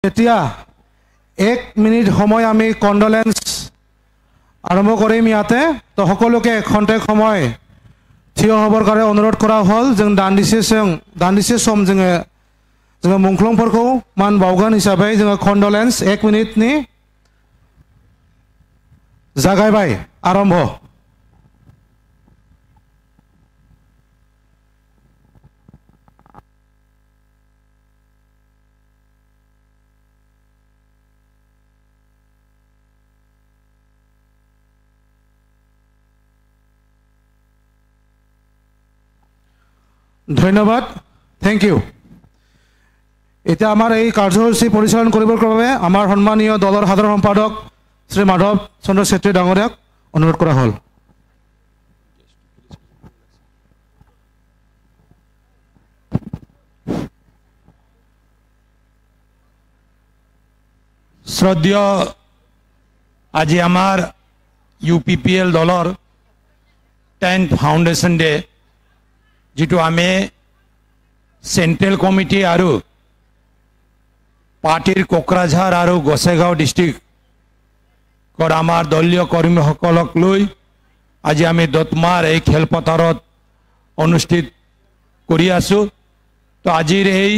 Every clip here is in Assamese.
এতিয়া 1 মিনিট সময় আমি কন্ডোলেন্স আৰম্ভ কৰিম ইয়াতে তো সকলোকে খন্তেক সময় থিয় হবৰ কাৰণে অনুৰোধ কৰা হ'ল जों दान्दिसे सम जोङो मुंख्लंफोरखौ मान बावगोन हिसाबै जोङो कन्डोलेन्स 1 मिनिटनि जागायबाय आरम्भ ধন্যবাদ থ্যাংক ইউ এটা আমাৰ এই কাৰ্যসূচী পৰিচালন কৰিবৰ বাবে আমাৰ সন্মানীয় দলৰ সাধাৰণ সম্পাদক শ্ৰী মাধৱ চন্দ্ৰ ছেত্ৰী ডাঙৰীয়াক অনুৰোধ কৰা হ'ল শ্ৰদ্ধেয় আজি আমাৰ UPPL দলৰ 10th ফাউণ্ডেশ্যন ডে যেটো আমি সেন্ট্রেল কমিটি আর পার্টির কোকরাঝার আর গোসাইগাঁও ডিস্ট্রিক্টর আমার দলীয় কর্মীসকলক লৈ আজি আমি দতমার এই খেলপথারত অনুষ্ঠিত কৰি আছো তো আজিৰ এই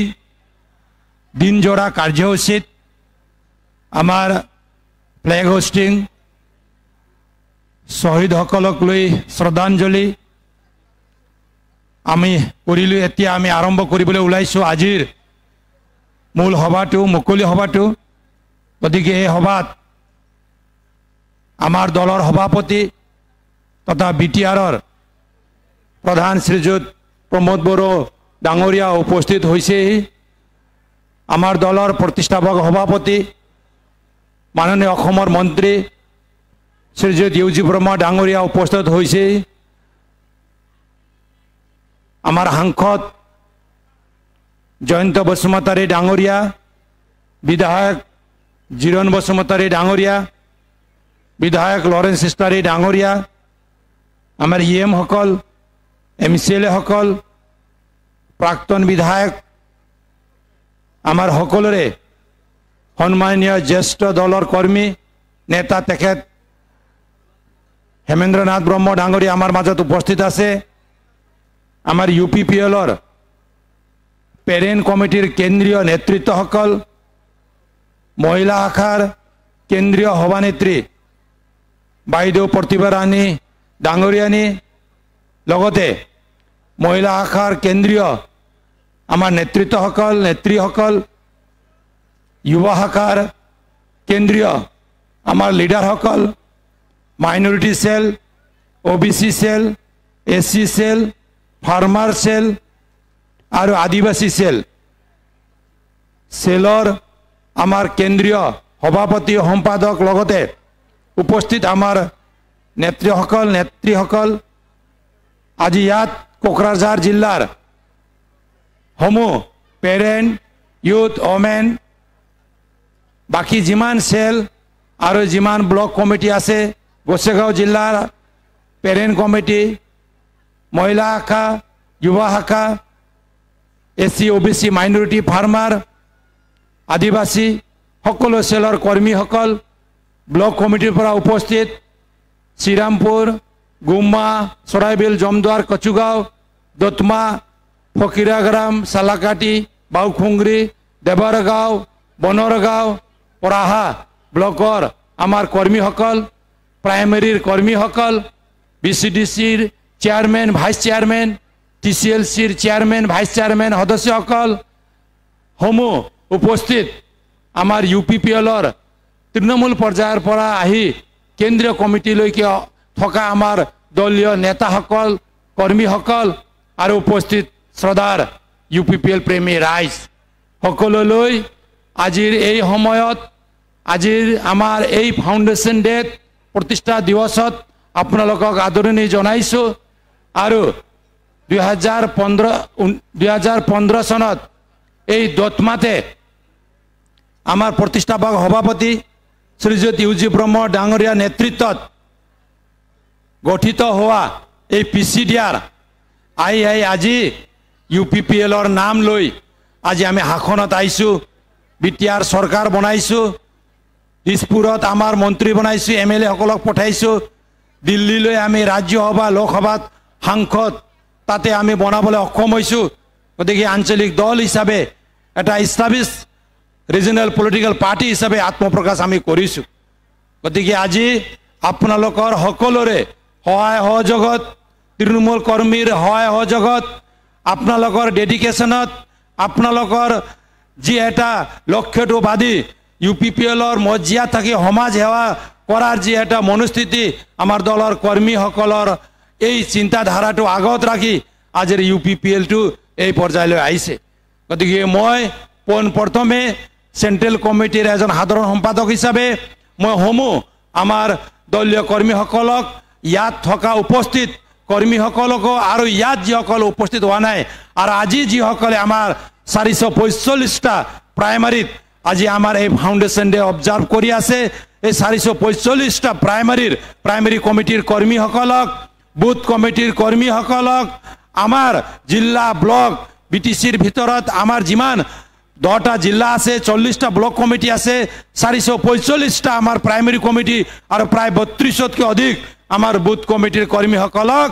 দিনজোৰা কাৰ্যসূচীত আমাৰ ফ্লেগ হোষ্টিং শহীদসকলক লৈ শ্ৰদ্ধাঞ্জলি আমি কৰিলো এতিয়া আমি আৰম্ভ কৰিবলৈ ওলাইছো আজিৰ মূল সভাটো মুকলি সভাটো গতিকে এই সভাত আমাৰ দলৰ সভাপতি তথা BTRৰ প্ৰধান শ্ৰীযুত প্ৰমোদ বড়ো ডাঙৰীয়া উপস্থিত হৈছে আমাৰ দলৰ প্ৰতিষ্ঠাপক সভাপতি মাননীয় অসমৰ মন্ত্ৰী শ্ৰীযুত UG ব্ৰহ্মা ডাঙৰীয়া উপস্থিত হৈছে আমাৰ সাংসদ জয়ন্ত বসুমতাৰী ডাঙৰীয়া বিধায়ক জিৰণ বসুমতাৰী ডাঙৰীয়া বিধায়ক লৰেন্স ইষ্টাৰী ডাঙৰীয়া আমাৰ EM সকল MCLA সকল প্ৰাক্তন বিধায়ক আমাৰ সকলোৰে সন্মানীয় জ্যেষ্ঠ দলৰ কৰ্মী নেতা তেখেত হেমেন্দ্ৰনাথ ব্ৰহ্ম ডাঙৰীয়া আমাৰ মাজত উপস্থিত আছে আমাৰ UPPLৰ পেৰেণ্ট কমিটিৰ কেন্দ্ৰীয় নেতৃত্বসকল মহিলা শাখাৰ কেন্দ্ৰীয় সভানেত্ৰী বাইদেউ প্ৰতিভা ৰাণী ডাঙৰীয়ানী লগতে মহিলা শাখাৰ কেন্দ্ৰীয় আমাৰ নেতৃত্বসকল নেত্ৰীসকল যুৱ শাখাৰ কেন্দ্ৰীয় আমাৰ লিডাৰসকল minority cell OBC cell SC cell farmer cell আর আদিবাসী সেলর আমার কেন্দ্রীয় সভাপতি সম্পাদক লগতে উপস্থিত আমার নেত্রীসকল আজি ইয়াত কোকৰাঝাৰ জিলাৰ সমূহ পেৰেণ্ট ইউথ ওমেন বাকি যিমান সেল আৰ যিমান ব্লক কমিটি আছে গোসাইগাঁও জিলাৰ পেৰেণ্ট কমিটি মহিলা শাখা যুৱ শাখা SC OBC মাইনৰিটি ফাৰ্মাৰ আদিবাসী সকলো সেলৰ কৰ্মীসকল ব্লক কমিটিৰ পৰা উপস্থিত শ্ৰীৰামপুৰ গুম্মা চৰাইবিল জমদুৱাৰ কচুগাঁও দতমা ফকিৰাগ্ৰাম সালাকাটি বাউখুংৰি দেৱৰগাঁও বনৰগাঁও পৰাহা ব্লকৰ আমাৰ কৰ্মীসকল প্ৰাইমেৰীৰ কৰ্মীসকল BCDCৰ চেয়াৰম্যান ভাইস চেয়াৰম্যান TCLCৰ চেয়াৰম্যান ভাইস চেয়াৰম্যান সদস্যসকল সমূহ উপস্থিত আমাৰ UPPLৰ তৃণমূল পৰ্যায়ৰ পৰা আহি কেন্দ্ৰীয় কমিটিলৈকে থকা আমাৰ দলীয় নেতাসকল কৰ্মীসকল আৰু উপস্থিত শ্ৰদ্ধাৰ UPPL প্ৰেমী ৰাইজ সকলোলৈ আজিৰ এই সময়ত আজিৰ আমাৰ এই ফাউণ্ডেশ্যন ডেত প্ৰতিষ্ঠা দিৱসত আপোনালোকক আদৰণি জনাইছো আৰু 2015 চনত এই দতমাতে আমাৰ প্ৰতিষ্ঠাপক সভাপতি শ্ৰীযুত UG ব্ৰহ্ম ডাঙৰীয়া নেতৃত্বত গঠিত হোৱা এই PCDR আজি UPPLৰ নাম লৈ আজি আমি শাসনত আইছো বিটিআৰ চৰকাৰ বনাইছোঁ দিছপুৰত আমাৰ মন্ত্ৰী বনাইছোঁ MLA সকলক পঠাইছোঁ দিল্লীলৈ আমি ৰাজ্যসভা লোকসভাত সাংসদ তাতে আমি বনাবলৈ অক্ষম হৈছোঁ গতিকে আঞ্চলিক দল হিচাপে এটা ইষ্টাব্লিছ ৰিজনেল পলিটিকেল পাৰ্টি হিচাপে আত্মপ্ৰকাশ আমি কৰিছোঁ গতিকে আজি আপোনালোকৰ সকলোৰে সহায় সহযোগত তৃণমূল কৰ্মীৰ সহায় সহযোগত আপোনালোকৰ ডেডিকেশ্যনত আপোনালোকৰ যি এটা লক্ষ্যটো বাদি UPPLৰ মজিয়া থাকি সমাজ সেৱা কৰাৰ যি এটা মনোস্থিতি আমাৰ দলৰ কৰ্মীসকলৰ এই চিন্তাধাৰাটো আগত ৰাখি আজিৰ UPPLটো এই পৰ্যায়লৈ আহিছে গতিকে মই প্ৰথমে চেণ্ট্ৰেল কমিটিৰ এজন সাধাৰণ সম্পাদক হিচাপে মই সমূহ আমাৰ দলীয় কৰ্মীসকলক ইয়াত থকা উপস্থিত কৰ্মীসকলকো আৰু ইয়াত যিসকল উপস্থিত হোৱা নাই আৰু আজি যিসকলে আমাৰ 445টা প্ৰাইমাৰীত আজি আমাৰ এই ফাউণ্ডেশ্যন ডে অবজাৰ্ভ কৰি আছে এই 445টা প্ৰাইমাৰী কমিটিৰ কৰ্মীসকলক বুথ কমিটিৰ কৰ্মীসকলক আমাৰ জিলা ব্লক BTCৰ ভিতৰত আমাৰ যিমান 10টা জিলা আছে 40টা ব্লক কমিটি আছে 445টা আমাৰ প্ৰাইমাৰী কমিটি আৰু প্ৰায় 32তকৈ অধিক আমাৰ বুথ কমিটিৰ কৰ্মীসকলক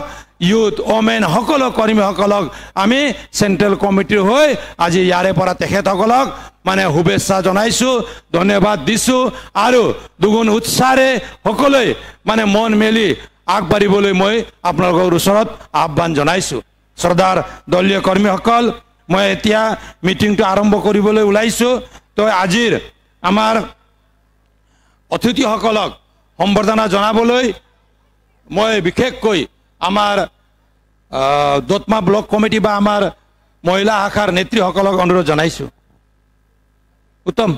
ইউথ ওমেন সকলো কৰ্মীসকলক আমি চেণ্ট্ৰেল কমিটিৰ হৈ আজি ইয়াৰে পৰা তেখেতসকলক মানে শুভেচ্ছা জনাইছোঁ ধন্যবাদ দিছোঁ আৰু দুগুণ উৎসাহেৰে সকলোৱে মানে মন মেলি আগবাঢ়িবলৈ মই আপোনালোকৰ ওচৰত আহ্বান জনাইছোঁ শ্ৰদ্ধাৰ দলীয় কৰ্মীসকল মই এতিয়া মিটিংটো আৰম্ভ কৰিবলৈ ওলাইছোঁ তো আজিৰ আমাৰ অতিথিসকলক সম্বৰ্ধনা জনাবলৈ মই বিশেষকৈ আমাৰ দতমা ব্লক কমিটি বা আমাৰ মহিলা শাখাৰ নেত্ৰীসকলক অনুৰোধ জনাইছোঁ উত্তম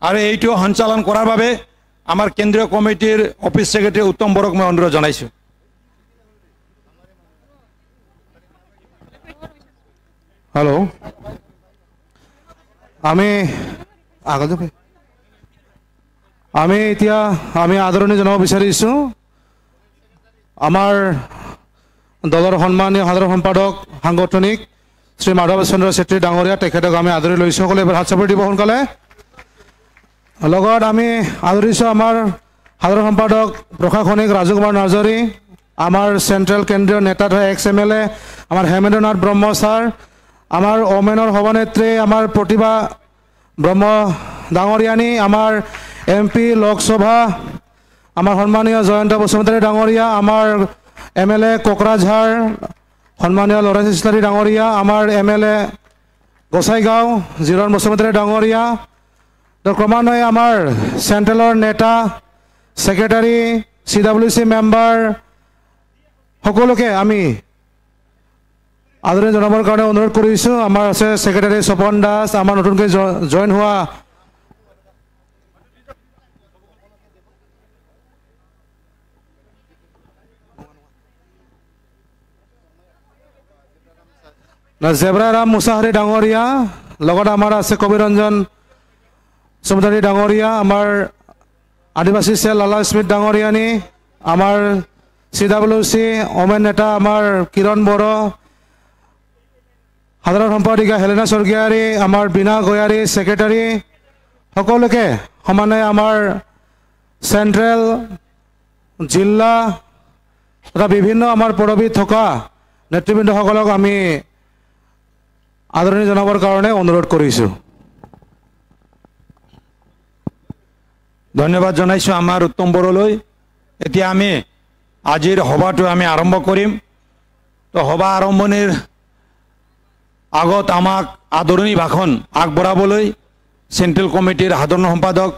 আৰু এইটো সঞ্চালন কৰাৰ বাবে আমাৰ কেন্দ্ৰীয় কমিটিৰ অফিচ সেক্ৰেটাৰী উত্তম বৰক মই অনুৰোধ জনাইছোঁ হেল্ল' আমি এতিয়া আদৰণি জনাব বিচাৰিছোঁ আমাৰ দলৰ সন্মানীয় সাধাৰণ সম্পাদক সাংগঠনিক শ্ৰী মাধৱ চন্দ্ৰ চেত্ৰী ডাঙৰীয়া তেখেতক আমি আদৰি লৈছোঁ সকলোৱে এবাৰ হাত চাপৰি দিব সোনকালে লগত আমি আদৰিছোঁ আমাৰ সাধাৰণ সম্পাদক প্ৰশাসনিক ৰাজু কুমাৰ নাৰ্জাৰী আমাৰ চেণ্ট্ৰেল কেন্দ্ৰীয় নেতা তথা MLA আমাৰ হেমেন্দ্ৰ নাথ ব্ৰহ্ম ছাৰ আমাৰ ওমেনৰ সভানেত্ৰী আমাৰ প্ৰতিভা ব্ৰহ্ম ডাঙৰীয়ানী আমাৰ MP লোকসভা আমাৰ সন্মানীয় জয়ন্ত বসুমতাৰী ডাঙৰীয়া আমাৰ MLA কোকৰাঝাৰ সন্মানীয় লৰেন্স ইছলাৰী ডাঙৰীয়া আমাৰ MLA গোসাইগাঁও জিৰণ বসুমতাৰী ডাঙৰীয়া তো ক্ৰমান্বয়ে আমাৰ চেণ্ট্ৰেলৰ নেতা সেক্ৰেটাৰী CWC মেম্বাৰ সকলোকে আমি আদৰণি জনাবৰ কাৰণে অনুৰোধ কৰিছোঁ আমাৰ আছে সেক্ৰেটাৰী স্বপন দাস আমাৰ নতুনকৈ জইন হোৱা জেব্ৰাৰাম মুছাহাৰী ডাঙৰীয়া লগত আমাৰ আছে কবিৰঞ্জন চৌধুৰী ডাঙৰীয়া আমাৰ আদিবাসী চেল লালা স্মিথ ডাঙৰীয়ানী আমাৰ CWC ওমেন নেতা আমাৰ কিৰণ বড়ো সাধাৰণ সম্পাদিকা হেলেনা স্বৰ্গীয়াৰী আমাৰ বীণা গয়াৰী সেক্ৰেটাৰী সকলোকে সমানে আমাৰ চেণ্ট্ৰেল জিলা তথা বিভিন্ন আমাৰ পদবীত থকা নেতৃবৃন্দসকলক আমি আদৰণি জনাবৰ কাৰণে অনুৰোধ কৰিছোঁ ধন্যবাদ জনাইছোঁ আমাৰ উত্তম বড়োলৈ এতিয়া আমি আজিৰ সভাটো আমি আৰম্ভ কৰিম তো সভা আৰম্ভণিৰ আগত আমাক আদৰণি ভাষণ আগবঢ়াবলৈ চেণ্ট্ৰেল কমিটিৰ সাধাৰণ সম্পাদক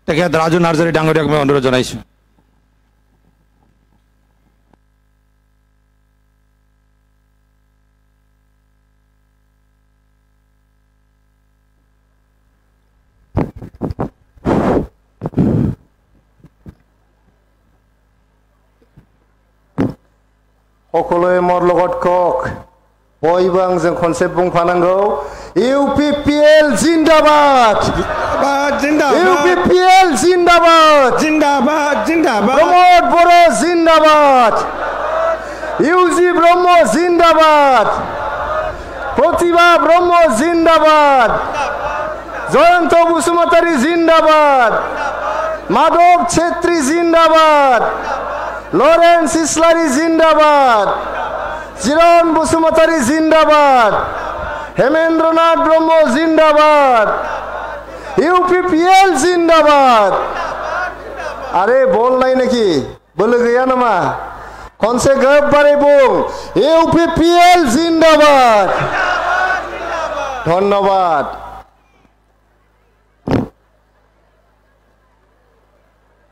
তেখেত ৰাজু নাৰ্জাৰী ডাঙৰীয়াক মই অনুৰোধ জনাইছোঁ সকলোৱে মোৰ লগত কওক বয়বো आंजों खनसे बुंफानांगौ UPPL जिंदाबाद UPPL जिंदाबाद प्रमोद बर' जिंदाबाद UG ब्रह्म जिंदाबाद প্রতিভা ব্রহ্ম জিন্দাবাদ, জয়ন্ত বসুমতারি জিন্দাবাদ, মাধব ছেত্রী জিন্দাবাদ, লরেন্স ইসলারি জিন্দাবাদ, চিরণ বসুমতারি জিন্দাবাদ, হেমেন্দ্রনাথ ব্রহ্ম জিন্দাবাদ, ইউপিপিএল জিন্দাবাদ। আরে বল নাই নাকি? বলে গিয়া নামা কনসে গপ বারে বল, ইউপিপিএল জিন্দাবাদ। ধন্যবাদ।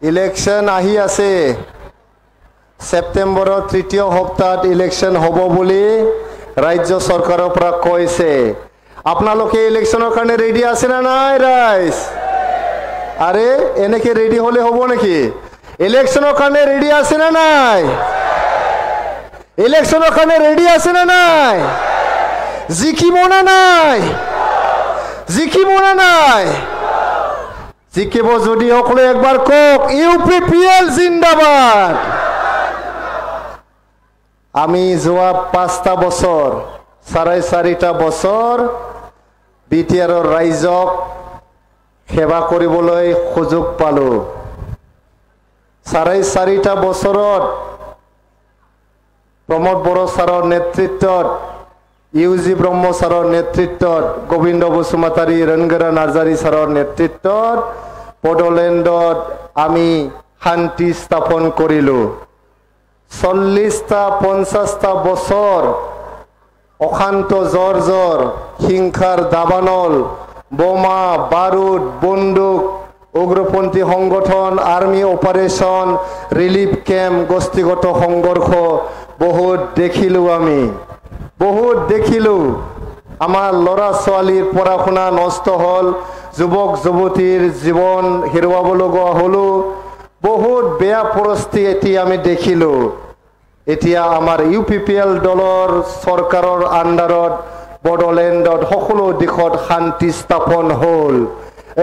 ইলেকশন আহি আছে, সেপ্টেম্বৰৰ তৃতীয় সপ্তাহত ইলেকশন হ'ব বুলি ৰাজ্য চৰকাৰৰ পৰা কৈছে। আপোনালোকে ইলেকশনৰ কাৰণে ৰেডি আছে না নাই ৰাইজ? আৰে এনেকে ৰেডি হলে হ'ব নেকি? ইলেকশনৰ কাৰণে ৰেডি আছে না নাই? ইলেকশনৰ কাৰণে ৰেডি আছে না নাই? জিকিব না নাই? জিকিব না নাই? জিকিব যদি সকলে একবাৰ কওক, ইউপিপিএল জিন্দাবাদ। আমি যোৱা 5টা বছৰ, 4.5টা বছৰ বিটিআৰৰ ৰাইজক সেৱা কৰিবলৈ সুযোগ পালো। 4.5টা বছৰত প্ৰমোদ বড়ো ছাৰৰ নেতৃত্বত, ইউজি ব্ৰহ্ম ছাৰৰ নেতৃত্বত, গোবিন্দ বসুমতাৰী, ৰণগৰা নাৰ্জাৰী ছাৰৰ নেতৃত্বত বড়োলেণ্ডত আমি শান্তি স্থাপন কৰিলো। 40টা 50টা বছৰ অশান্ত জৰ্জৰ হিংসাৰ দাবানল, বোমা বাৰুদ বন্দুক, উগ্ৰপন্থী সংগঠন, আৰ্মি অপাৰেশ্যন, ৰিলিফ কেম্প, গোষ্ঠীগত সংঘৰ্ষ বহুত দেখিলো। আমি বহুত দেখিলো। আমাৰ ল'ৰা ছোৱালীৰ পঢ়া শুনা নষ্ট হ'ল, যুৱক যুৱতীৰ জীৱন হেৰুৱাব লগা হলো। বহুত বেয়া পৰিস্থিতি আমি দেখিলো। এতিয়া আমাৰ ইউপিপিএল দলৰ চৰকাৰৰ আণ্ডাৰত বড়োলেণ্ডত সকলো দিশত শান্তি স্থাপন হ'ল।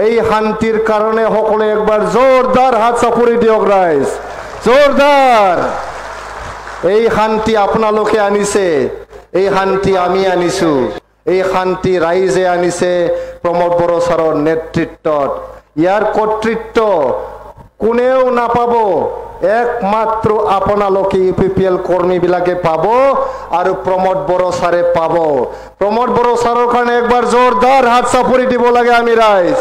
এই শান্তিৰ কাৰণে সকলে একবাৰ জোৰদাৰ হাত চাপৰি দিয়ক ৰাইজ, জোৰদাৰ। এই শান্তি আপোনালোকে আনিছে, এই শান্তি আমি আনিছো, এই শান্তি ৰাইজে আনিছে প্ৰমোদ বড়ো ছাৰৰ নেতৃত্বত। ইয়াৰ কৰ্তৃত্ব কোনেও নাপাব, একমাত্ৰ আপোনালোকে ইউপিপিএল কৰ্মীবিলাকে পাব আৰু প্ৰমোদ বড়ো ছাৰে পাব। প্ৰমোদ বড়ো ছাৰৰ কাৰণে একবাৰ জোৰদাৰ হাত চাপৰি দিব লাগে আমি ৰাইজ,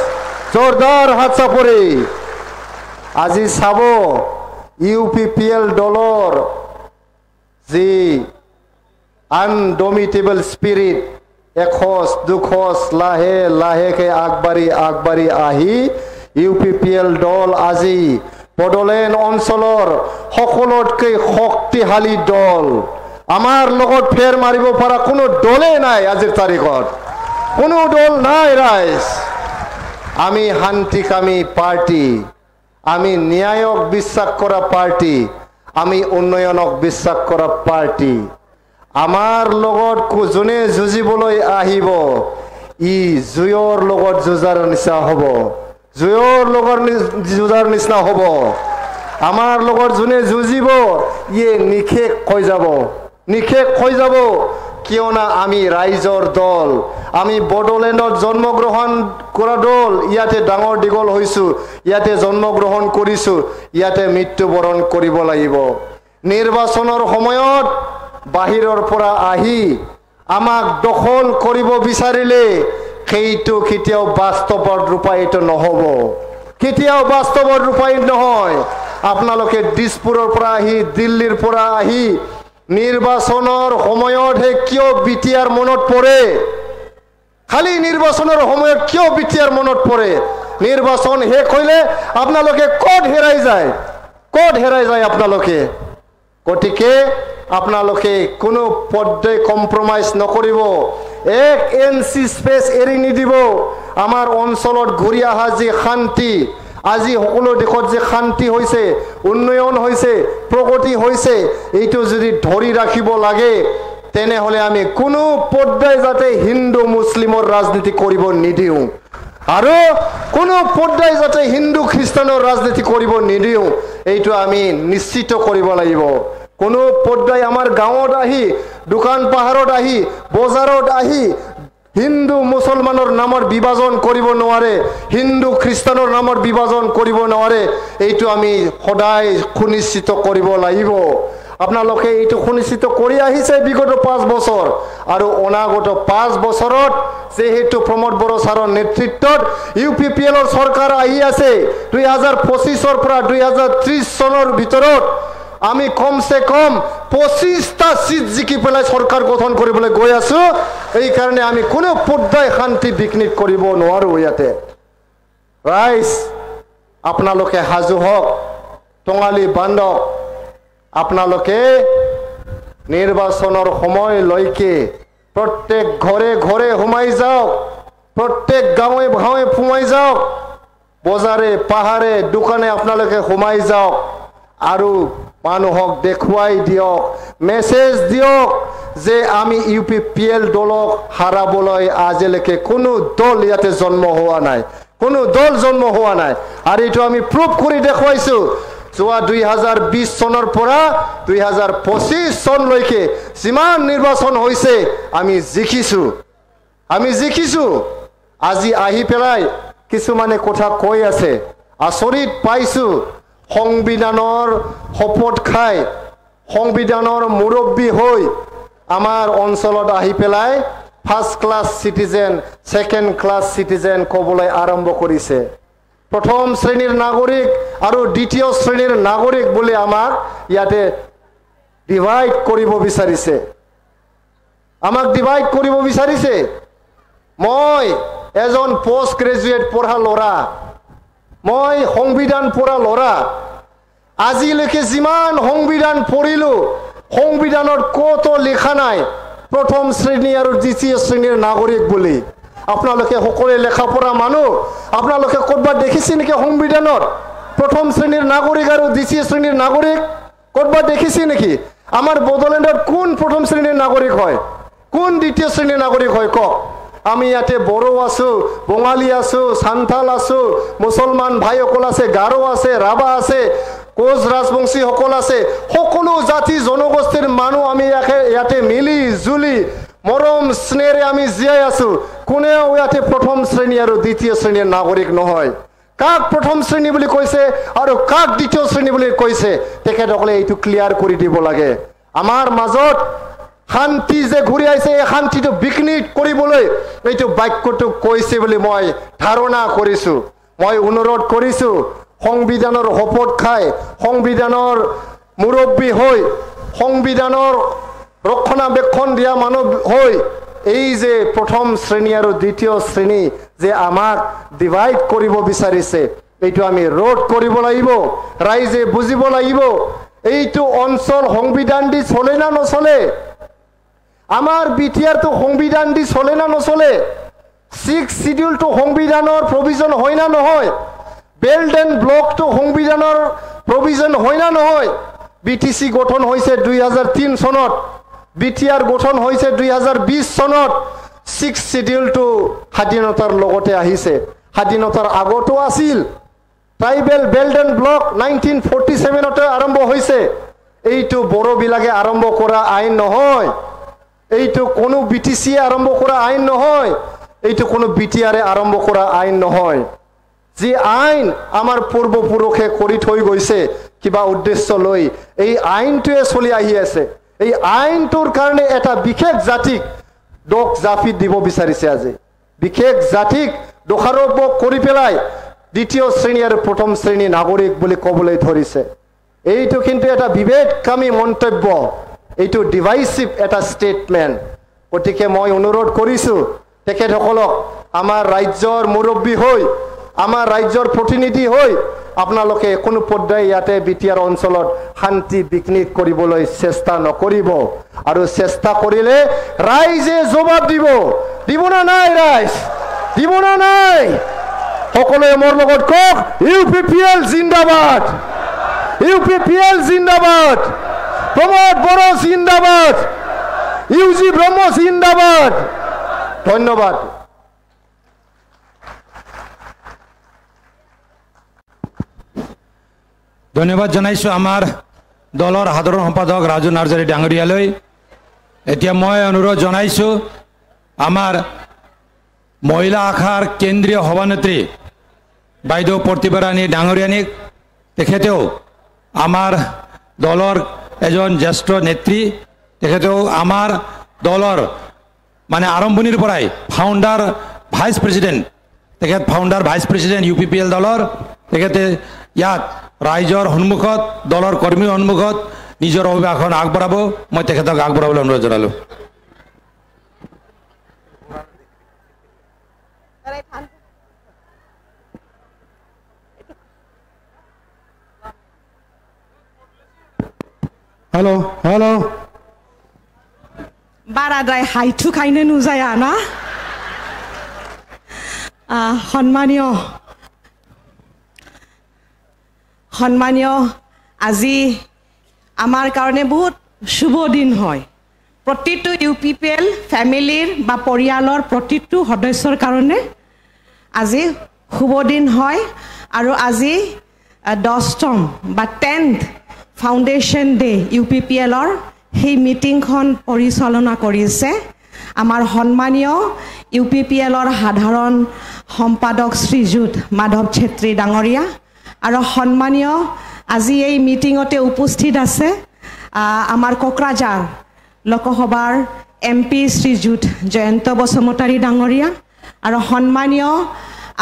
জোৰদাৰ হাত চাপৰি। আজি চাব ইউপিপিএল দলৰ যি আনডমিটেবল স্পিৰিট, এখোজ দুখোজ লাহে লাহেকে আগবাঢ়ি আহি ইউপিপিএল দল আজি বড়োলেণ্ড অঞ্চলৰ সকলোতকৈ শক্তিশালী দল। আমাৰ লগত ফেৰ মাৰিব পৰা কোনো দলেই নাই। আজিৰ তাৰিখত কোনো দল নাই ৰাইজ। আমি শান্তিকামী পাৰ্টি, আমি ন্যায়ক বিশ্বাস কৰা পাৰ্টি, আমি উন্নয়নক বিশ্বাস কৰা পাৰ্টি। আমাৰ লগত যোনে যুঁজিবলৈ আহিব, ই জুয়ৰ লগত যুঁজাৰ নিচিনা হ'ব, জুয়ৰ লগত যুঁজাৰ নিচিনা হ'ব। আমাৰ লগত যোনে যুঁজিব, ইয়ে নিশেষ হৈ যাব, নিশেষ হৈ যাব। কিয়না আমি ৰাইজৰ দল, আমি বড়োলেণ্ডত জন্মগ্ৰহণ কৰা দল। ইয়াতে ডাঙৰ দীঘল হৈছো, ইয়াতে জন্মগ্ৰহণ কৰিছো, ইয়াতে মৃত্যুবৰণ কৰিব লাগিব। নিৰ্বাচনৰ সময়ত বাহিৰৰ পৰা আহি আমাক দখল কৰিব বিচাৰিলে সেইটো কেতিয়াও বাস্তৱত ৰূপায়িত নহ'ব, কেতিয়াও বাস্তৱত ৰূপায়িত নহয়। আপোনালোকে দিছপুৰৰ পৰা আহি, দিল্লীৰ পৰা আহি নিৰ্বাচনৰ সময়তহে কিয় বিটিআৰ মনত পৰে? খালি নিৰ্বাচনৰ সময়ত কিয় বিটিআৰ মনত পৰে? নিৰ্বাচন শেষ হ'লে আপোনালোকে ক'ত হেৰাই যায়, ক'ত হেৰাই যায় আপোনালোকে? গতিকে আপোনালোকে কোনো পৰ্যায় কম্প্ৰমাইজ নকৰিব, 1 ইঞ্চি স্পেচ এৰি নিদিব। আমাৰ অঞ্চলত ঘূৰি অহা যি শান্তি, আজি সকলো দেশত যে শান্তি হৈছে, উন্নয়ন হৈছে, প্ৰগতি হৈছে, এইটো যদি ধৰি ৰাখিব লাগে তেনেহ'লে আমি কোনো পৰ্যায় যাতে হিন্দু মুছলিমৰ ৰাজনীতি কৰিব নিদিওঁ, আৰু কোনো পৰ্যায় যাতে হিন্দু খ্ৰীষ্টানৰ ৰাজনীতি কৰিব নিদিওঁ, এইটো আমি নিশ্চিত কৰিব লাগিব। কোনো পৰ্যায় আমাৰ গাঁৱত আহি দোকান পাহাৰত আহি বজাৰত আহি হিন্দু মুছলমানৰ নামৰ বিভাজন কৰিব নোৱাৰে হিন্দু খ্ৰীষ্টানৰ নামৰ বিভাজন কৰিব নোৱাৰে এইটো আমি সদায় সুনিশ্চিত কৰিব লাগিব আপোনালোকে এইটো সুনিশ্চিত কৰি আহিছে বিগত 5 বছৰ আৰু অনাগত 5 বছৰত যেহেতু প্ৰমোদ বড়ো ছাৰৰ নেতৃত্বত ইউপিপিএলৰ চৰকাৰ আহি আছে 2025 পৰা 2030 চনৰ ভিতৰত আমি কমসে কম 25টা সিট জিকি পেলাই চৰকাৰ গঠন কৰিবলৈ গৈ আছো এই কাৰণে আমি কোনো পৰ্যায় শান্তি বিঘ্নিত কৰিব নোৱাৰো ইয়াতে ৰাইজ আপোনালোকে হাজু হওক টঙালি বান্ধক আপোনালোকে নিৰ্বাচনৰ সময়লৈকে প্ৰত্যেক ঘৰে ঘৰে সোমাই যাওক প্ৰত্যেক গাঁৱে গাঁৱে সোমাই যাওক বজাৰে পাহাৰে দোকানে আপোনালোকে সোমাই যাওক আৰু মানুহক দেখুৱাই দিয়ক মেছেজ দিয়ক যে আমি ইউপিপিএল দলক হাৰাবলৈ আজিলৈকে কোনো দল ইয়াতে জন্ম হোৱা নাই কোনো দল জন্ম হোৱা নাই আৰু এইটো আমি প্ৰুফ কৰি দেখুৱাইছো যোৱা 2020 চনৰ পৰা 2025 চনলৈকে যিমান নিৰ্বাচন হৈছে আমি জিকিছো আজি আহি পেলাই কিছুমানে কথা কৈ আছে আচৰিত পাইছো সংবিধানৰ শপত খাই সংবিধানৰ মুৰব্বী হৈ আমাৰ অঞ্চলত আহি পেলাই first class citizen second class citizen ক'বলৈ আৰম্ভ কৰিছে প্ৰথম শ্ৰেণীৰ নাগৰিক আৰু দ্বিতীয় শ্ৰেণীৰ নাগৰিক বুলি আমাক ইয়াতে ডিভাইড কৰিব বিচাৰিছে মই এজন পোষ্ট গ্ৰেজুৱেট পঢ়া ল'ৰা মই সংবিধান পঢ়া ল'ৰা আজিলৈকে যিমান সংবিধান পঢ়িলো সংবিধানত কতো লিখা নাই প্ৰথম শ্ৰেণী আৰু দ্বিতীয় শ্ৰেণীৰ নাগৰিক বুলি আপোনালোকে সকলোৱে লেখা পঢ়া মানুহ আপোনালোকে ক'ৰবাত দেখিছে নেকি সংবিধানত প্ৰথম শ্ৰেণীৰ নাগৰিক আৰু দ্বিতীয় শ্ৰেণীৰ নাগৰিক ক'ৰবাত দেখিছে নেকি আমাৰ বড়োলেণ্ডত কোন প্ৰথম শ্ৰেণীৰ নাগৰিক হয় কোন দ্বিতীয় শ্ৰেণীৰ নাগৰিক হয় কওক আমি ইয়াতে বড়ো আছো বঙালী আছো সান্থাল আছো মুছলমান ভাইসকল আছে গাৰো আছে ৰাভা আছে কোচ ৰাজবংশী সকল আছে সকলো জাতি জনগোষ্ঠীৰ মানুহ আমি ইয়াতে মিলি জুলি মৰম স্নেহেৰে আমি জীয়াই আছো কোনেও ইয়াতে প্ৰথম শ্ৰেণী আৰু দ্বিতীয় শ্ৰেণীৰ নাগৰিক নহয় কাক প্ৰথম শ্ৰেণী বুলি কৈছে আৰু কাক দ্বিতীয় শ্ৰেণী বুলি কৈছে তেখেতসকলে এইটো ক্লিয়াৰ কৰি দিব লাগে আমাৰ মাজত শান্তি যে ঘূৰি আহিছে এই শান্তিটো বিঘ্নিত কৰিবলৈ এইটো বাক্যটো কৈছে বুলি মই ধাৰণা কৰিছো মই অনুৰোধ কৰিছো সংবিধানৰ শপত খাই সংবিধানৰ মুৰব্বী হৈ সংবিধানৰ ৰক্ষণাবেক্ষণ দিয়া মানুহ হৈ এই যে প্ৰথম শ্ৰেণী আৰু দ্বিতীয় শ্ৰেণী যে আমাক ডিভাইড কৰিব বিচাৰিছে এইটো আমি ৰোধ কৰিব লাগিব ৰাইজে বুজিব লাগিব এইটো অঞ্চল সংবিধান দি চলে না নচলে আমাৰ বিটিআৰ তো সংবিধান দি চলে না নচলে 6 শিডিউল তো সংবিধানৰ প্ৰভিজন হয় না নহয় বেল্ট এণ্ড ব্লক তো সংবিধানৰ প্ৰভিজন হয় না নহয় বিটিসি গঠন হৈছে 2003 চনত বিটিআৰ গঠন হৈছে 2020 চনত 6 শিডিউল তো স্বাধীনতাৰ লগতে আহিছে স্বাধীনতাৰ আগতো আছিল ট্ৰাইবেল বেল্ট এণ্ড ব্লক 1947 তে আৰম্ভ হৈছে এইটো বড়ো বিলাকে আৰম্ভ কৰা আইন নহয় এইটো কোনো বিটিসি আৰম্ভ কৰা আইন নহয় এইটো কোনো বিটিআৰে আৰম্ভ কৰা আইন নহয় যি আইন আমাৰ পূৰ্বপুৰুষে কৰি থৈ গৈছে কিবা উদ্দেশ্য লৈ এই আইনটোৱে চলি আহি আছে এই আইনটোৰ কাৰণে এটা বিশেষ জাতিক দোষ জাপি দিব বিচাৰিছে আজি বিশেষ জাতিক দোষাৰোপ কৰি পেলাই দ্বিতীয় শ্ৰেণী আৰু প্ৰথম শ্ৰেণী নাগৰিক বুলি ক'বলৈ ধৰিছে এইটো কিন্তু এটা বিভেদকামী মন্তব্য এইটো ডিভাইসিভ এটা স্টেটমেন্ট গতিকে মই অনুৰোধ কৰিছো তেখেতসকলক আমাৰ ৰাজ্যৰ মুৰব্বী হৈ আমাৰ ৰাজ্যৰ প্ৰতিনিধি হৈ আপোনালোকে কোনো পৰ্যায় ইয়াতে বিটিআৰ অঞ্চলত শান্তি বিঘ্নিত কৰিবলৈ চেষ্টা নকৰিব আৰু চেষ্টা কৰিলে ৰাইজে জবাব দিব না নাই ৰাইজ দিব না নাই সকলোৱে মোৰ লগত কওক ইউপিপিএল জিন্দাবাদ ইউপিপিএল জিন্দাবাদ প্ৰমোদ বড়ো জিন্দাবাদ ইউজি ব্ৰহ্ম জিন্দাবাদ ধন্যবাদ ধন্যবাদ জানাইছো আমাৰ দলৰ সাধাৰণ সম্পাদক ৰাজু নাৰ্জাৰী ডাঙৰীয়ালৈ এতিয়া মই অনুৰোধ জনাইছোঁ আমাৰ মহিলা শাখাৰ কেন্দ্ৰীয় সভানেত্ৰী বাইদেউ প্ৰতিভা ৰাণী ডাঙৰীয়ানীক তেখেতেও আমাৰ দলৰ এজন জ্যেষ্ঠ নেত্ৰী তেখেতেও আমাৰ দলৰ মানে আৰম্ভণিৰ পৰাই ফাউণ্ডাৰ ভাইচ প্ৰেছিডেণ্ট তেখেত ফাউণ্ডাৰ ভাইচ প্ৰেছিডেণ্ট UPPL দলৰ তেখেতে ইয়াত ৰাইজৰ সন্মুখত দলৰ কৰ্মীৰ সন্মুখত নিজৰ অভিভাষণ আগবঢ়াব মই তেখেতক আগবঢ়াবলৈ অনুৰোধ জনালোঁ हेलो हेलो बाराद्राय हाइथु खायनो नुजाया ना सन्मानीय আজি আমাৰ কাৰণে বহুত শুভ দিন হয় প্ৰতিটো UPPL ফ্যামিলিৰ বা পৰিয়ালৰ প্ৰতিটো সদস্যৰ কাৰণে আজি শুভ দিন হয় আৰু আজি 10ম বা 10th ফাউণ্ডেশ্যন ডে UPPLৰ সেই মিটিংখন পৰিচালনা কৰিছে আমাৰ সন্মানীয় UPPLৰ সাধাৰণ সম্পাদক শ্ৰীযুত মাধৱ ছেত্ৰী ডাঙৰীয়া আৰু সন্মানীয় আজি এই মিটিংতে উপস্থিত আছে আমাৰ কোকৰাঝাৰ লোকসভাৰ MP শ্ৰীযুত জয়ন্ত বসুমতাৰী ডাঙৰীয়া আৰু সন্মানীয়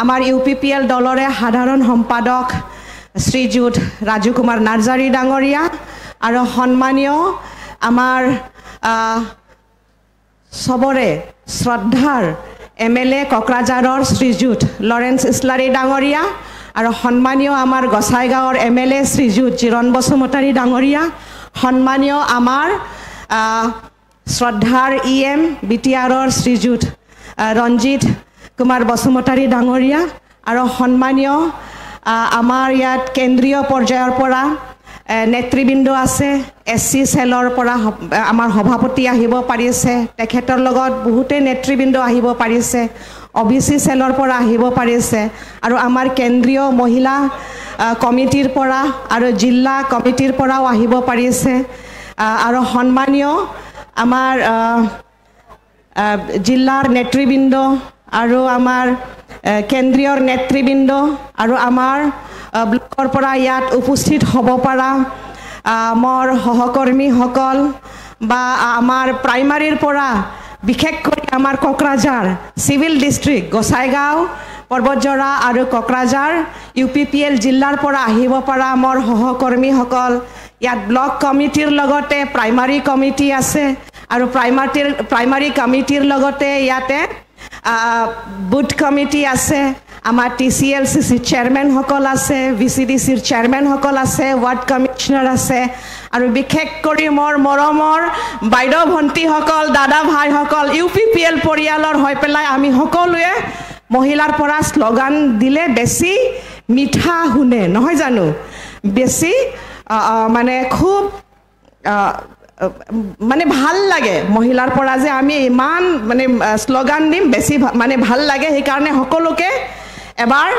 আমাৰ UPPL দলৰে সাধাৰণ সম্পাদক শ্ৰীযুত ৰাজু কুমাৰ নাৰ্জাৰী ডাঙৰীয়া আৰু সন্মানীয় আমাৰ সবৰে শ্ৰদ্ধাৰ MLA কোকৰাঝাৰৰ শ্ৰীযুত লৰেন্স ইছলাৰী ডাঙৰীয়া আৰু সন্মানীয় আমাৰ গোসাইগাঁৱৰ MLA শ্ৰীযুত জিৰণ বসুমতাৰী ডাঙৰীয়া সন্মানীয় আমাৰ শ্ৰদ্ধাৰ EM BTRৰ শ্ৰীযুত ৰঞ্জিত কুমাৰ বসুমতাৰী ডাঙৰীয়া আৰু সন্মানীয় আমাৰ ইয়াত কেন্দ্ৰীয় পৰ্যায়ৰ পৰা নেতৃবৃন্দ আছে SC সেলৰ পৰা আমাৰ সভাপতি আহিব পাৰিছে তেখেতৰ লগত বহুতে নেতৃবৃন্দ আহিব পাৰিছে OBC সেলৰ পৰা আহিব পাৰিছে আৰু আমাৰ কেন্দ্ৰীয় মহিলা কমিটিৰ পৰা আৰু জিলা কমিটিৰ পৰাও আহিব পাৰিছে আৰু সন্মানীয় আমাৰ জিলাৰ নেতৃবৃন্দ আৰু আমাৰ কেন্দ্ৰীয় নেতৃবৃন্দ আৰু আমাৰ ব্লকৰ পৰা ইয়াত উপস্থিত হ'ব পৰা মোৰ সহকৰ্মীসকল বা আমাৰ প্ৰাইমাৰীৰ পৰা বিশেষকৈ আমাৰ কোকৰাঝাৰ সিভিল ডিস্ট্ৰিক্ট গোসাইগাঁও পৰ্বতজৰা আৰু কোকৰাঝাৰ UPPL জিলাৰ পৰা আহিব পৰা মোৰ সহকৰ্মীসকল ইয়াত ব্লক কমিটিৰ লগতে প্ৰাইমাৰী কমিটি আছে আৰু প্ৰাইমাৰী কমিটিৰ লগতে ইয়াতে বুথ কমিটি আছে আমাৰ TCLCC চেয়াৰম্যান সকল আছে VCDCৰ চেয়াৰম্যান সকল আছে ওয়াৰ্ড কমিশনাৰ আছে আৰু বিশেষ কৰি মোৰ মৰমৰ বাইদেউ ভণ্টি সকল দাদা ভাই সকল UPPL পৰিয়ালৰ হৈ পেলাই আমি সকলোৱে মহিলাৰ পৰা স্লোগান দিলে বেছি মিঠা শুনে নহয় জানো বেছি মানে খুব মানে ভাল লাগে মহিলাৰ পৰা যে আমি ইমান মানে স্লোগান দিম বেছি মানে ভাল লাগে সেই কাৰণে সকলোকে এবাৰ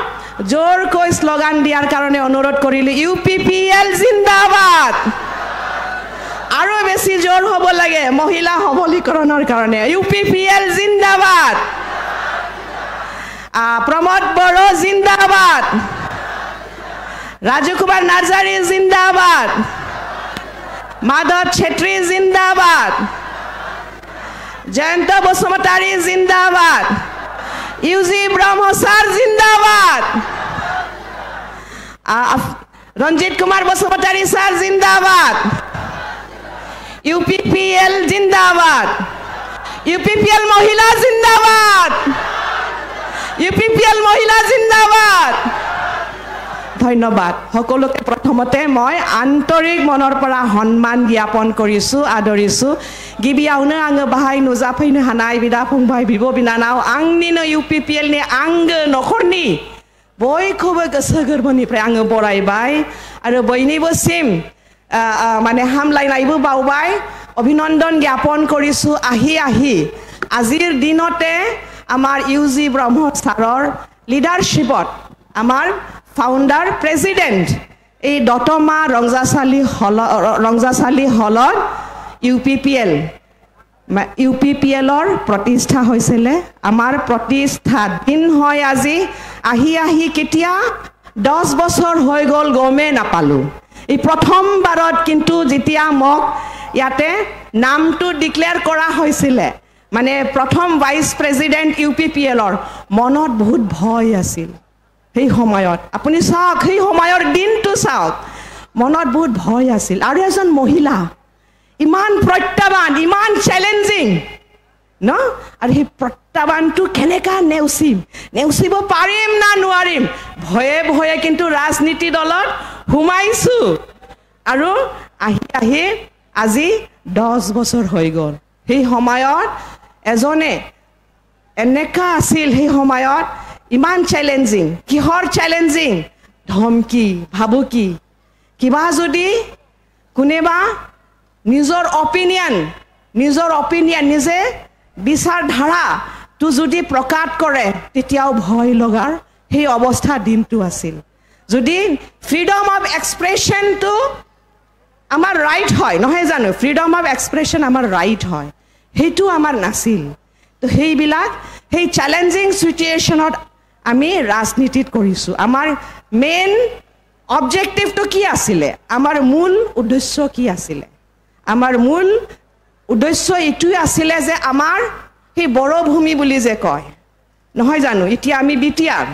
জোৰকৈ স্লোগান দিয়াৰ কাৰণে অনুৰোধ কৰিলে UPPL জিন্দাবাদ আৰু বেছি জোৰ হ'ব লাগে মহিলা সবলীকৰণৰ কাৰণে UPPL জিন্দাবাদ প্ৰমোদ বড়ো জিন্দাবাদ ৰাজু কুমাৰ নাৰ্জাৰী জিন্দাবাদ মাধৱ ছেত্ৰী জিন্দাবাদ জয়ন্ত বসুমতাৰী জিন্দাবাদ UG ব্ৰহ্মচাৰ জিন্দাবাদ ৰঞ্জিত কুমাৰ বসুমতাৰী ছাৰ জিন্দাবাদ UPPL জিন্দাবাদ UPPL মহিলা জিন্দাবাদ UPPL মহিলা জিন্দাবাদ ধন্যবাদ সকলোকে প্ৰথমতে মই আন্তৰিক মনৰ পৰা সন্মান জ্ঞাপন কৰিছো আদৰিছো गिबियावनो आङो बाहाय नुजाफैनो हानाय बिदा फंबाय बिब' बिनानाव आंनिनो UPPL नि आंगो नखरनि बयखौबो गोसो गोरबोनिफ्राय आङो बरायबाय आरो बयनिबोसिम माने हामलायनायबो बावबाय अभिनन्दन ज्ञापन কৰিছো আহি আজিৰ দিনতে আমাৰ UG ব্ৰহ্মচাৰৰ লিডাৰশ্বিপত আমাৰ ফাউণ্ডাৰ প্ৰেসিডেন্ট এই দতমা ৰংজাচালি হলত UPPLৰ প্ৰতিষ্ঠা হৈছিলে আমাৰ প্ৰতিষ্ঠা দিন হয় আজি আহি কেতিয়া 10 বছৰ হৈ গ'ল গমেই নাপালোঁ এই প্ৰথমবাৰত কিন্তু যেতিয়া মোক ইয়াতে নামটো ডিক্লেয়াৰ কৰা হৈছিলে মানে প্ৰথম ভাইস প্ৰেসিডেন্ট UPPLৰ মনত বহুত ভয় আছিল সেই সময়ত আপুনি চাওক সেই সময়ৰ দিনটো চাওক মনত বহুত ভয় আছিল আৰু এজন মহিলা ইমান প্ৰত্যাহ্বান ইমান চ্যালেঞ্জিং ন আৰু সেই প্ৰত্যাহ্বানটো কেনেকা নেউচিব পাৰিম না নোৱাৰিম ভয়ে কিন্তু ৰাজনীতি দলত হুমাইছো আৰু আহি আজি 10 বছৰ হৈ গ'ল সেই সময়ত এজনে এনেকা আছিল সেই সময়ত ইমান চ্যালেঞ্জিং কিহৰ চ্যালেঞ্জিং ধমকি ভাবুকি কিবা যদি কোনেবা নিজৰ অপিনিয়ন নিজে বিচাৰ ধাৰা তো যদি প্ৰকাশ কৰে তেতিয়াও ভয় লগাৰ সেই অৱস্থা দিনটো আছিল যদি ফ্ৰীডম অফ এক্সপ্ৰেছন তো আমাৰ ৰাইট হয় নহয় জানো ফ্ৰীডম অফ এক্সপ্ৰেছন আমাৰ ৰাইট হয় হেতু আমাৰ নাছিল তো সেইবিলাক সেই চ্যালেঞ্জিং সিচুৱেচনত আমি ৰাজনীতিত কৰিছো আমাৰ মেইন অবজেক্টিভটো কি আছিল আমাৰ মূল উদ্দেশ্য কি আছিল আমাৰ মূল উদ্দেশ্য এটুই আছিল যে আমাৰ সেই বড় ভূমি বুলি যে কয় নহয় জানো এতিয়া আমি বিটিয়াৰ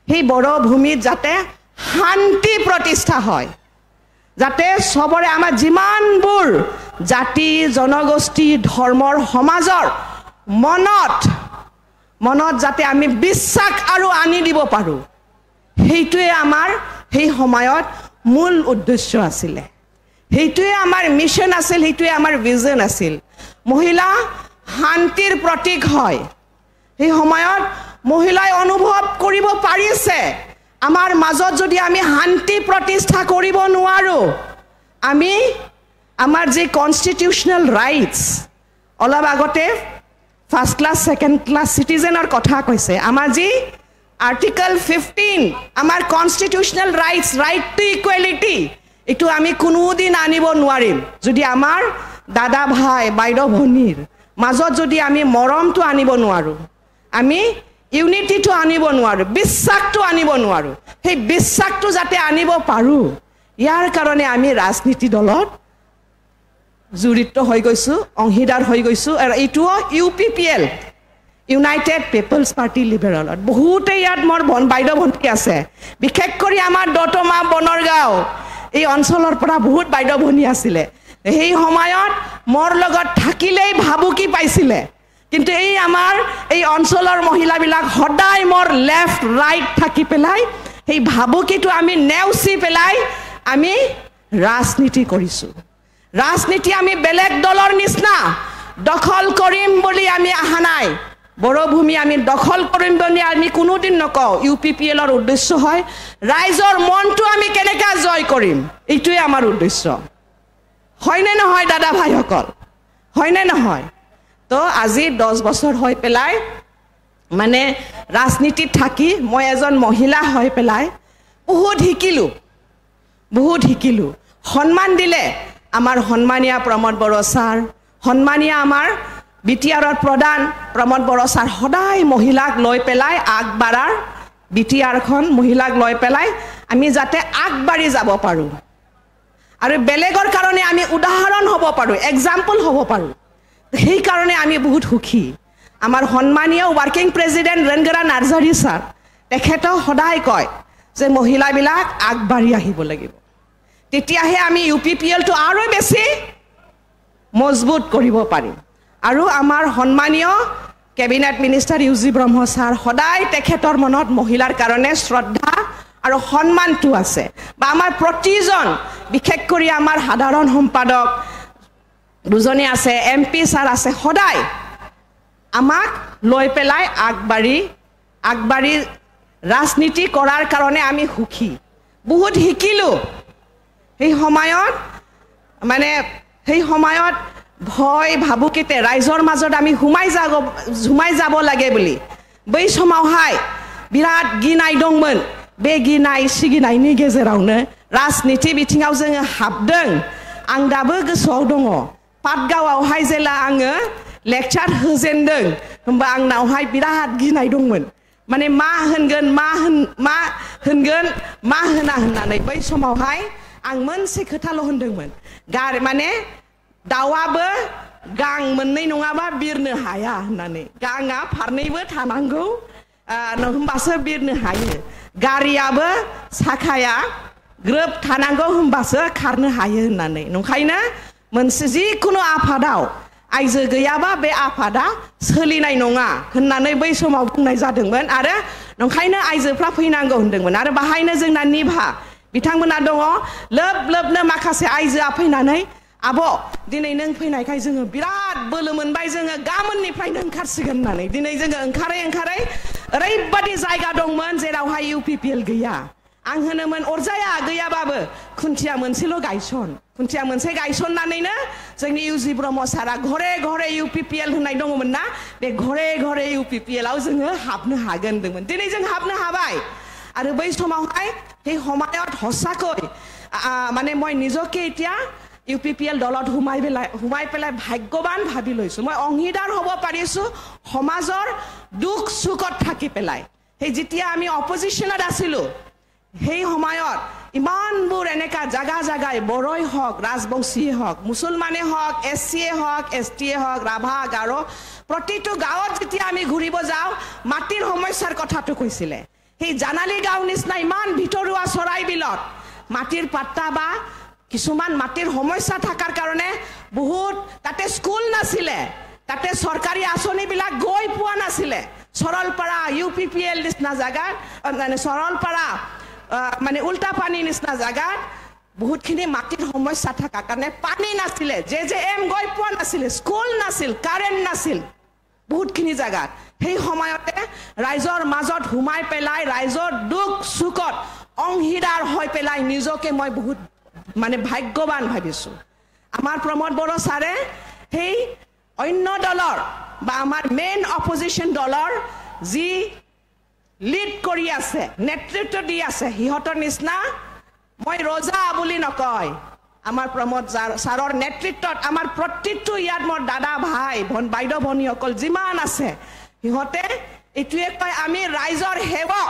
সেই বড় ভূমিত যাতে শান্তি প্ৰতিষ্ঠা হয় যাতে সবৰে আমাৰ যিমানবোৰ জাতি জনগোষ্ঠী ধৰ্মৰ সমাজৰ মনত যাতে আমি বিশ্বাস আৰু আনি দিব পাৰো হেইটোৱে আমাৰ সেই সময়ত মূল উদ্দেশ্য আছিল হেইটোৱে আমাৰ মিশন আছিল হেইটোৱে আমাৰ ভিজন আছিল মহিলা শান্তিৰ প্ৰতীক হয় এই সময়ত মহিলাই অনুভৱ কৰিব পাৰিছে আমাৰ মাজত যদি আমি শান্তি প্ৰতিষ্ঠা কৰিব নোৱাৰো আমি আমাৰ যে কনস্টিটিউশনাল ৰাইটস অলপ আগতে ফাৰ্স্ট ক্লাস সেকেন্ড ক্লাস সিটিজেনৰ কথা কৈছে আমাৰ যে আৰ্টিকল 15 আমাৰ constitutional rights right to equality এটো আমি কোনোদিন আনিব নোৱাৰিম যদি আমাৰ দাদা ভাই বাইদেউ ভনীৰ মাজত যদি আমি মৰমটো আনিব নোৱাৰো আমি ইউনিটিটো আনিব নোৱাৰো বিশ্বাসটো আনিব নোৱাৰো সেই বিশ্বাসটো যাতে আনিব পাৰো ইয়াৰ কাৰণে আমি ৰাজনীতি দলত জড়িত হৈ গৈছো অংশীদাৰ হৈ গৈছো আৰু এইটো UPPL ইউনাইটেড পিপলছ পাৰ্টি লিবাৰেলত বহুতে ইয়াত মোৰ বাইদেউ ভণ্টি আছে বিশেষ কৰি আমাৰ দতমা বনৰগাঁও এই অঞ্চলৰ পৰা বহুত বাইদেউ ভনী আছিল সেই সময়ত মোৰ লগত থাকিলেই ভাবুকি পাইছিলে কিন্তু এই আমাৰ এই অঞ্চলৰ মহিলাবিলাক সদায় মোৰ লেফট ৰাইট থাকি পেলাই সেই ভাবুকিটো আমি নেউচি পেলাই আমি ৰাজনীতি কৰিছো ৰাজনীতি আমি বেলেগ দলৰ নিচিনা দখল কৰিম বুলি আমি আহা নাই বড় ভূমি আমি দখল কৰিম বুলি আমি কোনোদিন নকওঁ UPPLৰ উদ্দেশ্য হয় ৰাইজৰ মনটো আমি কেনেকা জয় কৰিম এইটোৱে আমাৰ উদ্দেশ্য হয়নে নহয় দাদা ভাইসকল হয়নে নহয় তো আজি 10 বছৰ হৈ পেলাই মানে ৰাজনীতিত থাকি মই এজন মহিলা হৈ পেলাই বহুত শিকিলো সন্মান দিলে আমাৰ সন্মানীয় প্ৰমোদ বড়ো ছাৰ সন্মানীয় আমাৰ বিটিআৰৰ প্ৰধান প্ৰমোদ বড়ো ছাৰ সদায় মহিলাক লৈ পেলাই আগবাঢ়াৰ বিটিআৰখন মহিলাক লৈ পেলাই আমি যাতে আগবাঢ়ি যাব পাৰো আৰু বেলেগৰ কাৰণে আমি উদাহৰণ হ'ব পাৰো এক্সাম্পল হ'ব পাৰো সেই কাৰণে আমি বহুত সুখী আমাৰ সন্মানীয় ওয়াৰ্কিং প্ৰেসিডেন্ট ৰেংগৰা নাৰ্জাৰী ছাৰ তেখেত সদায় কয় যে মহিলাবিলাক আগবাঢ়ি আহিব লাগিব তেতিয়াহে আমি UPPL টো আৰু বেছি মজবুত কৰিব পাৰিম আৰু আমাৰ সন্মানীয় কেবিনেট মিনিষ্টাৰ UG ব্ৰহ্ম ছাৰ সদায় তেখেতৰ মনত মহিলাৰ কাৰণে শ্ৰদ্ধা আৰু সন্মানটো আছে বা আমাৰ প্ৰতিজন বিশেষ কৰি আমাৰ সাধাৰণ সম্পাদক দুজনী আছে MP ছাৰ আছে সদায় আমাক লৈ পেলাই আগবাঢ়ি ৰাজনীতি কৰাৰ কাৰণে আমি সুখী বহুত শিকিলো সেই সময়ত ভয় ভাবুকিতে ৰাইজৰ মাজত আমি ঝুমাই যাব লাগে বুলি बै समावहाय বিৰাট গিনাই দংमोन बे गिनाय सिगिनायनि गेजेरावनो राजनिथि बिथिङाव जोङो हाबदों आं दाबो गोसोआव दङ पाटगावआवहाय जेला आङो लेक्चार होजेनदों होमबा आंनावहाय बिराद गिनाय दंमोन माने मा होनगोन मा होना होननानै बै समावहाय आं मोनसे खोथाल' होनदोंमोन माने दाउआबो गां मोननै नङाबा बिरनो हाया होननानै गाङा फारनैबो थानांगौ होमबासो बिरनो हायो गारियाबो साखाया ग्रोब थानांगौ होमबासो खारनो हायो होननानै नंखायनो मोनसे जिखुनु आफादाव आइजो गैयाबा बे आफादा सोलिनाय नङा होननानै बै समाव बुंनाय जादोंमोन आरो नंखायनो आइजोफ्रा फैनांगौ होनदोंमोन आरो बाहायनो जोंना निभा बिथांमोना दङ लोब-लोबनो माखासे आइजोआ फैनानै आब' दिनै नों फैनायखाय जोङो बिराद बोलो मोनबाय जोङो गाबोननिफ्रायनो ओंखारसिगोन होननानै दिनै जोङो ओंखारै ओरैबादि जायगा दंमोन जेरावहाय UPPL गैया आं होनोमोन अरजाया गैयाबाबो खुन्थिया मोनसेल' गायसन खुन्थिया मोनसे गायसननानैनो जोंनि UG ब्रह्म सारा घरे घरे UPPL होननाय दङमोन ना बे घरे घरे UPPL आव जोङो हाबनो हागोन होनदोंमोन दिनै जों हाबनो हाबाय आरो बै समावहाय সেই সময়ত সঁচাকৈ মানে মই নিজকে এতিয়া UPPL দলত সোমাই পেলাই ভাগ্যৱান ভাবি লৈছো মই অংশীদাৰ হ'ব পাৰিছো সমাজৰ দুখ সুখত থাকি পেলাই সেই যেতিয়া আমি অপজিশনত আছিলো সেই সময়ত ইমানবোৰ এনেকা জাগাই বড়ই হওক ৰাজবংশীয়ে হওক মুছলমানে হওক SCয়ে হওক STয়ে হওক ৰাভা গাৰো প্ৰতিটো গাঁৱত যেতিয়া আমি ঘূৰিব যাওঁ মাটিৰ সমস্যাৰ কথাটো কৈছিলে সেই জানালি গাঁও নিচিনা ইমান ভিতৰুৱা চৰাইবিলত মাটিৰ পাট্টা বা কিছুমান মাটিৰ সমস্যা থাকাৰ কাৰণে বহুত তাতে স্কুল নাছিলে তাতে চৰকাৰী আঁচনিবিলাক গৈ পোৱা নাছিলে সৰলপাৰা UPPL নিচিনা জাগাত মানে সৰলপাৰা মানে উল্টা পানী নিচিনা জাগাত বহুতখিনি মাটিৰ সমস্যা থাকাৰ কাৰণে পানী নাছিলে JJM গৈ পোৱা নাছিলে স্কুল নাছিল কাৰেণ্ট নাছিল বহুতখিনি জাগাত সেই সময়তে ৰাইজৰ মাজত হুমাই পেলাই ৰাইজৰ দুখ সুখত অংশীদাৰ হৈ পেলাই নিজকে মই বহুত মানে ভাগ্যৱান ভাবিছো আমাৰ প্ৰমোদ বড়ো ছাৰে সেই অন্য দলৰ বা আমাৰ মেইন অপজিশন দলৰ যি লিড কৰি আছে নেতৃত্ব দি আছে হিহঁতৰ নিচিনা মই ৰজা বুলি নকয় আমাৰ প্ৰমোদ ছাৰৰ নেতৃত্বত আমাৰ প্ৰতিটো ইয়াত মোৰ দাদা ভাই বাইদেউ ভনীসকল যিমান আছে হিহঁতে এইটোৱে কয় আমি ৰাইজৰ সেৱক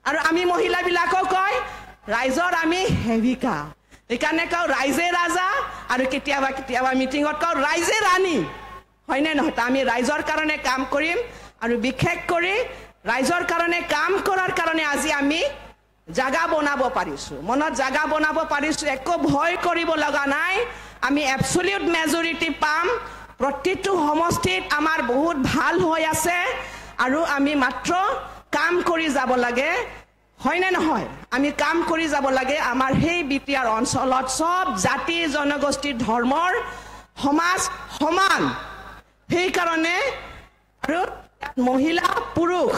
আৰু আমি মহিলাবিলাকক কয় ৰাইজৰ আমি সেৱিকা এইকাৰণে কওঁ ৰাইজে ৰাজা আৰু কেতিয়াবা মিটিঙত কওঁ ৰাইজে ৰাণী হয়নে নহয় আমি ৰাইজৰ কাৰণে কাম কৰিম আৰু বিশেষ কৰি ৰাইজৰ কাৰণে কাম কৰাৰ কাৰণে আজি আমি জাগা বনাব পাৰিছো মনত জাগা বনাব পাৰিছো একো ভয় কৰিব লগা নাই আমি এবসলিউট মেজৰিটি পাম প্ৰতিটো সমষ্টিত আমাৰ বহুত ভাল হৈ আছে আৰু আমি মাত্ৰ কাম কৰি যাব লাগে হয়নে নহয় আমি কাম কৰি যাব লাগে আমাৰ সেই বিটিআৰ অঞ্চলত সব জাতি জনগোষ্ঠী ধৰ্মৰ সমাজ সমান সেই কাৰণে আৰু মহিলা পুৰুষ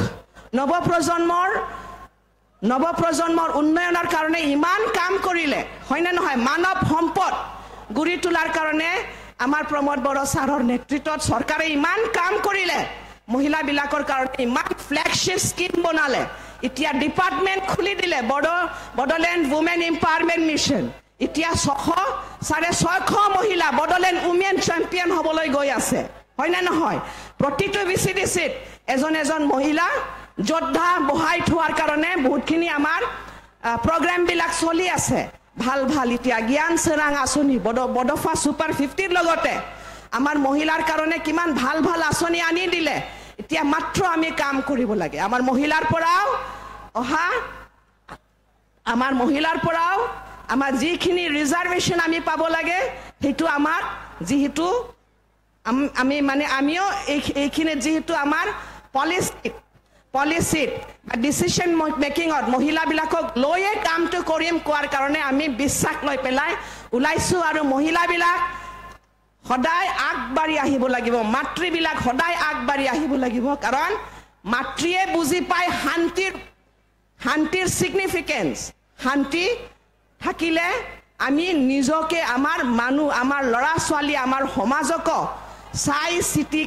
নৱপ্ৰজন্মৰ উন্নয়নৰ কাৰণে ইমান কাম কৰিলে হয়নে নহয় মানৱ সম্পদ গুৰি তোলাৰ কাৰণে আমাৰ প্ৰমোদ বড়ো ছাৰৰ নেতৃত্বত চৰকাৰে ইমান কাম কৰিলে মহিলাবিলাকৰ কাৰণে ইমান ফ্লেগশিপ স্কিম বনালে এতিয়া ডিপাৰ্টমেন্ট খুলি দিলে বড়োলেণ্ড উমেন এম্পাৱাৰমেণ্ট মিছন এতিয়া 600 মহিলা বড়োলেণ্ড উমেন চেম্পিয়ন হ'বলৈ গৈ আছে হয়নে নহয় প্ৰতিটো VCDCত এজন মহিলা যোদ্ধা বহাই থোৱাৰ কাৰণে বহুতখিনি আমাৰ প্ৰগ্ৰামবিলাক চলি আছে ভাল এতিয়া জ্ঞান চেৰাং আঁচনি বডফা সুপাৰ 50ৰ লগতে আমাৰ মহিলাৰ কাৰণে কিমান ভাল আঁচনি আনি দিলে এতিয়া মাত্ৰ আমি কাম কৰিব লাগে আমাৰ মহিলাৰ পৰাও আমাৰ যিখিনি ৰিজাৰ্ভেশ্যন আমি পাব লাগে সেইটো আমাৰ যিহেতু আমি মানে আমিও এইখিনি যেহেতু আমাৰ পলিচিত ডিসিশন মেকিংত মহিলাবিলাকক লৈয়ে কামটো কৰিম কোৱাৰ কাৰণে আমি বিশ্বাস লৈ পেলাই ওলাইছো আৰু মহিলাবিলাক সদায় আগবাঢ়ি আহিব লাগিব মাতৃবিলাক সদায় আগবাঢ়ি আহিব লাগিব কাৰণ মাতৃয়ে বুজি পায় শান্তিৰ সিগনিফিকেন্স শান্তি থাকিলে আমি নিজকে আমাৰ মানুহ আমাৰ ল'ৰা ছোৱালী আমাৰ সমাজক চাই চিটি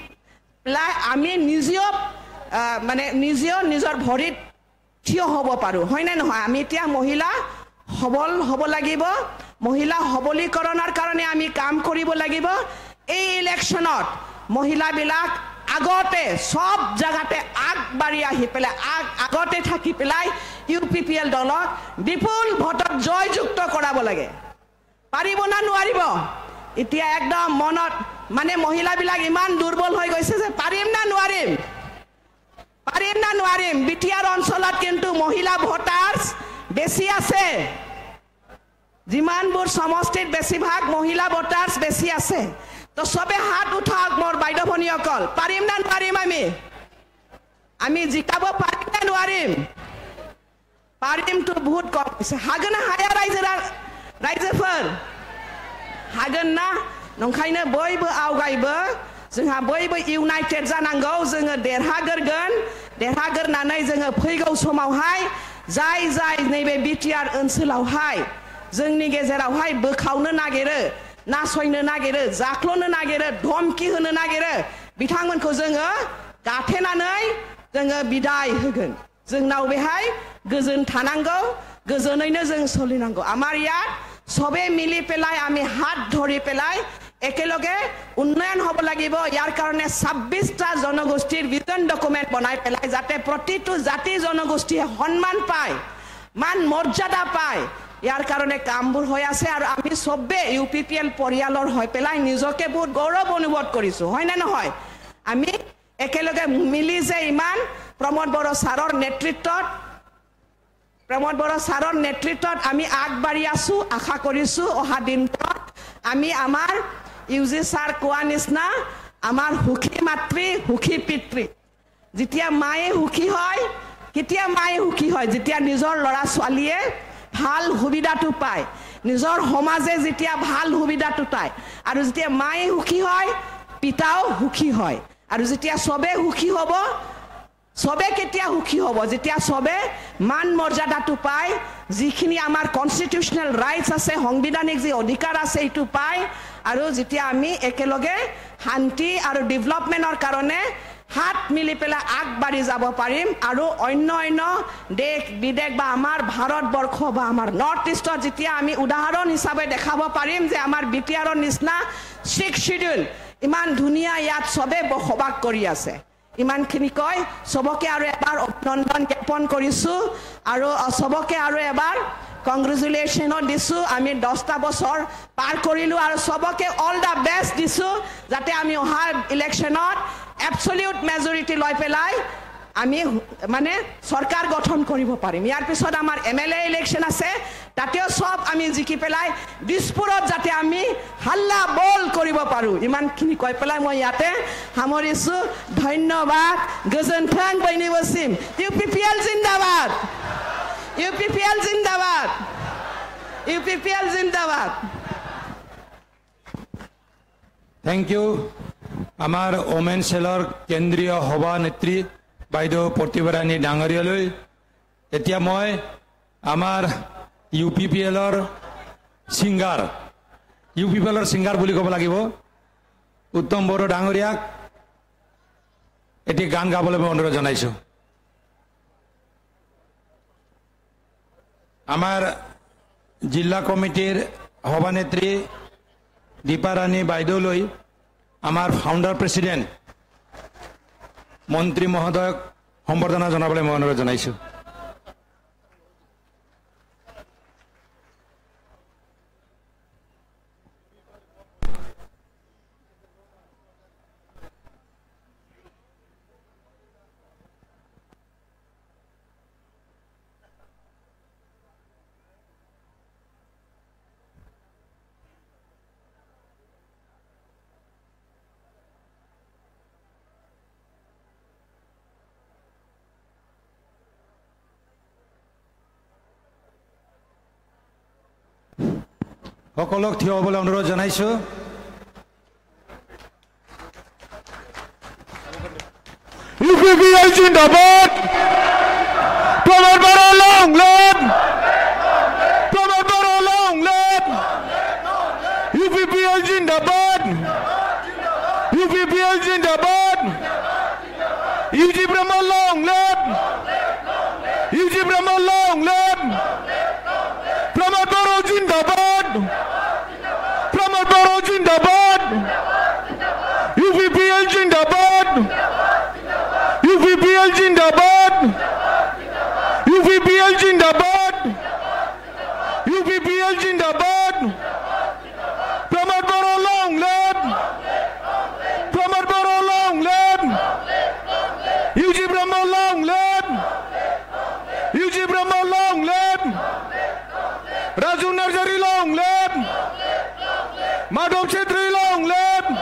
পেলাই আমি নিজেও মানে নিজৰ ভৰিত থিয় হ'ব পাৰো হয়নে নহয় আমি এতিয়া মহিলা সবল হ'ব লাগিব মহিলা সবলীকৰণৰ কাৰণে আমি কাম কৰিব লাগিব এই ইলেকশ্যনত মহিলাবিলাক আগতে সব জায়গাতে আগবাড়ি আহি পেলাই আগতে থাকি পেলাই ইউপিপিএল দলক বিপুল ভোটত জয়যুক্ত কৰাব লাগে পাৰিব না নোৱাৰিব এতিয়া একদম মনত মানে মহিলাবিলাক ইমান দুৰ্বল হৈ গৈছে যে পাৰিম না নোৱাৰিম বিটিআৰ অঞ্চলত কিন্তু মহিলা ভোটাৰ্স বেছি আছে যিমানবোৰ সমষ্টিত বেছিভাগ মহিলা ভোটাৰ্স বেছি আছে তো সবে হাত উঠাওক মোৰ বাইদেউ ভনীসকল পাৰিম না নোৱাৰিম আমি জিকাব পাৰিম না নোৱাৰিম পাৰিমটো বহুত কম হৈছে হাগন হায়া ৰাইজেফोर हागोन ना नंखायनो बयबो आवगायबो जोंहा बयबो इउनाइटेड जानांगौ जोङो देरहागोरनानै जोङो फैगौ समावहाय जाय नैबे बिटिआर ओनसोलावहाय जोंनि गेजेरावहाय बोखावनो नागिरो नासयनो नागिरो जाख्ल'नो नागिरो धमकी होनो नागिरो बिथांमोनखौ जोङो गाथेनानै जोङो बिदाय होगोन जोंनाव बेहाय गोजोन थानांगौ गोजोनैनो जों सोलिनांगौ আমাৰ ইয়াত সবে মিলি পেলাই আমি হাত ধৰি পেলাই একেলগে উন্নয়ন হ'ব লাগিব ইয়াৰ কাৰণে 26টা জনগোষ্ঠীৰ ভিজন ডকুমেন্ট বনাই পেলাই যাতে প্ৰতিটো জাতি জনগোষ্ঠীয়ে সন্মান পায় মান মৰ্যাদা পায় ইয়াৰ কাৰণে কামবোৰ হৈ আছে আৰু আমি সবে ইউপিপিএল পৰিয়ালৰ হৈ পেলাই নিজকে বহুত গৌৰৱ অনুভৱ কৰিছো হয় না নহয় আমি একেলগে মিলি যে ইমান প্ৰমোদ বড়ো ছাৰৰ নেতৃত্বত আমি আগবাঢ়ি আছো আশা কৰিছো অহা দিনত আমি আমাৰ ইউজি ছাৰ কোৱা নিচিনা আমাৰ সুখী মাতৃ সুখী পিতৃ যেতিয়া মায়ে সুখী হয় কেতিয়া মায়ে সুখী হয় যেতিয়া নিজৰ ল'ৰা ছোৱালীয়ে ভাল সুবিধাটো পায় নিজৰ সমাজে যেতিয়া ভাল সুবিধাটো পায় আৰু যেতিয়া মায়ে সুখী হয় পিতাও সুখী হয় আৰু যেতিয়া সবে সুখী হ'ব সবে কেতিয়া সুখী হ'ব যেতিয়া সবে মান মৰ্যাদাটো পায় যিখিনি আমাৰ কনস্টিটিউশনাল ৰাইটস আছে সংবিধানিক যি অধিকাৰ আছে এইটো পায় আৰু যেতিয়া আমি একেলগে শান্তি আৰু ডেভেলপমেন্টৰ কাৰণে হাত মিলি পেলাই আগবাঢ়ি যাব পাৰিম আৰু অন্য দেশ বিদেশ বা আমাৰ ভাৰতবৰ্ষ বা আমাৰ নৰ্থ ইষ্টত যেতিয়া আমি উদাহৰণ হিচাপে দেখাব পাৰিম যে আমাৰ বিটিআৰৰ নিচিনা 6 শিডিউল ইমান ধুনীয়া ইয়াত সবে বসবাস কৰি আছে ইমানখিনি কয় সবকে আৰু এবাৰ অভিনন্দন জ্ঞাপন কৰিছো আৰু সবকে আৰু এবাৰ কংগ্ৰেচুলেশ্যন দিছো আমি 10টা বছৰ পাৰ কৰিলো আৰু সবকে অল দা বেষ্ট দিছো যাতে আমি অহা ইলেকশ্যনত এবসলিউট মেজৰিটি লৈ পেলাই আমি মানে সৰকাৰ গঠন কৰিব পাৰিম ইয়াৰ পিছত আমাৰ এমএলএ ইলেকশন আছে তাতেও সব আমি জিকি পেলাই দিছপুৰত যাতে আমি হাল্লা বল কৰিব পাৰো ইমানখিনি কৈ পেলাই মই ইয়াতে সামৰিছো ধন্যবাদ গজনথং বৈনী বসিম ইউপিপিএল জিন্দাবাদ ইউপিপিএল জিন্দাবাদ ইউপিপিএল জিন্দাবাদ থ্যাংক ইউ আমার ওমেন সেলৰ কেন্দ্ৰীয় সভানেত্ৰী বাইদেউ প্ৰতিভাৰাণী ডাঙৰীয়ালৈ এতিয়া মই আমাৰ ইউপিপিএলৰ সিংগাৰ বুলি ক'ব লাগিব উত্তম বড়ো ডাঙৰীয়াক এতিয়া গান গাবলৈ মই অনুৰোধ জনাইছো আমাৰ জিলা কমিটিৰ সভানেত্ৰী দীপাৰাণী বাইদেউলৈ আমাৰ ফাউণ্ডাৰ প্ৰেছিডেণ্ট মন্ত্ৰী মহোদয়ক সম্বৰ্ধনা জনাবলৈ মই অনুৰোধ জনাইছো সকলক থিয় হ'বলৈ অনুৰোধ জনাইছো ইউপিপিএল জিন্দাবাদ Pramod Boro long live Pramod Boro long live UPPL জিন্দাবাদ ইউপিপিএল জিন্দাবাদ UG Brahma long live UG Brahma long live जिंदाबाद UPPL जिंदाबाद Pramod Boro long live Pramod Boro long live UG Brahma long live UG Brahma long live Raju Narzary long live Madhav Chhetri long live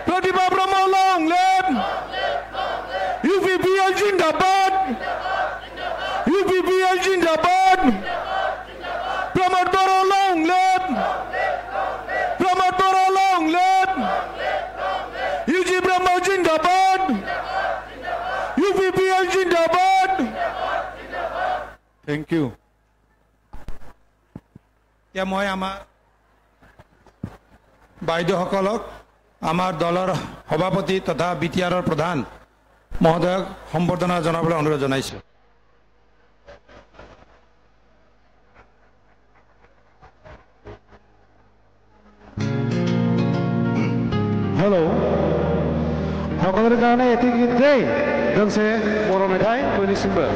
Pratibha Brahma long live UPPL जिंदाबाद UPPL जिंदाबाद Pramod Boro long live Pramod Boro long live UG ब्रह्मो जिंदाबाद UPPL जिंदाबाद थैंक यू এতিয়া মই আমাৰ বাইদেউসকলক আমাৰ দলৰ সভাপতি তথা বিটিআৰৰ প্ৰধান মহোদয়ক সম্বৰ্ধনা জনাবলৈ অনুৰোধ জনাইছো हेलो সকলের কারণে এটি গীতেই গানছে বড় মেঠাই বৈনিসিংবো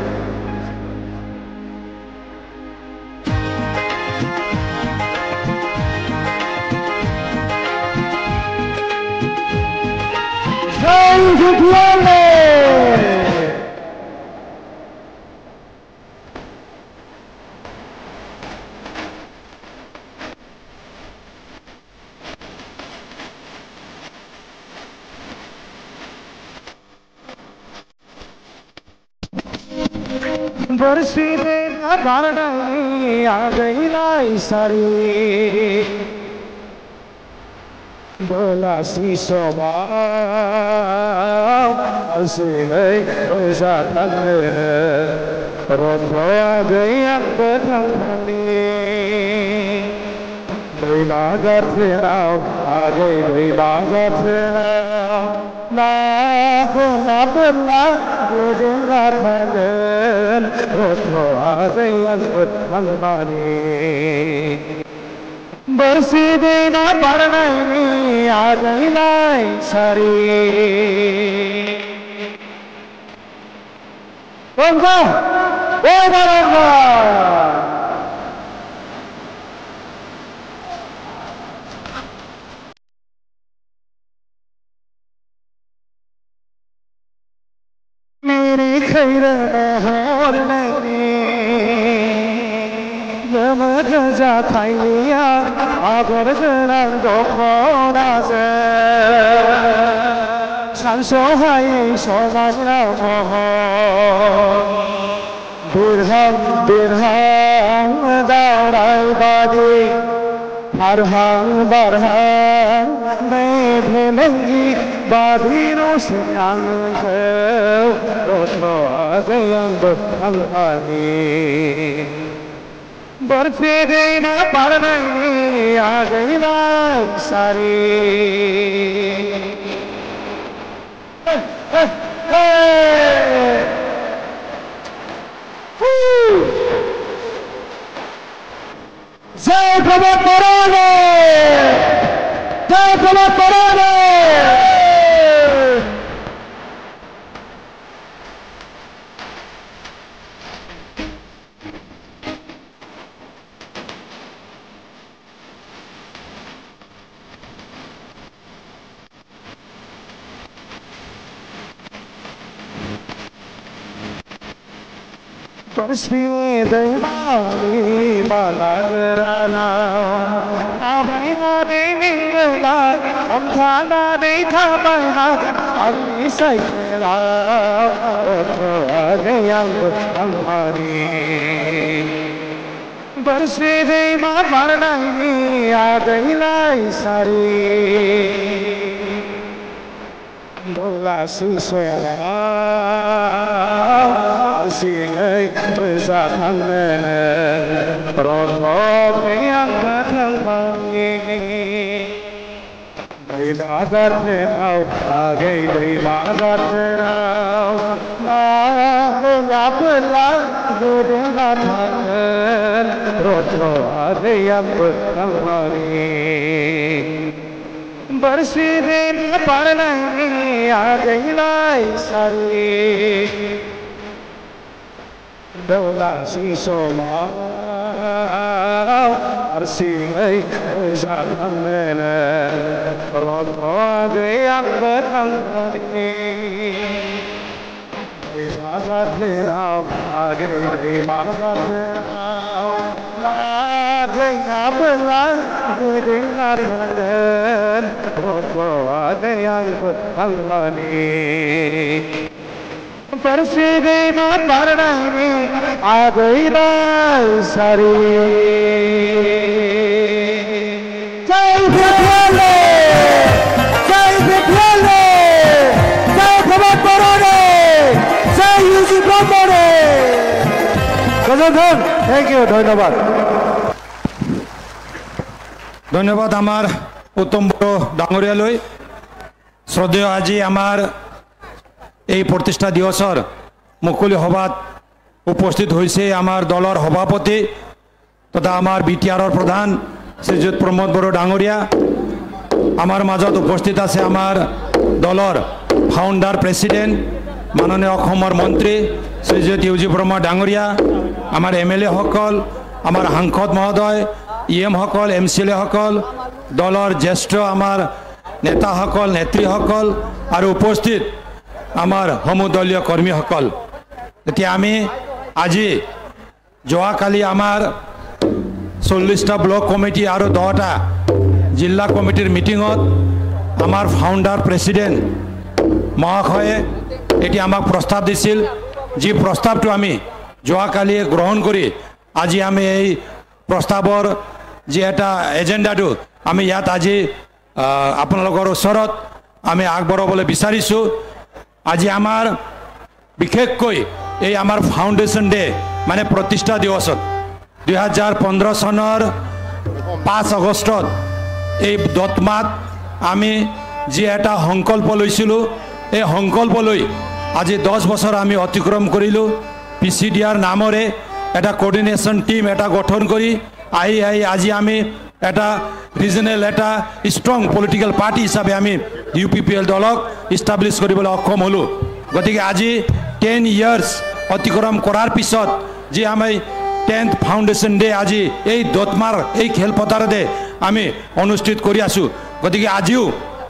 बरसी तेरा कारण आ गई लाई सारी बोला सी सोमा से गई ऐसा तक रोज आ गई अंबर बैला करते आ गई बैला करते ना ना बल्ला गुजरात में रोज आ गई अंबर भगवानी बरसी देना पड़ना आ गई लाई सारी बंगा ओ बंगा मेरे खैर और जा खाइया आगर जनां दखनासे सानसहायै समायना महर बिरहां बिरहां दावराय बादि बारहां बारहां भेलेंगि बादिनो से आंखौ रथ'आखै आंबो थांनानै बरसे देना पड़ना आ गई लाई सारी जय प्रमोद बरो जय प्रमोद बरो बरसी देवानी बालाराना आबै आबै मिला हम थाना नहीं था बहा अभी सैला आ गया हमारी बरसी देवा पड़ना आ गई लाई सारी बोला सुसोया सिंgai पैसा थांने रथ yang ketangpangi बैला करते आओ आगे बैला करते आओ ना बला गुरे नाथन रथ आगे yang ketangpangi बरसी देना पड़ना आ गई लाई सारी Dola sisoma arsingai jalanene rodo yang berangkali Magatnya agri magatnya agri belah dengar dan rodo ada yang berangkali Persigai marnani agaira sari Jai Bhole Jai Bhole Jai Bhabat Barone Jai Yuji Brahmone Gazadhan thank you ধন্যবাদ ধন্যবাদ আমার উত্তম বড় ডাঙরিয়ালৈ শ্রদ্ধেয় আজি আমার এই প্রতিষ্ঠা দিবসর মুকলি সভাত উপস্থিত হয়েছে আমার দলর সভাপতি তথা আমার বিটিআরর প্রধান শ্রীযুত প্রমোদ বড়ো ডাঙরিয়া আমার মাজত উপস্থিত আছে আমার দলর ফাউন্ডার প্রেসিডেন্ট মাননীয় অসমৰ মন্ত্ৰী শ্ৰীযুত ইউজি ব্ৰহ্মা ডাঙরিয়া আমার এমএলএ সকল আমার সাংসদ মহোদয় ইএম সকল এমসিএলএ সকল দলর জ্যেষ্ঠ আমার নেতা সকল নেত্রী সকল আর উপস্থিত আমার সমদলীয় কর্মীসকল এতিয়া আমি আজি যোৱাকালি আমাৰ 40টা ব্লক কমিটি আৰু 10টা জিলা কমিটিৰ মিটিঙত আমাৰ ফাউণ্ডাৰ প্ৰেছিডেণ্ট মহাশয়ে এটি আমাক প্ৰস্তাৱ দিছিল যি প্ৰস্তাৱটো আমি যোৱাকালি গ্ৰহণ কৰি আজি আমি এই প্ৰস্তাৱৰ যি এটা এজেণ্ডাটো আমি ইয়াত আজি আপোনালোকৰ ওচৰত আমি আগবঢ়াবলৈ বিচাৰিছোঁ আজি আমাৰ বিশেষকৈ এই আমাৰ ফাউণ্ডেশ্যন ডে মানে প্ৰতিষ্ঠা দিৱসত 2015 চনৰ 5 আগষ্টত এই দতমাত আমি যি এটা সংকল্প লৈছিলোঁ এই সংকল্প লৈ আজি 10 বছৰ আমি অতিক্ৰম কৰিলোঁ পিচিডিআৰ নামৰে এটা কোঅৰ্ডিনেশ্যন টিম এটা গঠন কৰি আহি আজি আমি এটা ৰিজনেল এটা ষ্ট্ৰং পলিটিকেল পাৰ্টি হিচাপে আমি ইউপিপিএল দলক ইষ্টাব্লিছ কৰিবলৈ সক্ষম হ'লোঁ গতিকে আজি 10 ইয়াৰ্ছ অতিক্ৰম কৰাৰ পিছত যি আমি 10th ফাউণ্ডেশ্যন ডে আজি এই দতমাৰ এই খেলপথাৰতে আমি অনুষ্ঠিত কৰি আছোঁ গতিকে আজিও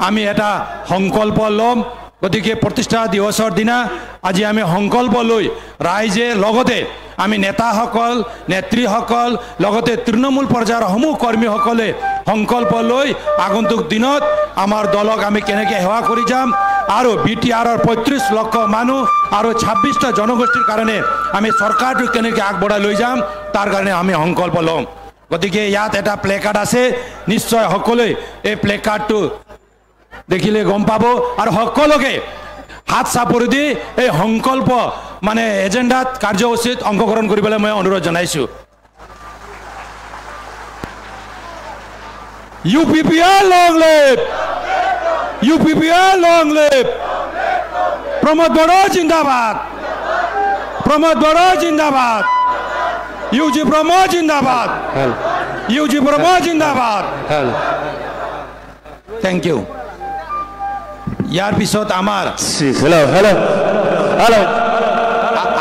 আমি এটা সংকল্প ল'ম গতিকে প্ৰতিষ্ঠা দিৱসৰ দিনা আজি আমি সংকল্প লৈ ৰাইজে লগতে আমি নেতাসকল নেত্ৰীসকল লগতে তৃণমূল পৰ্যায়ৰ সমূহ কৰ্মীসকলে সংকল্প লৈ আগন্তুক দিনত আমাৰ দলক আমি কেনেকৈ সেৱা কৰি যাম আৰু বিটিআৰৰ 35 লক্ষ মানুহ আৰু 26টা জনগোষ্ঠীৰ কাৰণে আমি চৰকাৰটো কেনেকৈ আগবঢ়াই লৈ যাম তাৰ কাৰণে আমি সংকল্প ল'ম গতিকে ইয়াত এটা প্লে কাৰ্ড আছে নিশ্চয় সকলোৱে এই প্লে কাৰ্ডটো দেখিলে গম পাব আৰু সকলোকে হাত চাপৰি দি এই সংকল্প মানে এজেণ্ডাত কাৰ্যসূচীত অংশগ্ৰহণ কৰিবলৈ মই অনুৰোধ জনাইছোঁ UPPL long live UPPL long live Pramod Boro Jindabad Pramod Boro Jindabad UG Brahma Jindabad UG Brahma Jindabad Thank you ইয়াৰ পিছত আমাৰ হেল্ল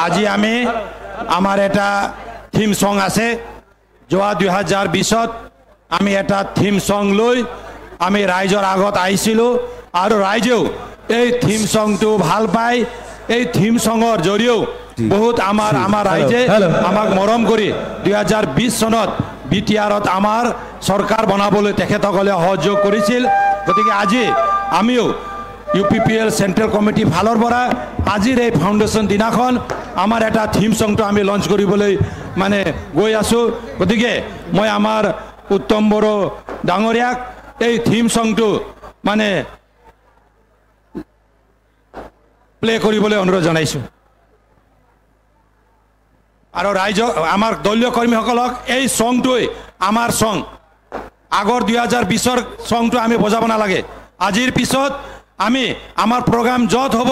আজি আমি আমাৰ এটা থিম সং আছে যোৱা 2020ত আমি এটা থিম সং লৈ আমি ৰাইজৰ আগত আহিছিলোঁ আৰু ৰাইজেও এই থিম সংটো ভাল পায় এই থিম সঙৰ জৰিয়তেও বহুত আমাৰ ৰাইজে আমাক মৰম কৰি 2020 চনত বিটিআৰত আমাৰ চৰকাৰ বনাবলৈ তেখেতসকলে সহযোগ কৰিছিল গতিকে আজি আমিও UPPL চেন্ট্ৰেল কমিটি ফালৰ পৰা আজিৰ এই ফাউণ্ডেশ্যন দিনাখন আমাৰ এটা থিম সংটো আমি লঞ্চ কৰিবলৈ মানে গৈ আছোঁ গতিকে মই আমাৰ উত্তম বড়ো ডাঙৰীয়াক এই থিম সংটো মানে প্লে কৰিবলৈ অনুৰোধ জনাইছোঁ আৰু ৰাইজক আমাৰ দলীয় কৰ্মীসকলক এই সংটোৱে আমাৰ সং আগৰ 2020ৰ সংটো আমি বজাব নালাগে আজিৰ পিছত আমি আমাৰ প্ৰগ্ৰাম যত হ'ব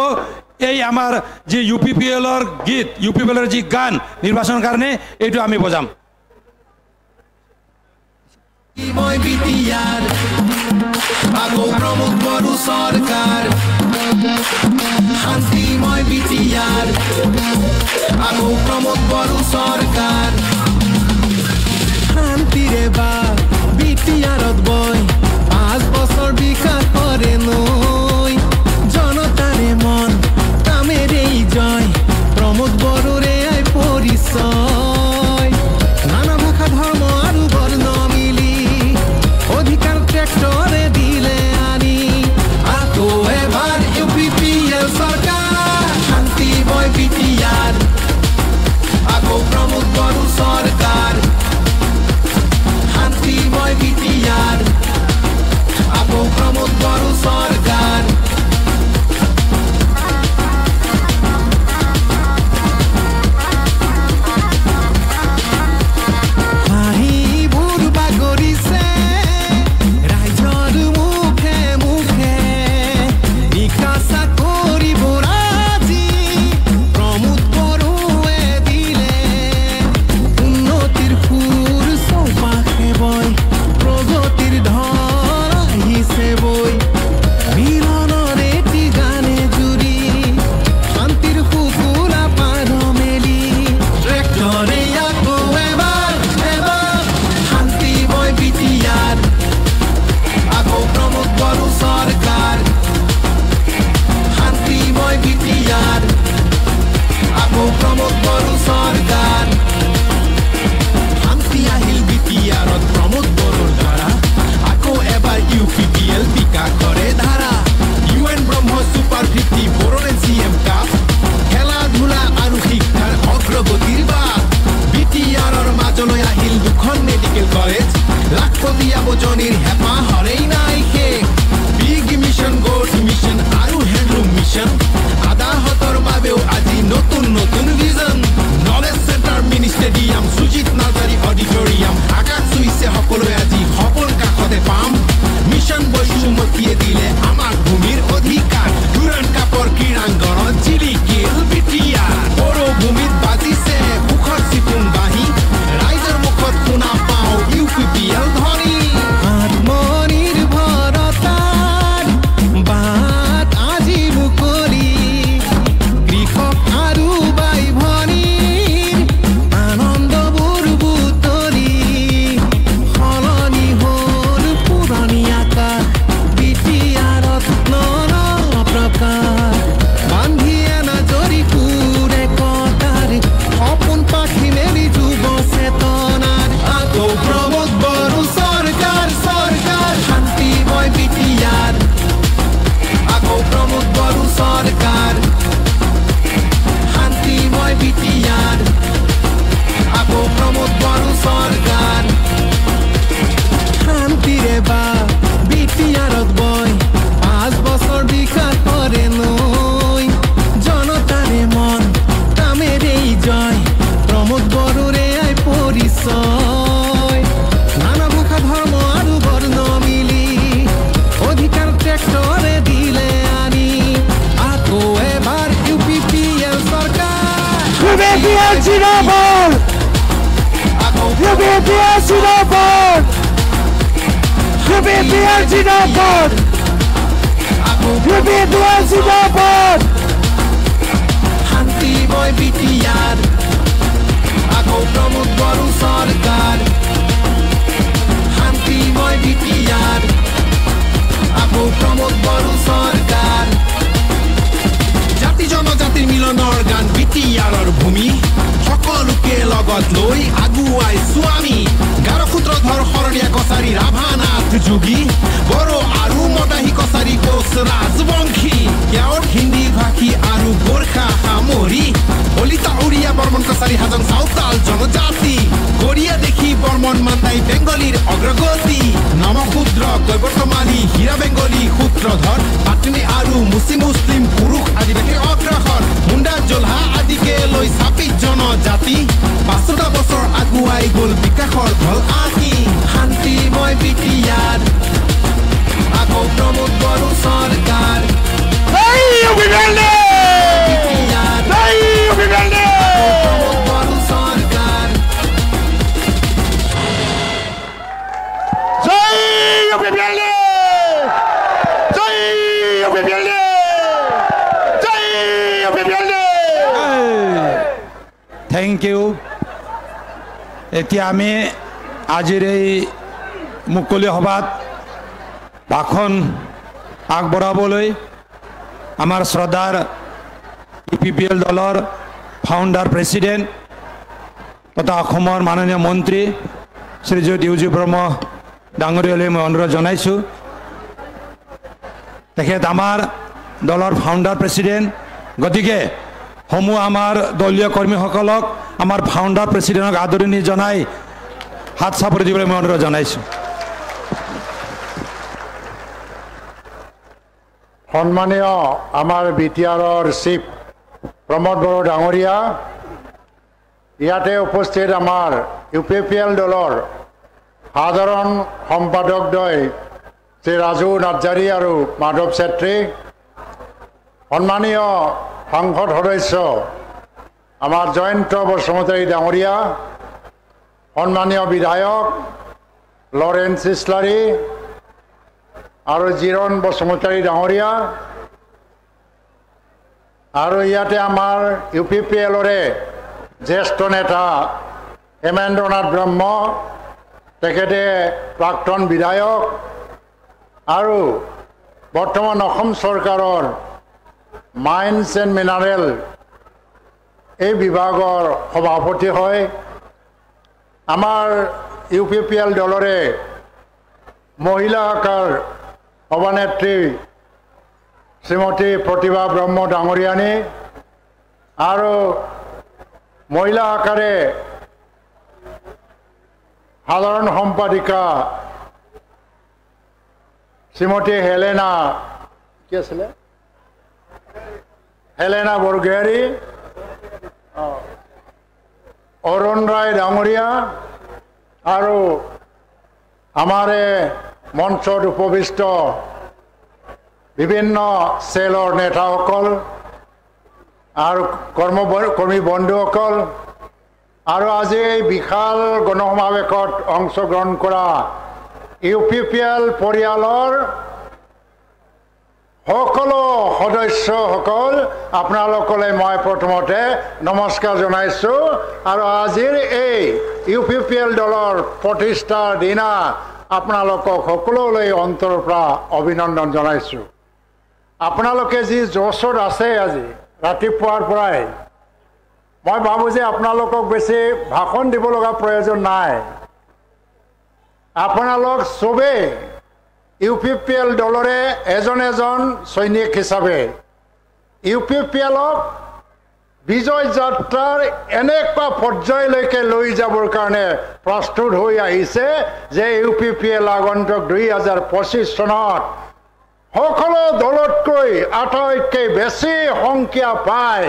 এই আমাৰ যে UPPLৰ গীত UPPLৰ যে গান নিৰ্বাচনৰ কাৰণে এইটো আমি বজাম মই বিটিআৰ আগো প্ৰমুখ বড় সৰকাৰ শান্তি মই বিটিআৰ আকৌ প্ৰমোদ বড়ো চৰকাৰ শান্তিৰে বা বিটিআৰত বয় 5 বছৰ বিকাশ কৰে নৈ জনতাৰে মন কামেৰে জয় প্ৰমোদ বড়োৰে পৰিচয় নানা ভাষা ধৰ্ম আৰু বৰ্ণ মিলি অধিকাৰ ট্ৰেক্টৰে দিলে আনি আকৌ এবাৰ UPPL চৰকাৰ শান্তিময় বিটিআৰ আকৌ প্ৰমোদ বড়ো চৰকাৰ শান্তিময় বিটিআৰ আকৌ প্ৰমোদ বড়ো চৰকাৰ শান্তিময় বিটিআৰ আকৌ প্ৰমোদ বড়ো চৰকাৰ শান্তিময় বিটিআৰ আকৌ প্ৰমোদ বড়ো চৰকাৰ জাতি জনজাতিৰ মিলনৰ গান বিটিআৰৰ ভূমি সকলোকে লগত লৈ আগুৱাইছো আমি গাৰো সূত্ৰধৰ শৰণীয়া কছাৰী ৰাভানাথ যোগী বড়ো আৰু মদাহী কছাৰী কোচ ৰাজবংশী কেওট হিন্দী ভাষী আৰু গোৰ্খা সামৰি কলিতা উৰিয়া বৰ্মন কছাৰী হাজং চাওতাল জনজাতি গৰিয়া দেখি বৰ্মন মান্দাই বেংগলীৰ অগ্ৰগতি নমশূদ্ৰ কৈবৰ্তমালী হীৰা বেংগলী সূত্ৰধৰ পাটনি আৰু মুছলিম পুৰুষ আদিবাসীৰ অগ্ৰসৰ মুণ্ডা জোলহা আদিকে লৈ 26 জনজাতি 500 বছৰ আগুৱাই গ'ল বিকাশৰ ঢল আহি শান্তিময় বিটিআৰ আকৌ প্ৰমোদ বড়ো চৰকাৰ থেংক ইউ। এতিয়া আমি আজিৰ এই মুকলি সভাত ভাষণ আগবঢ়াবলৈ আমাৰ শ্ৰদ্ধাৰ UPPL দলৰ ফাউণ্ডাৰ প্ৰেছিডেণ্ট তথা অসমৰ মাননীয় মন্ত্ৰী শ্ৰীযুত ইউজি ব্ৰহ্ম ডাঙৰীয়ালৈ মই অনুৰোধ জনাইছোঁ। তেখেত আমাৰ দলৰ ফাউণ্ডাৰ প্ৰেছিডেণ্ট, গতিকে সমূহ আমাৰ দলীয় কৰ্মীসকলক আমাৰ ফাউণ্ডাৰ প্ৰেছিডেণ্টক আদৰণি জনাই হাত চাপৰি দিবলৈ মই অনুৰোধ জনাইছোঁ। সন্মানীয় আমাৰ BTRৰ চিফ প্ৰমোদ বড়ো ডাঙৰীয়া, ইয়াতে উপস্থিত আমাৰ UPPL দলৰ সাধাৰণ সম্পাদকদ্বয় শ্ৰী ৰাজু নাৰ্জাৰী আৰু মাধৱ চেত্ৰী, সন্মানীয় সাংসদ সদস্য আমাৰ জয়ন্ত বসুমতাৰী ডাঙৰীয়া, সন্মানীয় বিধায়ক লৰেন্স ইছলাৰী আৰু জিৰণ বসুমতাৰী ডাঙৰীয়া, আৰু ইয়াতে আমাৰ UPPLৰে জ্যেষ্ঠ নেতা হেমেন্দ্ৰনাথ ব্ৰহ্ম, তেখেতে প্ৰাক্তন বিধায়ক আৰু বৰ্তমান অসম চৰকাৰৰ মাইন্স এণ্ড মিনাৰেল এই বিভাগৰ সভাপতি হয়। আমাৰ UPPL দলৰে মহিলা শাখাৰ সভানেত্ৰী শ্ৰীমতী প্ৰতিভা ব্ৰহ্ম ডাঙৰীয়ানী আৰু মহিলা শাখাৰে সাধাৰণ সম্পাদিকা শ্ৰীমতী হেলেনা বৰগোহাঁই, অৰুণ ৰায় ডাঙৰীয়া আৰু আমাৰ মঞ্চত উপবিষ্ট বিভিন্ন চেলৰ নেতাসকল আৰু কৰ্মী বন্ধুসকল আৰু আজি এই বিশাল গণসমাৱেশত অংশগ্ৰহণ কৰা UPPL পৰিয়ালৰ সকলো সদস্যসকল, আপোনালোকলৈ মই প্ৰথমতে নমস্কাৰ জনাইছোঁ আৰু আজিৰ এই UPPL দলৰ প্ৰতিষ্ঠাৰ দিনা আপোনালোকক সকলোলৈ অন্তৰৰ পৰা অভিনন্দন জনাইছোঁ। আপোনালোকে যি জোচত আছে আজি ৰাতিপুৱাৰ পৰাই, মই ভাবোঁ যে আপোনালোকক বেছি ভাষণ দিব লগা প্ৰয়োজন নাই। আপোনালোক চবেই UPPL দলৰে এজন এজন সৈনিক হিচাপে UPPLক বিজয় যাত্ৰাৰ এনেকুৱা পৰ্যায়লৈকে লৈ যাবৰ কাৰণে প্ৰস্তুত হৈ আহিছে যে UPPL আগন্তুক 2025 চনত সকলো দলতকৈ আটাইতকৈ বেছি সংখ্যা পায়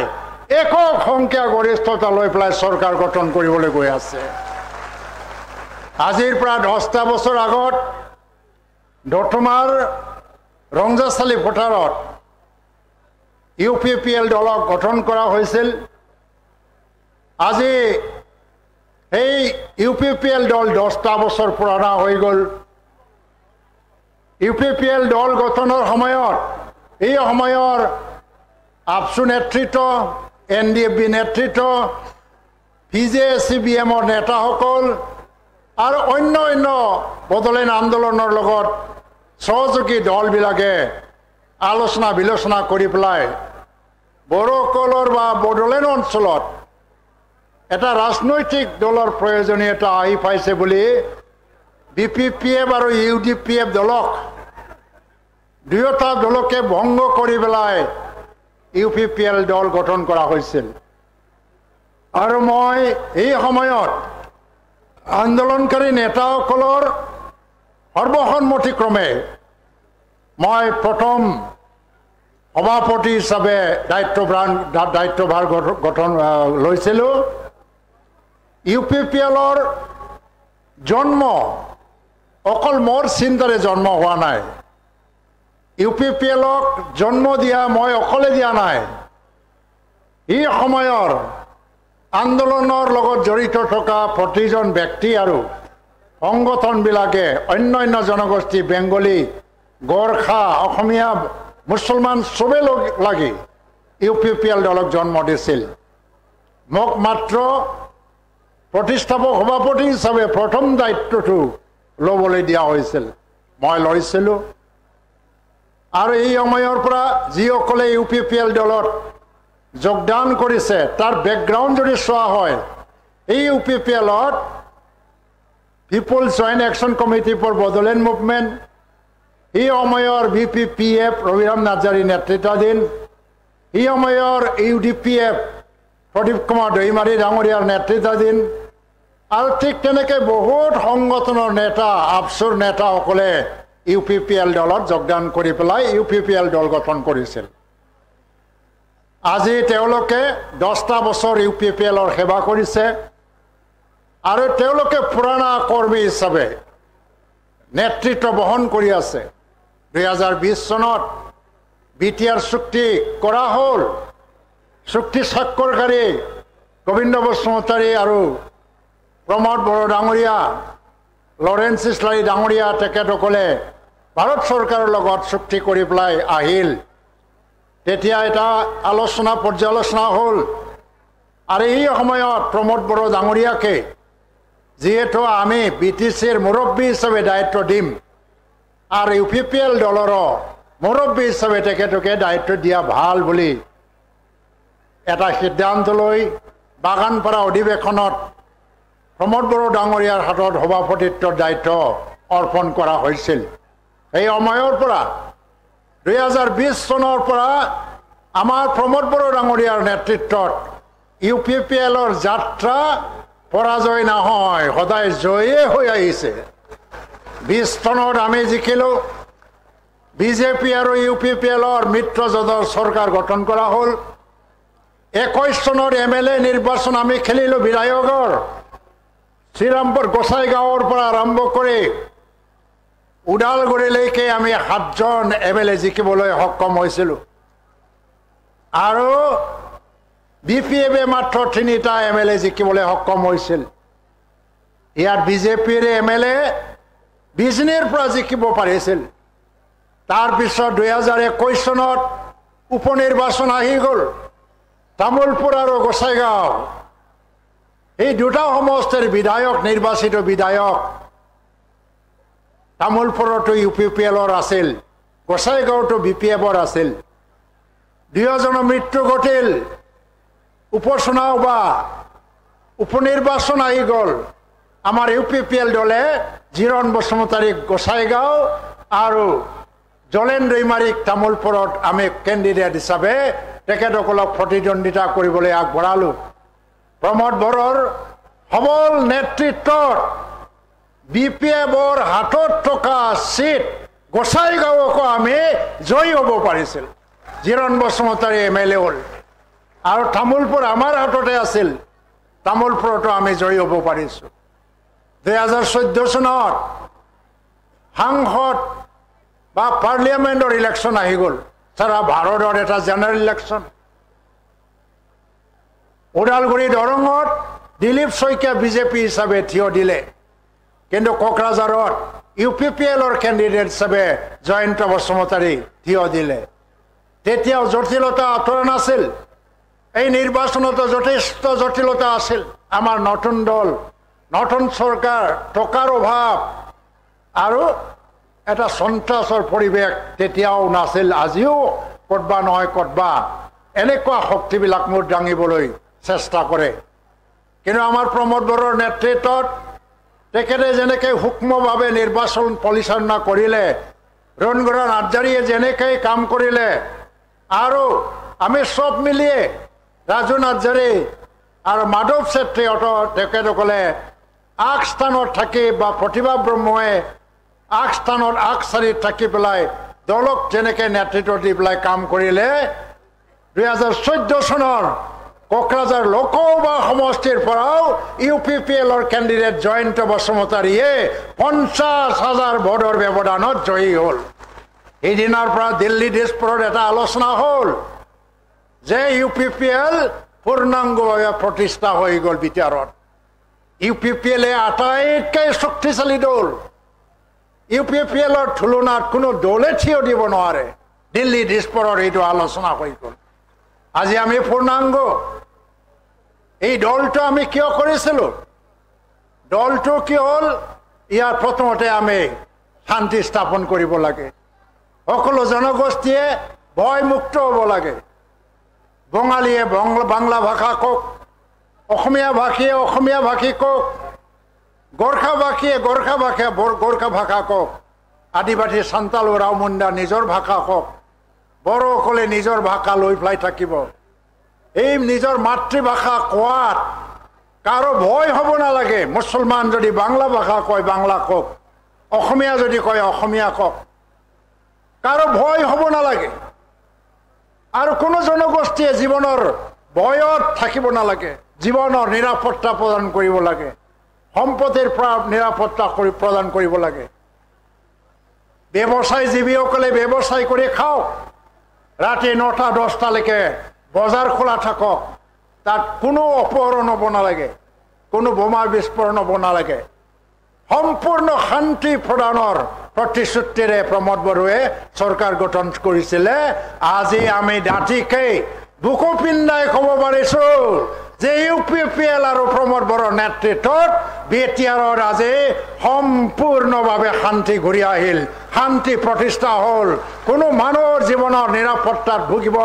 একক সংখ্যা গৰিষ্ঠতা লৈ পেলাই চৰকাৰ গঠন কৰিবলৈ গৈ আছে। আজিৰ পৰা 10টা বছৰ আগত দথমাৰ ৰংজাচালি পথাৰত UPPL দলক গঠন কৰা হৈছিল। আজি এই UPPL দল 10টা বছৰ পুৰণা হৈ গ'ল। UPPL দল গঠনৰ সময়ত এই সময়ৰ আপসু নেতৃত্ব, NDFB নেতৃত্ব, PJCBMৰ নেতাসকল আৰু অন্য বদলেন আন্দোলনৰ লগত সহযোগী দলবিলাকে আলোচনা বিলোচনা কৰি পেলাই বড়োসকলৰ বা বড়োলেণ্ড অঞ্চলত এটা ৰাজনৈতিক দলৰ প্ৰয়োজনীয়তা আহি পাইছে বুলি BPPF আৰু UDPF দলক দুয়োটা দলকে ভংগ কৰি পেলাই UPPL দল গঠন কৰা হৈছিল। আৰু মই এই সময়ত আন্দোলনকাৰী নেতাসকলৰ সৰ্বসন্মতিক্ৰমে মই প্ৰথম সভাপতি হিচাপে দায়িত্বভাৰ গঠন লৈছিলোঁ। UPPLৰ জন্ম অকল মোৰ চিন্তাৰে জন্ম হোৱা নাই। UPPLক জন্ম দিয়া মই অকলে দিয়া নাই। এই সময়ৰ আন্দোলনৰ লগত জড়িত থকা প্ৰতিজন ব্যক্তি আৰু সংগঠনবিলাকে অন্য জনগোষ্ঠী, বেংগলী, গোৰ্খা, অসমীয়া, মুছলমান চবে লাগি UPPL দলক জন্ম দিছিল। মোক মাত্ৰ প্ৰতিষ্ঠাপক সভাপতি হিচাপে প্ৰথম দায়িত্বটো ল'বলৈ দিয়া হৈছিল মই লৈছিলোঁ আৰু এই সময়ৰ পৰা যিসকলে UPPL দলত যোগদান কৰিছে তাৰ বেকগ্ৰাউণ্ড যদি চোৱা হয় এই UPPLত peoples joint action committee for Bodoland movement এই সময়ৰ BPPF ৰবিৰাম নাৰ্জাৰী নেতৃত্বাধীন এই সময়ৰ UDPF প্ৰদীপ কুমাৰ দৈমাৰী ডাঙৰীয়াৰ নেতৃত্বাধীন আৰু ঠিক তেনেকৈ বহুত সংগঠনৰ নেতা আফচুৰ নেতাসকলে UPPL দলত যোগদান কৰি পেলাই UPPL দল গঠন কৰিছিল আজি তেওঁলোকে 10টা বছৰ UPPLৰ সেৱা কৰিছে আৰু তেওঁলোকে পুৰণা কৰ্মী হিচাপে নেতৃত্ব বহন কৰি আছে 2020 চনত BTR চুক্তি কৰা হ'ল চুক্তি স্বাক্ষৰকাৰী গোবিন্দ বসুমতাৰী আৰু প্ৰমোদ বড়ো ডাঙৰীয়া লৰেন্স ইছলাৰী ডাঙৰীয়া তেখেতসকলে ভাৰত চৰকাৰৰ লগত চুক্তি কৰি পেলাই আহিল তেতিয়া এটা আলোচনা পৰ্যালোচনা হ'ল আৰু এই সময়ত প্ৰমোদ বড়ো ডাঙৰীয়াকে যিহেতু আমি BTCৰ মুৰব্বী হিচাপে দায়িত্ব দিম আৰু UPPL দলৰ মুৰব্বী হিচাপে তেখেতকে দায়িত্ব দিয়া ভাল বুলি এটা সিদ্ধান্ত লৈ বাগানপাৰা অধিৱেশনত প্ৰমোদ বড়ো ডাঙৰীয়াৰ হাতত সভাপতিত্বৰ দায়িত্ব অৰ্পণ কৰা হৈছিল এই সময়ৰ পৰা 2020 চনৰ পৰা আমাৰ প্ৰমোদ বড়ো ডাঙৰীয়াৰ নেতৃত্বত UPPLৰ যাত্ৰা পৰাজয় নহয় সদায় জয়ে হৈ আহিছে 20 চনত আমি জিকিলোঁ BJP আৰু UPPLৰ মিত্ৰজোঁটৰ চৰকাৰ গঠন কৰা হ'ল 21 চনৰ MLA নিৰ্বাচন আমি খেলিলোঁ বিধায়কৰ শ্ৰীৰামপুৰ গোসাইগাঁৱৰ পৰা আৰম্ভ কৰি ওদালগুৰিলৈকে আমি 7জন MLA জিকিবলৈ সক্ষম হৈছিলোঁ আৰু BPFে মাত্ৰ 3টা MLA জিকিবলৈ সক্ষম হৈছিল ইয়াত BJPৰ MLA বিজনীৰ পৰা জিকিব পাৰিছিল তাৰপিছত 2021 চনত উপনিৰ্বাচন আহি গ'ল তামুলপুৰ আৰু গোসাইগাঁও এই দুটা সমষ্টিৰ বিধায়ক নিৰ্বাচিত বিধায়ক তামুলপুৰতো UPPLৰ আছিল গোসাইগাঁৱতো BPFৰ আছিল দুয়োজনৰ মৃত্যু ঘটিল উপচুনাও বা উপনিৰ্বাচন আহি গ'ল আমাৰ UPPL দলে জিৰণ বসুমতাৰীক গোসাইগাঁও আৰু জলেন দৈমাৰীক তামুলপুৰত আমি কেণ্ডিডেট হিচাপে তেখেতসকলক প্ৰতিদ্বন্দ্বিতা কৰিবলৈ আগবঢ়ালোঁ প্ৰমোদ বড়োৰ সবল নেতৃত্বত BPFৰ হাতত থকা সিট গোসাইগাঁৱকো আমি জয়ী হ'ব পাৰিছিল জিৰণ বসুমতাৰী MLA হ'ল আৰু তামুলপুৰ আমাৰ হাততে আছিল তামুলপুৰতো আমি জয়ী হ'ব পাৰিছোঁ 2014 চনত সাংসদ বা পাৰ্লিয়ামেণ্টৰ ইলেকশ্যন আহি গ'ল সাৰা ভাৰতৰ এটা জেনাৰেল ইলেকশ্যন ওদালগুৰি দৰঙত দিলীপ শইকীয়া BJP হিচাপে থিয় দিলে কিন্তু কোকৰাঝাৰত UPPLৰ কেণ্ডিডেট হিচাপে জয়ন্ত বসুমতাৰী থিয় দিলে তেতিয়াও জটিলতা আঁতৰা নাছিল এই নিৰ্বাচনত যথেষ্ট জটিলতা আছিল আমাৰ নতুন দল নতুন চৰকাৰ টকাৰ অভাৱ আৰু এটা সন্ত্ৰাসৰ পৰিৱেশ তেতিয়াও নাছিল আজিও কতবা নহয় কতবা এনেকুৱা শক্তিবিলাক মোৰ দাঙিবলৈ চেষ্টা কৰে কিন্তু আমাৰ প্ৰমোদ বড়োৰ নেতৃত্বত তেখেতে যেনেকৈ সূক্ষ্মভাৱে নিৰ্বাচন পৰিচালনা কৰিলে ৰণগুৰা নাৰ্জাৰীয়ে যেনেকৈ কাম কৰিলে আৰু আমি সব মিলিয়ে ৰাজু নাৰ্জাৰী আৰু মাধৱ চেত্ৰীহঁত তেখেতসকলে আগ স্থানত থাকি বা প্ৰতিভা ব্ৰহ্মই আগ স্থানত আগ চাৰিত থাকি পেলাই দলক যেনেকৈ নেতৃত্ব দি পেলাই কাম কৰিলে 2014 চনৰ কোকৰাঝাৰ লোকসভা সমষ্টিৰ পৰাও UPPLৰ কেণ্ডিডেট জয়ন্ত বসুমতাৰীয়ে 50,000 ভোটৰ ব্যৱধানত জয়ী হ'ল এইদিনৰ পৰা দিল্লী দিছপুৰত এটা আলোচনা হ'ল যে UPPL পূৰ্ণাংগভাৱে প্ৰতিষ্ঠা হৈ গ'ল বিটিআৰত UPPLে আটাইতকৈ শক্তিশালী দল UPPLৰ তুলনাত কোনো দলে থিয় দিব নোৱাৰে দিল্লী দিছপুৰৰ এইটো আলোচনা হৈ গ'ল আজি আমি পূৰ্ণাংগ এই দলটো আমি কিয় কৰিছিলোঁ দলটো কি হ'ল ইয়াৰ প্ৰথমতে আমি শান্তি স্থাপন কৰিব লাগে সকলো জনগোষ্ঠীয়ে ভয়মুক্ত হ'ব লাগে বঙালীয়ে বাংলা ভাষা কওক অসমীয়া ভাষীয়ে অসমীয়া ভাষী কওক গোৰ্খা ভাষীয়ে গোৰ্খা ভাষা কওক আদিবাসী সান্তাল ৰাও মুণ্ডা নিজৰ ভাষা কওক বড়োসকলে নিজৰ ভাষা লৈ পেলাই থাকিব এই নিজৰ মাতৃভাষা কোৱাত কাৰো ভয় হ'ব নালাগে মুছলমান যদি বাংলা ভাষা কয় বাংলা কওক অসমীয়া যদি কয় অসমীয়া কওক কাৰো ভয় হ'ব নালাগে আৰু কোনো জনগোষ্ঠীয়ে জীৱনৰ ভয়ত থাকিব নালাগে জীৱনৰ নিৰাপত্তা প্ৰদান কৰিব লাগে সম্পত্তিৰ নিৰাপত্তা প্ৰদান কৰিব লাগে ব্যৱসায়জীৱীসকলে ব্যৱসায় কৰি খাওক ৰাতি 9টা 10টালৈকে বজাৰ খোলা থাকক তাত কোনো অপহৰণ হ'ব নালাগে কোনো বোমা বিস্ফোৰণ হ'ব নালাগে সম্পূৰ্ণ শান্তি প্ৰদানৰ প্ৰতিশ্ৰুতিৰে প্ৰমোদ বড়োৱে চৰকাৰ গঠন কৰিছিলে আজি আমি দাঁতিকে বুকু পিন্দাই ক'ব পাৰিছো যে ইউপিপিএল আৰু প্ৰমোদ বড়োৰ নেতৃত্বত বিটিআৰৰ আজি সম্পূৰ্ণভাৱে শান্তি ঘূৰি আহিল শান্তি প্ৰতিষ্ঠা হ'ল কোনো মানুহৰ জীৱনৰ নিৰাপত্তাত ভুগিব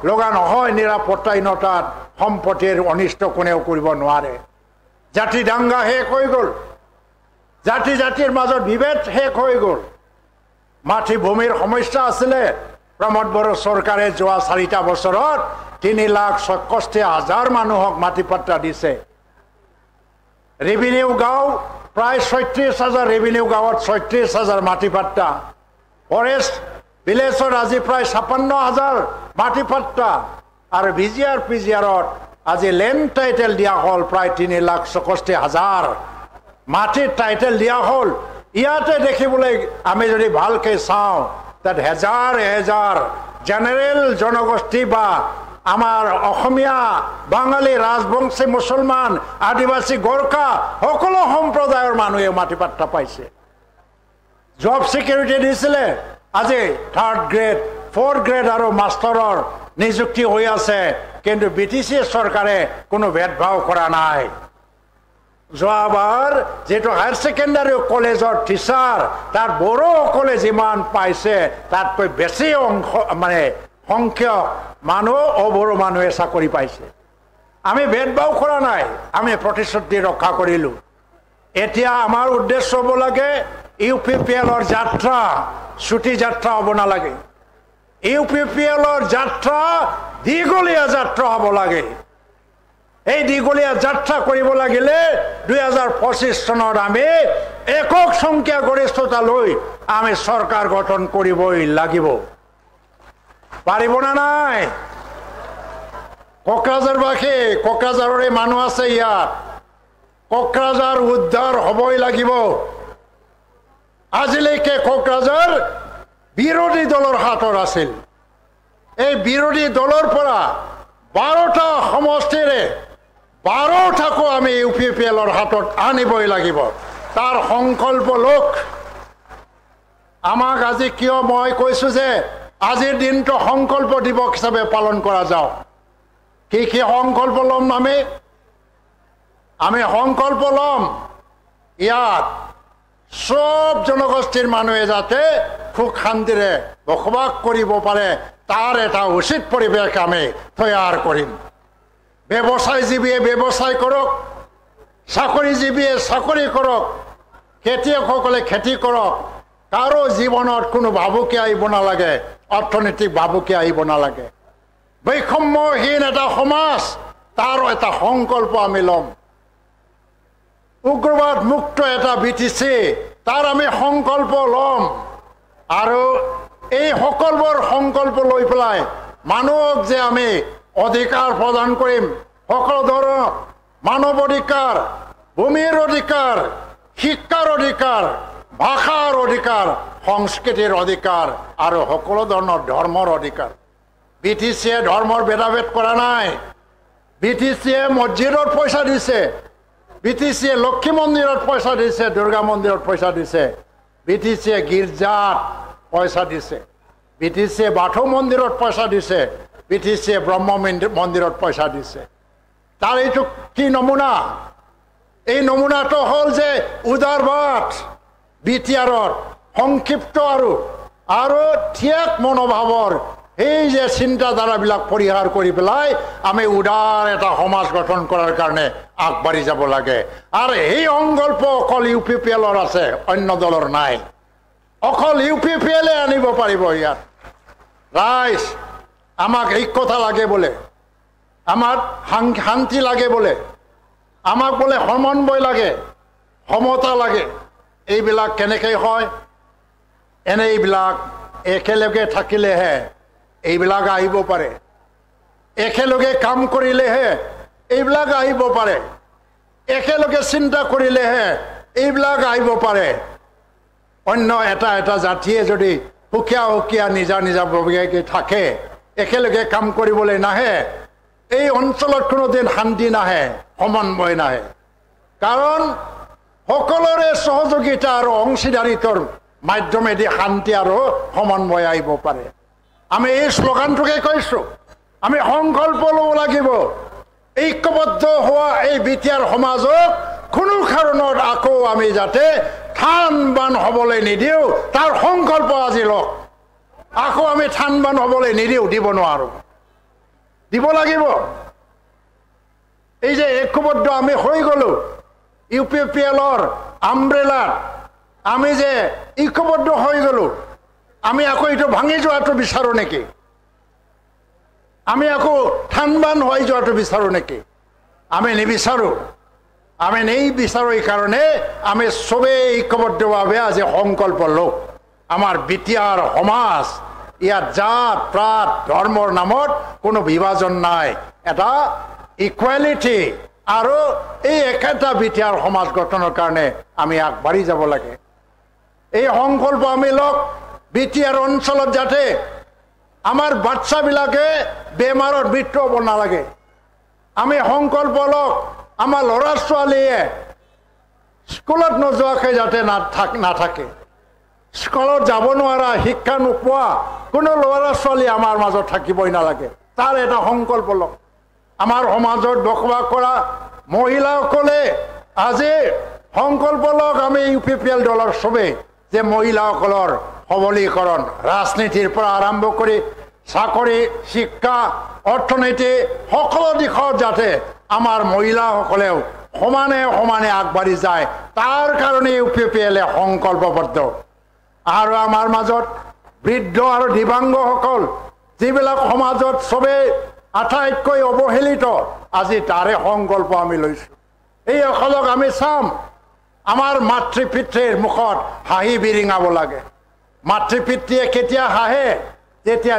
লগা নহয় নিৰাপত্তাহীনতাত সম্পত্তিৰ অনিষ্ট কোনেও কৰিব নোৱাৰে জাতি দাঙ্গা শেষ হৈ গ'ল জাতি জাতিৰ মাজত বিভেদ শেষ হৈ গ'ল মাটি ভূমিৰ সমস্যা আছিলে প্ৰমোদ বড়ো চৰকাৰে যোৱা 4টা বছৰত 3,66,000 মানুহক মাটি পাট্টা দিছে ৰেভিনিউ গাঁও প্ৰায় 36,000 ৰেভিনিউ গাঁৱত 36,000 মাটি পাট্টা ফৰেষ্ট ভিলেজত আজি প্ৰায় 56,000 মাটি পাট্টা আৰু বিজিআৰ পিজিআৰত আজি লেণ্ড টাইটেল দিয়া হ'ল প্ৰায় 3,66,000 মাটিৰ টাইটেল দিয়া হ'ল ইয়াতে দেখিবলৈ আমি যদি ভালকে চাওঁ তাত হেজাৰ জেনেৰেল জনগোষ্ঠী বা আমাৰ অসমীয়া বাঙালী ৰাজবংশী মুছলমান আদিবাসী গোৰ্খা সকলো সম্প্ৰদায়ৰ মানুহে মাটি পাট্টা পাইছে জব সিকিউৰিটি দিছিলে আজি 3rd গ্ৰেড 4th গ্ৰেড আৰু মাষ্টাৰৰ নিযুক্তি হৈ আছে কিন্তু বিটিসি চৰকাৰে কোনো ভেদভাৱ কৰা নাই যোৱাবাৰ যেটো হায়াৰ সেকেন্ডাৰী কলেজৰ টিচাৰ তাত বড়োসকলে যিমান পাইছে তাতকৈ বেছি অংশ মানে সংখ্যক মানুহ অবড়ো মানুহে চাকৰি পাইছে আমি ভেদভাৱ কৰা নাই আমি প্ৰতিশ্ৰুতি ৰক্ষা কৰিলো এতিয়া আমাৰ উদ্দেশ্য হ'ব লাগে ইউপিপিএলৰ যাত্ৰা ছুটি যাত্ৰা হ'ব নালাগে ইউপিপিএলৰ যাত্ৰা দীঘলীয়া যাত্ৰা হ'ব লাগে এই দীঘলীয়া যাত্ৰা কৰিব লাগিলে 2025 চনত আমি একক সংখ্যা গৰিষ্ঠতা লৈ আমি চৰকাৰ গঠন কৰিবই লাগিব পাৰিব না নাই কোকৰাঝাৰবাসী কোকৰাঝাৰৰে মানুহ আছে ইয়াত কোকৰাঝাৰ উদ্ধাৰ হ'বই লাগিব আজিলৈকে কোকৰাঝাৰ বিৰোধী দলৰ হাতত আছিল এই বিৰোধী দলৰ পৰা 12টা সমষ্টিৰে 12টাকো আমি ইউপিপিএলৰ হাতত আনিবই লাগিব তাৰ সংকল্প লোক আমাক আজি কিয় মই কৈছো যে আজিৰ দিনটো সংকল্প দিৱস হিচাপে পালন কৰা যাওক কি কি সংকল্প ল'ম আমি সংকল্প ল'ম ইয়াত সব জনগোষ্ঠীৰ মানুহে যাতে সুখ শান্তিৰে বসবাস কৰিব পাৰে তাৰ এটা উচিত পৰিৱেশ আমি তৈয়াৰ কৰিম ব্যৱসায়জীৱীয়ে ব্যৱসায় কৰক চাকৰিজীৱীয়ে চাকৰি কৰক খেতিয়কসকলে খেতি কৰক কাৰো জীৱনত কোনো ভাবুকি আহিব নালাগে অৰ্থনৈতিক ভাবুকি আহিব নালাগে বৈষম্যহীন এটা সমাজ তাৰ এটা সংকল্প আমি ল'ম উগ্ৰবাদ মুক্ত এটা বিটিসি তাৰ আমি সংকল্প ল'ম আৰু এই সকলোবোৰ সংকল্প লৈ পেলাই মানুহক যে আমি অধিকাৰ প্ৰদান কৰিম সকলো ধৰণৰ মানৱ অধিকাৰ ভূমিৰ অধিকাৰ শিক্ষাৰ অধিকাৰ ভাষাৰ অধিকাৰ সংস্কৃতিৰ অধিকাৰ আৰু সকলো ধৰণৰ ধৰ্মৰ অধিকাৰ বিটিসিয়ে ধৰ্মৰ ভেদাভেদ কৰা নাই বিটিসিয়ে মছজিদত পইচা দিছে বিটিসিয়ে লক্ষ্মী মন্দিৰত পইচা দিছে দুৰ্গা মন্দিৰত পইচা দিছে বিটিসিয়ে গীৰ্জাত পইচা দিছে বিটিসিয়ে বাথৌ মন্দিৰত পইচা দিছে বিটিসিয়ে ব্ৰহ্ম মন্দিৰত পইচা দিছে তাৰ এইটো কি নমুনা এই নমুনাটো হ'ল যে উদাৰবাদ বিটিআৰত সংক্ষিপ্ত আৰু ঠেক মনোভাৱৰ এই যে চিন্তাধাৰাবিলাক পৰিহাৰ কৰি পেলাই আমি উদাৰ এটা সমাজ গঠন কৰাৰ কাৰণে আগবাঢ়ি যাব লাগে আৰু এই সংকল্প অকল UPPLৰ আছে অন্য দলৰ নাই অকল UPPL আনিব পাৰিব ইয়াত ৰাইজ আমাক ঐক্যতা লাগে বোলে আমাক শান্তি লাগে বোলে আমাক বোলে সমন্বয় লাগে সমতা লাগে এইবিলাক কেনেকৈ হয় এইবিলাক একেলগে থাকিলেহে এইবিলাক আহিব পাৰে একেলগে কাম কৰিলেহে এইবিলাক আহিব পাৰে একেলগে চিন্তা কৰিলেহে এইবিলাক আহিব পাৰে অন্য এটা জাতিয়ে যদি সুকীয়া নিজা প্ৰভাৱে থাকে একেলগে কাম কৰিবলৈ নাহে এই অঞ্চলত কোনোদিন শান্তি নাহে সমন্বয় নাহে কাৰণ সকলোৰে সহযোগিতা আৰু অংশীদাৰিত্বৰ মাধ্যমেদি শান্তি আৰু সমন্বয় আহিব পাৰে আমি এই শ্লোগানটোকে কৈছো আমি সংকল্প ল'ব লাগিব ঐক্যবদ্ধ হোৱা এই বিটিআৰ সমাজক কোনো কাৰণত আকৌ আমি যাতে থান-বান হ'বলৈ নিদিওঁ তাৰ সংকল্প আজি লওক আকৌ আমি থান-বান হ'বলৈ নিদিওঁ দিব নোৱাৰো দিব লাগিব এই যে ঐক্যবদ্ধ আমি হৈ গলো UPPLৰ আমব্ৰেলাত আমি যে ঐক্যবদ্ধ হৈ গলো আমি আকৌ এইটো ভাঙি যোৱাটো বিচাৰো নেকি আমি আকৌ থান-বান হৈ যোৱাটো বিচাৰো নেকি আমি নিবিচাৰো আমি নেই বিচাৰো এই কাৰণে আমি সবে ঐক্যবদ্ধভাৱে আজি সংকল্প লওঁ আমাৰ বিটিআৰ সমাজ ইয়াত জাত প্ৰাত ধৰ্মৰ নামত কোনো বিভাজন নাই এটা ইকুৱেলিটি আৰু এই একেটা বিটিআৰ সমাজ গঠনৰ কাৰণে আমি আগবাঢ়ি যাব লাগে এই সংকল্প আমি লওক বিটিআৰ অঞ্চলত যাতে আমাৰ বাচ্চাবিলাকে বেমাৰত মৃত্যু হ'ব নালাগে আমি সংকল্প লওক আমাৰ ল'ৰা ছোৱালীয়ে স্কুলত নোযোৱাকৈ যাতে নাথাকে স্কুলত যাব নোৱাৰা শিক্ষা নোপোৱা কোনো ল'ৰা ছোৱালী আমাৰ মাজত থাকিবই নালাগে তাৰ এটা সংকল্প লওক আমাৰ সমাজত বসবাস কৰা মহিলাসকলে আজি সংকল্প লওক আমি UPPL দলৰ সবে যে মহিলাসকলৰ সবলীকৰণ ৰাজনীতিৰ পৰা আৰম্ভ কৰি চাকৰি শিক্ষা অৰ্থনীতি সকলো দিশত যাতে আমাৰ মহিলাসকলেও সমানে আগবাঢ়ি যায় তাৰ কাৰণে UPPL সংকল্পবদ্ধ আৰু আমাৰ মাজত বৃদ্ধ আৰু দিব্যাংগসকল যিবিলাক সমাজত সবে আটাইতকৈ অৱহেলিত আজি তাৰে সংকল্প আমি লৈছো এই সকলক আমি চাম আমাৰ মাতৃ পিতৃৰ মুখত হাঁহি বিৰিঙাব লাগে মাতৃ পিতৃয়ে কেতিয়া হাঁহে যেতিয়া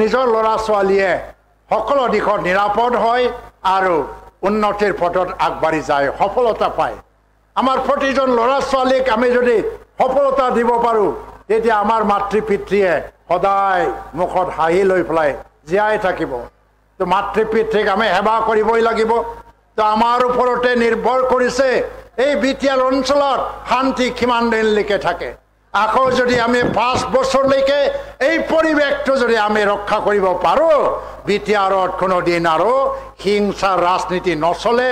নিজৰ ল'ৰা ছোৱালীয়ে সকলো দিশত নিৰাপদ হয় আৰু উন্নতিৰ পথত আগবাঢ়ি যায় সফলতা পায় আমাৰ প্ৰতিজন ল'ৰা ছোৱালীক আমি যদি সফলতা দিব পাৰো তেতিয়া আমাৰ মাতৃ পিতৃয়ে সদায় মুখত হাঁহি লৈ পেলাই জীয়াই থাকিব তো মাতৃ পিতৃক আমি সেৱা কৰিবই লাগিব তো আমাৰ ওপৰতে নিৰ্ভৰ কৰিছে এই বিটিআৰ অঞ্চলত শান্তি কিমান দিনলৈকে থাকে আকৌ যদি আমি 5 বছৰলৈকে এই পৰিৱেশটো যদি আমি ৰক্ষা কৰিব পাৰো বিটিআৰত কোনো দিন আৰু হিংসাৰ ৰাজনীতি নচলে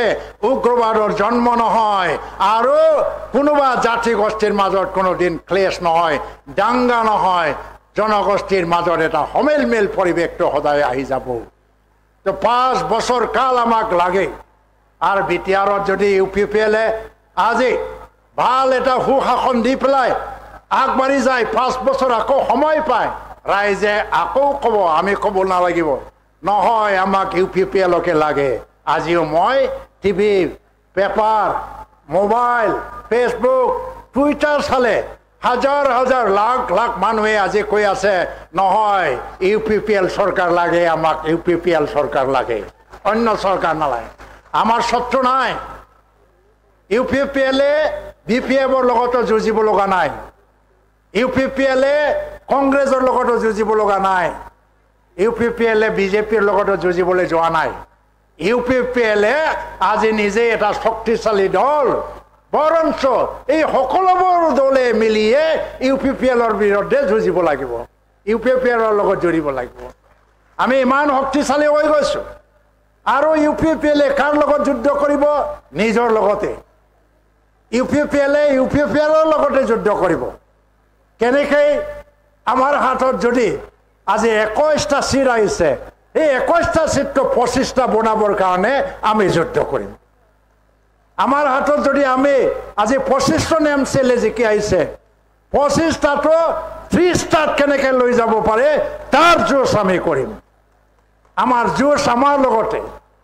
উগ্ৰবাদৰ জন্ম নহয় আৰু কোনোবা জাতি গোষ্ঠীৰ মাজত কোনো দিন ক্লেশ নহয় দাঙ্গা নহয় জনগোষ্ঠীৰ মাজত এটা সমেলমেল পৰিৱেশটো সদায় আহি যাব তো 5 বছৰ কাল আমাক লাগে আৰু বিটিআৰত যদি UPPL আজি ভাল এটা সুশাসন দি পেলাই আগবাঢ়ি যায় 5 বছৰ আকৌ সময় পায় ৰাইজে আকৌ ক'ব আমি ক'ব নালাগিব নহয় আমাক UPPLকে লাগে আজিও মই TV paper mobile Facebook Twitter চালে হাজাৰ লাখ মানুহে আজি কৈ আছে নহয় UPPL চৰকাৰ লাগে আমাক UPPL চৰকাৰ লাগে অন্য চৰকাৰ নালাগে আমাৰ শত্ৰু নাই UPPL BPFৰ লগতো যুঁজিব লগা নাই UPPL কংগ্ৰেছৰ লগতো যুঁজিব লগা নাই UPPL BJPৰ লগতো যুঁজিবলৈ যোৱা নাই UPPL আজি নিজে এটা শক্তিশালী দল বৰঞ্চ এই সকলোবোৰ দলে মিলিয়ে UPPLৰ বিৰুদ্ধে যুঁজিব লাগিব UPPLৰ লগত জড়িব লাগিব আমি ইমান শক্তিশালী হৈ গৈছো আৰু UPPL কাৰ লগত যুদ্ধ কৰিব নিজৰ লগতে UPPL UPPLৰ লগতে যুদ্ধ কৰিব কেনেকৈ আমাৰ হাতত যদি আজি 21টা সিট আহিছে এই 21টা সিটটো 25টা বনাবৰ কাৰণে আমি যুদ্ধ কৰিম আমাৰ হাতত যদি আমি আজি 25জন MCLA জিকি আহিছে 25টাটো 30টাত কেনেকৈ লৈ যাব পাৰে তাৰ যুঁজ আমি কৰিম আমাৰ যুঁজ আমাৰ লগতে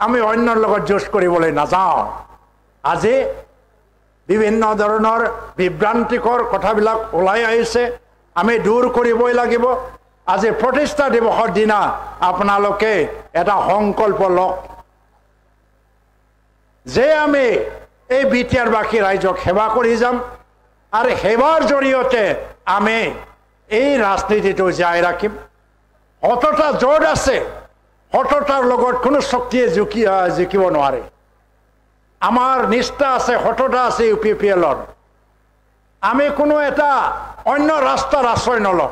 আমি অন্যৰ লগত যুঁজ কৰিবলৈ নাযাওঁ আজি বিভিন্ন ধৰণৰ বিভ্ৰান্তিকৰ কথাবিলাক ওলাই আহিছে আমি দূৰ কৰিবই লাগিব আজি প্ৰতিষ্ঠা দিৱসৰ দিনা আপোনালোকে এটা সংকল্প লওক যে আমি এই বিটিআৰবাসী ৰাইজক সেৱা কৰি যাম আৰু সেৱাৰ জৰিয়তে আমি এই ৰাজনীতিটো জাৰি ৰাখিম সততা জোৰ আছে সততাৰ লগত কোনো শক্তিয়ে জিকিব নোৱাৰে আমাৰ নিষ্ঠা আছে সততা আছে UPPLৰ আমি কোনো এটা অন্য ৰাস্তাৰ আশ্ৰয় নলম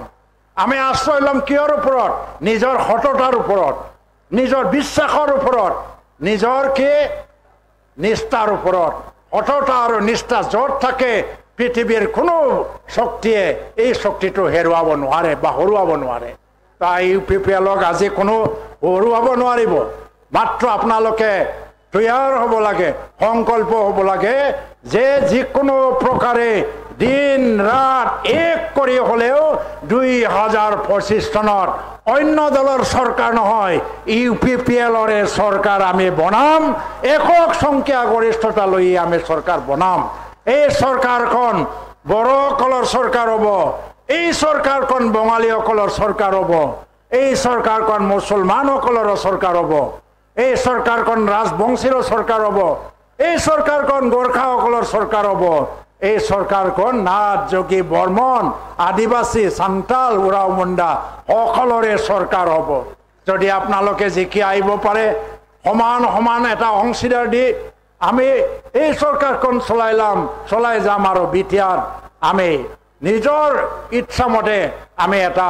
আমি আশ্ৰয় লম কিহৰ ওপৰত নিজৰ সততাৰ ওপৰত নিজৰ বিশ্বাসৰ ওপৰত নিজৰ কি নিষ্ঠাৰ ওপৰত সততা আৰু নিষ্ঠা য'ত থাকে পৃথিৱীৰ কোনো শক্তিয়ে এই শক্তিটো হেৰুৱাব নোৱাৰে বা হৰুৱাব নোৱাৰে তাই UPPLক আজি কোনো হৰুৱাব নোৱাৰিব মাত্ৰ আপোনালোকে তৈয়াৰ হ'ব লাগে সংকল্প হ'ব লাগে যে যিকোনো প্ৰকাৰে দিন ৰাত এক কৰি হলেও 2025 চনত অন্য দলৰ চৰকাৰ নহয় UPPLৰে চৰকাৰ আমি বনাম একক সংখ্যা গৰিষ্ঠতা লৈ আমি চৰকাৰ বনাম এই চৰকাৰখন বড়োসকলৰ চৰকাৰ হ'ব এই চৰকাৰখন বঙালীসকলৰ চৰকাৰ হ'ব এই চৰকাৰখন মুছলমানসকলৰ চৰকাৰ হ'ব এই চৰকাৰখন ৰাজবংশীৰ চৰকাৰ হ'ব এই চৰকাৰখন গোৰ্খাসকলৰ চৰকাৰ হ'ব এই চৰকাৰখন নাথ যোগী বৰ্মন আদিবাসী সান্তাল উৰাও মুণ্ডা সকলোৰে চৰকাৰ হ'ব যদি আপোনালোকে জিকি আহিব পাৰে সমান সমান এটা অংশীদাৰ দি আমি এই চৰকাৰখন চলাই যাম আৰু বিটিআৰ আমি নিজৰ ইচ্ছামতে আমি এটা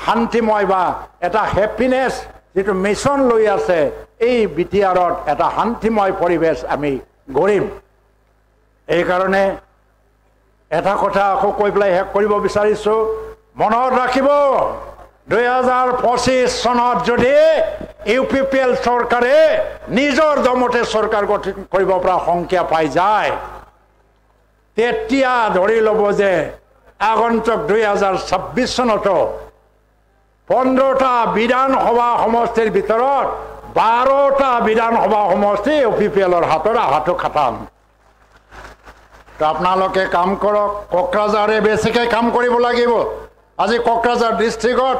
শান্তিময় বা এটা হ্যাপিনেস যেটো মিশন লৈ আছে এই বিটিআৰত এটা শান্তিময় পৰিবেশ আমি গঢ়িম এই কাৰণে এটা কথা আকৌ কৈ পেলাই শেষ কৰিব বিচাৰিছো মনত ৰাখিব 2025 চনত যদি UPPL চৰকাৰে নিজৰ দমতে চৰকাৰ গঠন কৰিব পৰা সংখ্যা পাই যায় তেতিয়া ধৰি ল'ব যে আগন্তুক 2026 চনতো 15টা বিধানসভা সমষ্টিৰ ভিতৰত 12টা বিধানসভা সমষ্টি UPPLৰ হাতত খাটাম তো আপোনালোকে কাম কৰক কোকৰাঝাৰে বেছিকৈ কাম কৰিব লাগিব আজি কোকৰাঝাৰ ডিস্ট্ৰিক্টত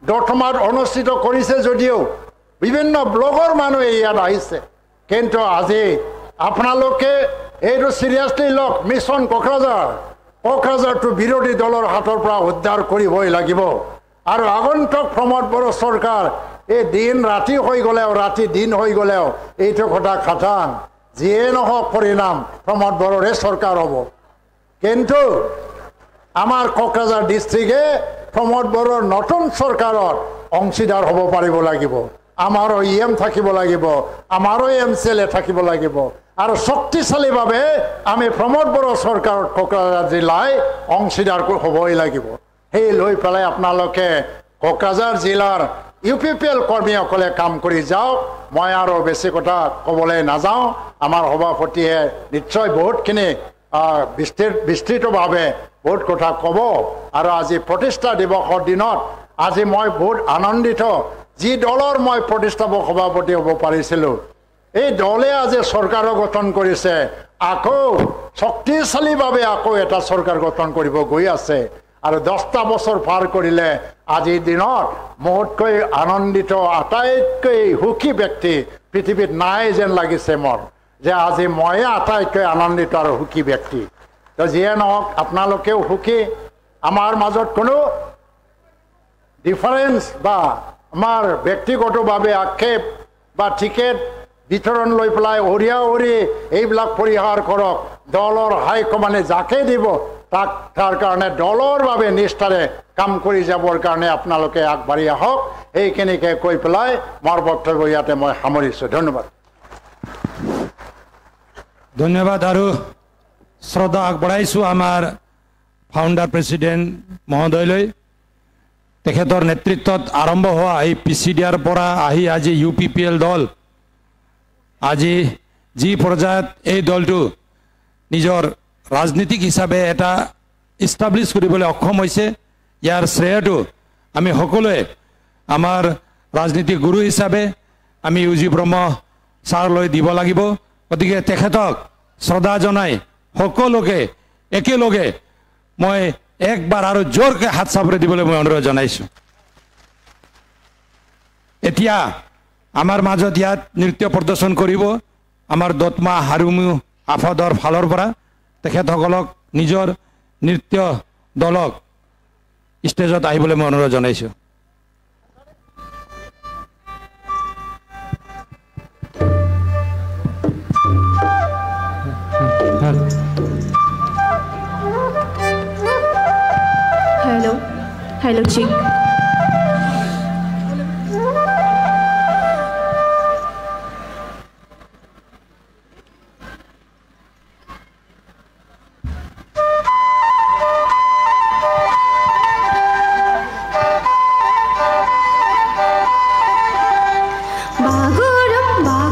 দৰ্থমাত অনুষ্ঠিত কৰিছে যদিও বিভিন্ন ব্লগৰ মানুহ ইয়াত আহিছে কিন্তু আজি আপোনালোকে এইটো সিৰিয়াসলি লওক মিশন কোকৰাঝাৰটো বিৰোধী দলৰ হাতৰ পৰা উদ্ধাৰ কৰিবই লাগিব আৰু আগন্তুক প্ৰমোদ বড়ো চৰকাৰ এই দিন ৰাতি হৈ গলেও ৰাতি দিন হৈ গলেও এইটো কথা খাটান যিয়ে নহওক পৰিণাম প্ৰমোদ বড়োৰে চৰকাৰ হ'ব কিন্তু আমাৰ কোকৰাঝাৰ ডিস্ট্ৰিক্টে প্ৰমোদ বড়োৰ নতুন চৰকাৰত অংশীদাৰ হ'ব পাৰিব লাগিব আমাৰো EM থাকিব লাগিব আমাৰো MCLA থাকিব লাগিব আৰু শক্তিশালীভাৱে আমি প্ৰমোদ বড়ো চৰকাৰত কোকৰাঝাৰ জিলাই অংশীদাৰ হ'বই লাগিব সেই লৈ পেলাই আপোনালোকে কোকৰাঝাৰ জিলাৰ UPPL কৰ্মীসকলে কাম কৰি যাওক মই আৰু বেছি কথা ক'বলৈ নাযাওঁ আমাৰ সভাপতিয়ে নিশ্চয় বহুতখিনি বিস্তৃতভাৱে বহুত কথা ক'ব আৰু আজি প্ৰতিষ্ঠা দিৱসৰ দিনত আজি মই বহুত আনন্দিত যি দলৰ মই প্ৰতিষ্ঠাপক সভাপতি হ'ব পাৰিছিলোঁ এই দলে আজি চৰকাৰ গঠন কৰিছে আকৌ শক্তিশালীভাৱে আকৌ এটা চৰকাৰ গঠন কৰিব গৈ আছে আৰু 10টা বছৰ পাৰ কৰিলে আজিৰ দিনত মোতকৈ আনন্দিত আটাইতকৈ সুখী ব্যক্তি পৃথিৱীত নাই যেন লাগিছে মোৰ যে আজি মই আটাইতকৈ আনন্দিত আৰু সুখী ব্যক্তি তো যিয়ে নহওক আপোনালোকেও সুখী আমাৰ মাজত কোনো ডিফাৰেন্স বা আমাৰ ব্যক্তিগতভাৱে আক্ষেপ বা টিকেট বিতৰণ লৈ পেলাই অৰিয়া এইবিলাক পৰিহাৰ কৰক দলৰ হাইকমাণ্ডে যাকে দিব তাৰ কাৰণে দলৰ বাবে নিষ্ঠাৰে কাম কৰি যাবৰ কাৰণে আপোনালোকে আগবাঢ়ি আহক এইখিনিকে কৈ পেলাই মোৰ বক্তব্য ইয়াতে মই সামৰিছোঁ ধন্যবাদ ধন্যবাদ আৰু শ্ৰদ্ধা আগবঢ়াইছোঁ আমাৰ ফাউণ্ডাৰ প্ৰেছিডেণ্ট মহোদয়লৈ তেখেতৰ নেতৃত্বত আৰম্ভ হোৱা এই PCDৰ পৰা আহি আজি UPPL দল আজি যি পৰ্যায়ত এই দলটো নিজৰ ৰাজনীতিক হিচাপে এটা ইষ্টাব্লিছ কৰিবলৈ অক্ষম হৈছে ইয়াৰ শ্ৰেয়টো আমি সকলোৱে আমাৰ ৰাজনীতিক গুৰু হিচাপে আমি UG ব্ৰহ্ম ছাৰলৈ দিব লাগিব গতিকে তেখেতক শ্ৰদ্ধা জনাই সকলোকে একেলগে মই একবাৰ আৰু জোৰকে হাত চাপৰি দিবলৈ মই অনুৰোধ জনাইছোঁ এতিয়া আমাৰ মাজত ইয়াত নৃত্য প্ৰদৰ্শন কৰিব আমাৰ দত্মা হাৰুমু আফাদৰ ফালৰ পৰা তেখেতসকলক নিজৰ নৃত্য দলক ষ্টেজত আহিবলৈ মই অনুৰোধ জনাইছোঁ Hello, chick. Bagurum ba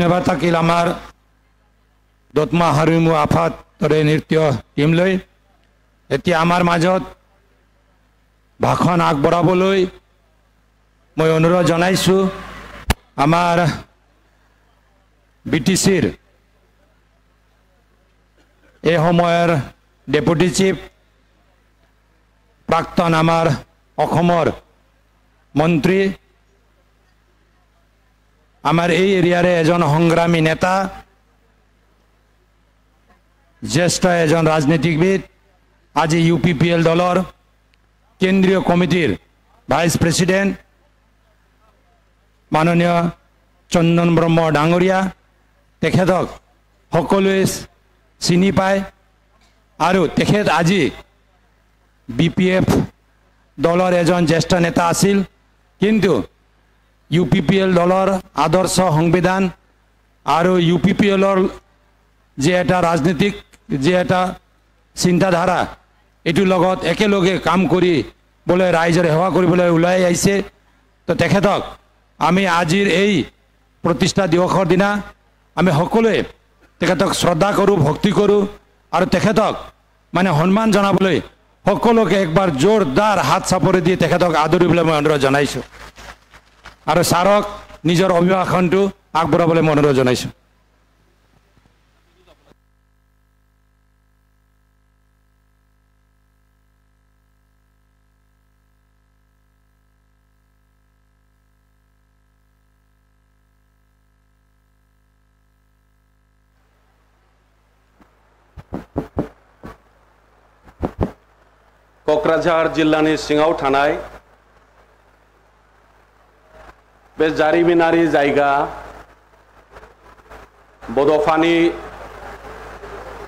ধন্যবাদ থাকিল আমাৰ দতমা হাৰিমু আফাদৰে নৃত্য টীমলৈ। এতিয়া আমাৰ মাজত ভাষণ আগবঢ়াবলৈ মই অনুৰোধ জনাইছোঁ আমাৰ BTCৰ এই সময়ৰ ডেপুটি চিফ প্ৰাক্তন আমাৰ অসমৰ মন্ত্ৰী, আমাৰ এই এৰিয়াৰে এজন সংগ্ৰামী নেতা, জ্যেষ্ঠ এজন ৰাজনীতিবিদ, আজি UPPL দলৰ কেন্দ্ৰীয় কমিটিৰ ভাইচ প্ৰেছিডেণ্ট মাননীয় চন্দন ব্ৰহ্ম ডাঙৰীয়া, তেখেতক সকলোৱে চিনি পায় আৰু তেখেত আজি BPF দলৰ এজন জ্যেষ্ঠ নেতা আছিল, কিন্তু UPPL দলৰ আদৰ্শ সংবিধান আৰু UPPLৰ যে এটা ৰাজনীতিক যে এটা চিন্তাধাৰা এইটোৰ লগত একেলগে কাম কৰিবলৈ ৰাইজৰ সেৱা কৰিবলৈ ওলাই আহিছে। তো তেখেতক আমি আজিৰ এই প্ৰতিষ্ঠা দিৱসৰ দিনা আমি সকলোৱে তেখেতক শ্ৰদ্ধা কৰোঁ, ভক্তি কৰোঁ আৰু তেখেতক মানে সন্মান জনাবলৈ সকলোকে একবাৰ জোৰদাৰ হাত চাপৰি দি তেখেতক আদৰিবলৈ মই অনুৰোধ জনাইছোঁ আৰু ছাৰক নিজৰ অভিভাষণটো আগবঢ়াবলৈ মই অনুৰোধ জনাইছোঁ। क'क्राझार जिल्लानि सिङाव थानाय बे जारिमिनारि जायगा बड'फानि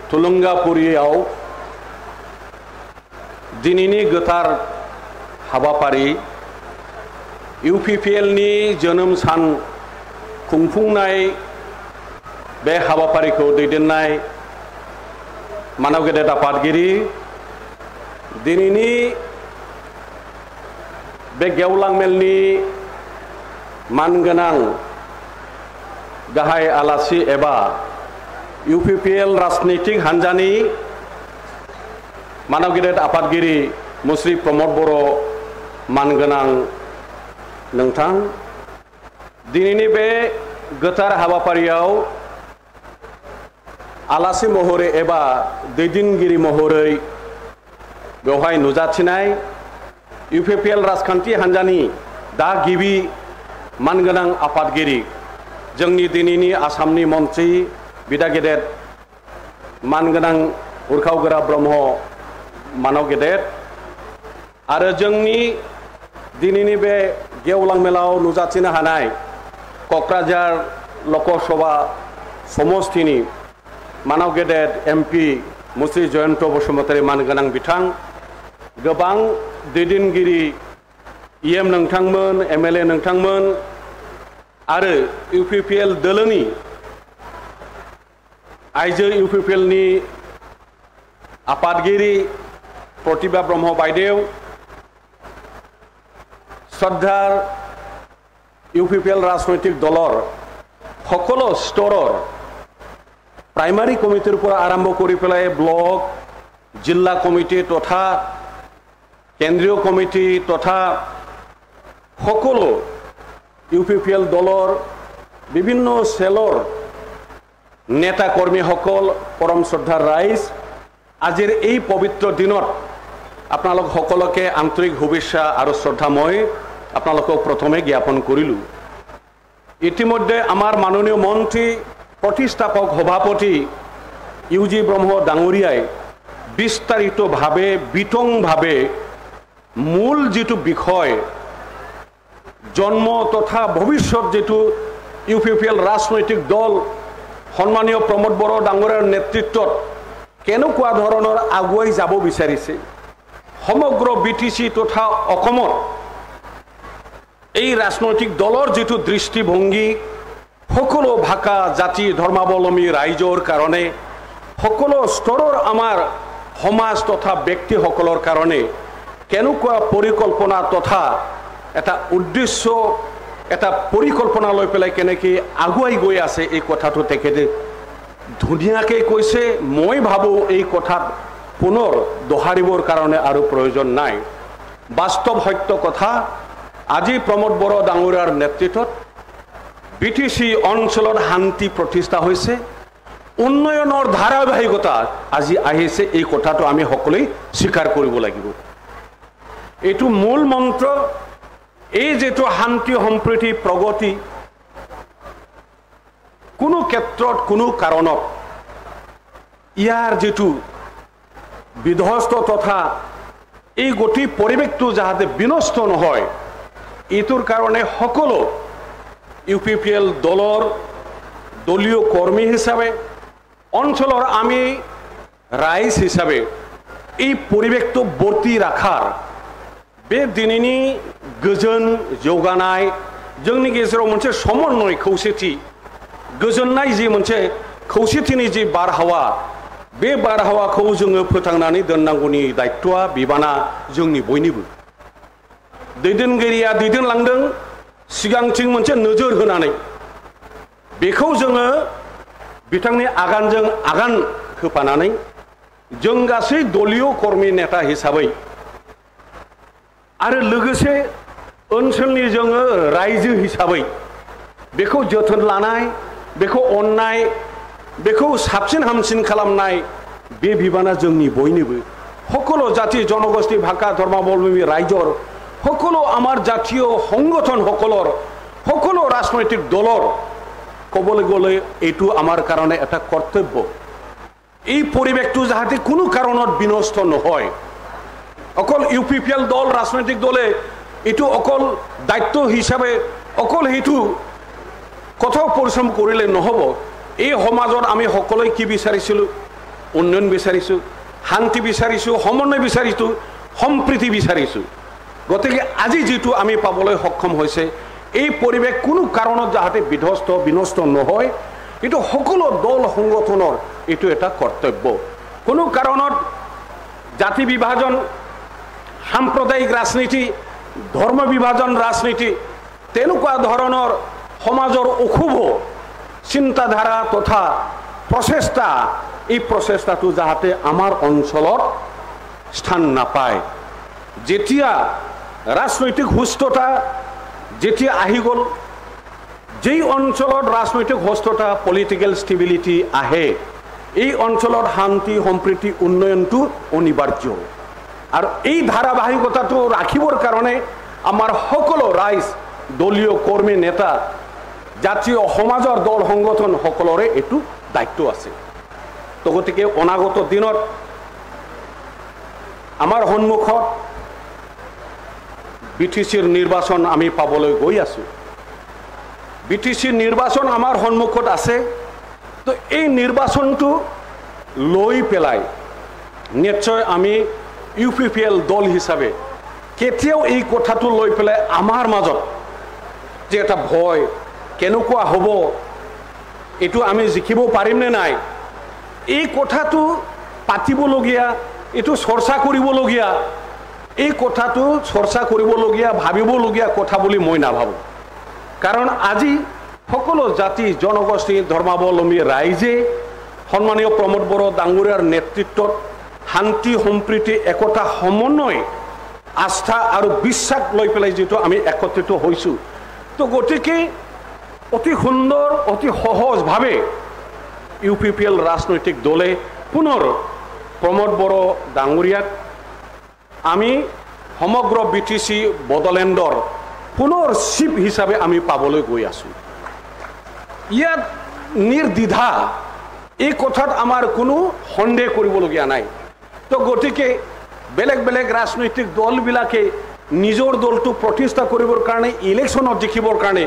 थुलुंगापुरियाव दिनैनि गोथार हाबाफारि UPPL नि जोनोम सान खुंफुंनाय बे हाबाफारिखौ दैदेननाय मानव गेदेर आफादगिरि दिनैनि बे गेवलां मेलनि मानगोनां गाहाय आलासि एबा UPPL राजनीतिक हान्जानि मानव गेदेर आफादगिरि मुस्रि प्रमद बर' मानगोनां नोंथां, दिनैनि बे गोथार हाबाफारियाव आलासि महरै एबा दैदेनगिरि महरै बेवहाय नुजाथिनाय UPPL राजखान्थि हान्जानि दा गिबि मानगोनां आफादगिरि जोंनि दिनैनि आसामनि मन्त्रि बिदा गेदेर मानगोनां उरखावगोरा ब्रह्म मानव गेदेर आरो जोंनि दिनैनि बे गेवलां मेलाव नुजाथिनो हानाय क'क्राझार लकसभा समस्तिनि मानव गेदेर MP मुस्रि जयन्त बसुमतारी मानगोनां बिथां, गोबां दैदेनगिरि EM नोंथांमोन, MLA नोंथांमोन आरो UPPL दोलोनि आइजो UPPL नि आफादगिरि प्रतिभा ब्रह्म बायदेव, শ্ৰদ্ধাৰ UPPL ৰাজনৈতিক দলৰ সকলো স্তৰৰ প্ৰাইমাৰী কমিটিৰ পৰা আৰম্ভ কৰি পেলাই ব্লক, জিলা কমিটি তথা কেন্দ্ৰীয় কমিটি তথা সকলো UPPL দলৰ বিভিন্ন সেলৰ নেতা কৰ্মীসকল, পৰম শ্ৰদ্ধাৰ ৰাইজ, আজিৰ এই পবিত্ৰ দিনত আপোনালোক সকলোকে আন্তৰিক শুভেচ্ছা আৰু শ্ৰদ্ধা মই আপোনালোকক প্ৰথমে জ্ঞাপন কৰিলোঁ। ইতিমধ্যে আমাৰ মাননীয় মন্ত্ৰী প্ৰতিষ্ঠাপক সভাপতি UG ব্ৰহ্ম ডাঙৰীয়াই বিস্তাৰিতভাৱে বিতংভাৱে মূল যিটো বিষয় জন্ম তথা ভৱিষ্যত যিটো UPPL ৰাজনৈতিক দল সন্মানীয় প্ৰমোদ বড়ো ডাঙৰীয়াৰ নেতৃত্বত কেনেকুৱা ধৰণৰ আগুৱাই যাব বিচাৰিছে, সমগ্ৰ BTC তথা অসমত এই ৰাজনৈতিক দলৰ যিটো দৃষ্টিভংগী সকলো ভাষা জাতি ধৰ্মাৱলম্বী ৰাইজৰ কাৰণে, সকলো স্তৰৰ আমাৰ সমাজ তথা ব্যক্তিসকলৰ কাৰণে কেনেকুৱা পৰিকল্পনা তথা এটা উদ্দেশ্য এটা পৰিকল্পনা লৈ পেলাই কেনেকৈ আগুৱাই গৈ আছে এই কথাটো তেখেতে ধুনীয়াকৈ কৈছে। মই ভাবোঁ এই কথাত পুনৰ দোহাৰিবৰ কাৰণে আৰু প্ৰয়োজন নাই। বাস্তৱ সত্য কথা, আজি প্ৰমোদ বড়ো ডাঙৰীয়াৰ নেতৃত্বত BTC অঞ্চলত শান্তি প্ৰতিষ্ঠা হৈছে, উন্নয়নৰ ধাৰাবাহিকতা আজি আহিছে। এই কথাটো আমি সকলোৱে স্বীকাৰ কৰিব লাগিব। এইটো মূল মন্ত্ৰ। এই যেটো শান্তি সম্প্ৰীতি প্ৰগতি কোনো ক্ষেত্ৰত কোনো কাৰণত ইয়াৰ যেটো বিধ্বস্ত তথা এই গতি পৰিৱেশটো যাতে বিনষ্ট নহয়, এইটোৰ কাৰণে সকলো UPPL দলৰ দলীয় কৰ্মী হিচাপে, অঞ্চলৰ আমি ৰাইজ হিচাপে এই পৰিৱেশটো বৰ্তি ৰাখাৰ बे दिनैनि गोजोन जौगानाय जोंनि गेजेराव मोनसे समन्वय खौसेथि गोजोननाय जि मोनसे खौसेथिनि जि बारहावा बे बारहावाखौ जोङो फोथांनानै दोननांगौनि दायित्वआ बिबाना जोंनि बयनिबो। दैदेनगिरिया दैदेनलांदों सिगांथिं मोनसे नोजोर होनानै बेखौ जोङो बिथांनि आगानजों आगान होफानानै जों गासै दलीय कर्मी नेता हिसाबै आरो लोगोसे ओनसोलनि जोङो रायजो हिसाबै बेखौ जोथोन लानाय, बेखौ अननाय, बेखौ साबसिन हामसिन खालामनाय बे बिबाना जोंनि बयनिबो। সকলো জাতি জনগোষ্ঠী ভাষা ধৰ্মাৱলম্বী ৰাইজৰ, সকলো আমাৰ জাতীয় সংগঠন সকলৰ, সকলো ৰাজনৈতিক দলৰ ক'বলৈ গ'লে এইটো আমাৰ কাৰণে এটা কৰ্তব্য। এই পৰিৱেশটো যাতে কোনো কাৰণত বিনষ্ট নহয়। অকল UPPL দল ৰাজনৈতিক দলে এইটো অকল দায়িত্ব হিচাপে অকল সেইটো কঠোৰ পৰিশ্ৰম কৰিলে নহ'ব। এই সমাজত আমি সকলোৱে কি বিচাৰিছিলোঁ? উন্নয়ন বিচাৰিছোঁ, শান্তি বিচাৰিছোঁ, সমন্বয় বিচাৰিছোঁ, সম্প্ৰীতি বিচাৰিছোঁ। গতিকে আজি যিটো আমি পাবলৈ সক্ষম হৈছে, এই পৰিৱেশ কোনো কাৰণত যাতে বিধ্বস্ত বিনষ্ট নহয়, এইটো সকলো দল সংগঠনৰ এইটো এটা কৰ্তব্য। কোনো কাৰণত জাতি বিভাজন, সাম্প্ৰদায়িক ৰাজনীতি, ধৰ্ম বিভাজন ৰাজনীতি, তেনেকুৱা ধৰণৰ সমাজৰ অশুভ চিন্তাধাৰা তথা প্ৰচেষ্টা, এই প্ৰচেষ্টাটো যাতে আমাৰ অঞ্চলত স্থান নাপায়। যেতিয়া ৰাজনৈতিক সুস্থতা যেতিয়া আহি গ'ল, যেই অঞ্চলত ৰাজনৈতিক সুস্থতা পলিটিকেল ষ্টেবিলিটি আহে, এই অঞ্চলত শান্তি সম্প্ৰীতি উন্নয়নটো অনিবাৰ্য। আৰু এই ধাৰাবাহিকতাটো ৰাখিবৰ কাৰণে আমাৰ সকলো ৰাইজ, দলীয় কৰ্মী নেতা, জাতীয় সমাজৰ দল সংগঠন সকলোৰে এইটো দায়িত্ব আছে। তো গতিকে অনাগত দিনত আমাৰ সন্মুখত BTCৰ নিৰ্বাচন আমি পাবলৈ গৈ আছোঁ। BTCৰ নিৰ্বাচন আমাৰ সন্মুখত আছে। তো এই নিৰ্বাচনটো লৈ পেলাই নিশ্চয় আমি UPPL দল হিচাপে কেতিয়াও এই কথাটো লৈ পেলাই আমাৰ মাজত যে এটা ভয় কেনেকুৱা হ'ব, এইটো আমি জিকিব পাৰিম নে নাই, এই কথাটো পাতিবলগীয়া, এইটো চৰ্চা কৰিবলগীয়া, এই কথাটো চৰ্চা কৰিবলগীয়া, ভাবিবলগীয়া কথা বুলি মই নাভাবোঁ। কাৰণ আজি সকলো জাতি জনগোষ্ঠী ধৰ্মাৱলম্বী ৰাইজে সন্মানীয় প্ৰমোদ বড়ো ডাঙৰীয়াৰ নেতৃত্বত শান্তি সম্প্ৰীতি একতা সমন্বয় আস্থা আৰু বিশ্বাস লৈ পেলাই যেটো আমি একত্ৰিত হৈছোঁ। তো গতিকে অতি সুন্দৰ অতি সহজভাৱে UPPL ৰাজনৈতিক দলে পুনৰ প্ৰমোদ বড়ো ডাঙৰীয়াক আমি সমগ্ৰ BTC বড়োলেণ্ডৰ পুনৰ চিফ হিচাপে আমি পাবলৈ গৈ আছোঁ। ইয়াত নিৰ্দ্বিধা এই কথাত আমাৰ কোনো সন্দেহ কৰিবলগীয়া নাই। তো গতিকে বেলেগ বেলেগ ৰাজনৈতিক দলবিলাকে নিজৰ দলটো প্ৰতিষ্ঠা কৰিবৰ কাৰণে, ইলেকশ্যনত জিকিবৰ কাৰণে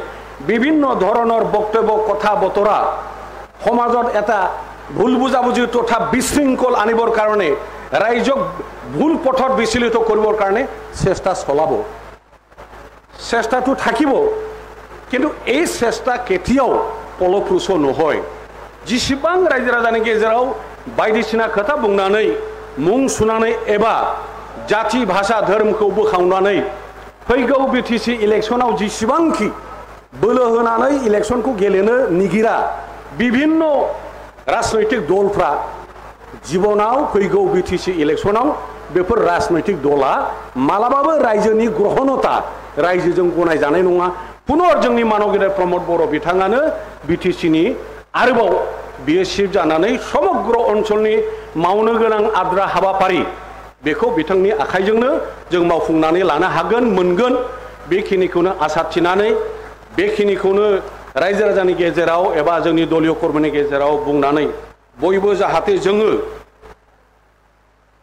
বিভিন্ন ধৰণৰ বক্তব্য কথা বতৰা সমাজত এটা ভুল বুজাবুজি তথা বিশৃংখল আনিবৰ কাৰণে, ৰাইজক ভুল পথত বিচলিত কৰিবৰ কাৰণে চেষ্টা চলাব, চেষ্টাটো থাকিব। কিন্তু এই চেষ্টা কেতিয়াও ফলপ্ৰসূ নহয়। जेसेबां रायजो राजानि गेजेराव बायदिसिना खोथा बुंनानै मुं सुनानै एबा जाति भाषा धोरोमखौ बोखावनानै फैगौ BTC इलेक्शनाव जेसेबांखि बोलो होनानै इलेक्शनखौ गेलेनो निगिरा विभिन्न राजनैतिक दलफ्रा जीवनाव फैगौ बिटिसि इलेक्शनाव बेफोर राजनैतिक दला मालाबाबो रायजोनि ग्रहणता रायजोजों गनायजानाय नङा पुनर जोंनि मानव गेदेर प्रमद बर' बिथाङानो बिटिसिनि आरोबाव बियो चिफ जानानै समग्र ओनसोलनि मावनो गोनां आद्रा हाबाफारि बेखौ बिथांनि आखाइजोंनो जों मावफुंनानै लानो हागोन मोनगोन बेखिनिखौनो आसा थिनानै बेखिनिखौनो रायजो राजानि गेजेराव एबा जोंनि दलीय कर्मीनि गेजेराव बुंनानै बयबो जाहाथे जोङो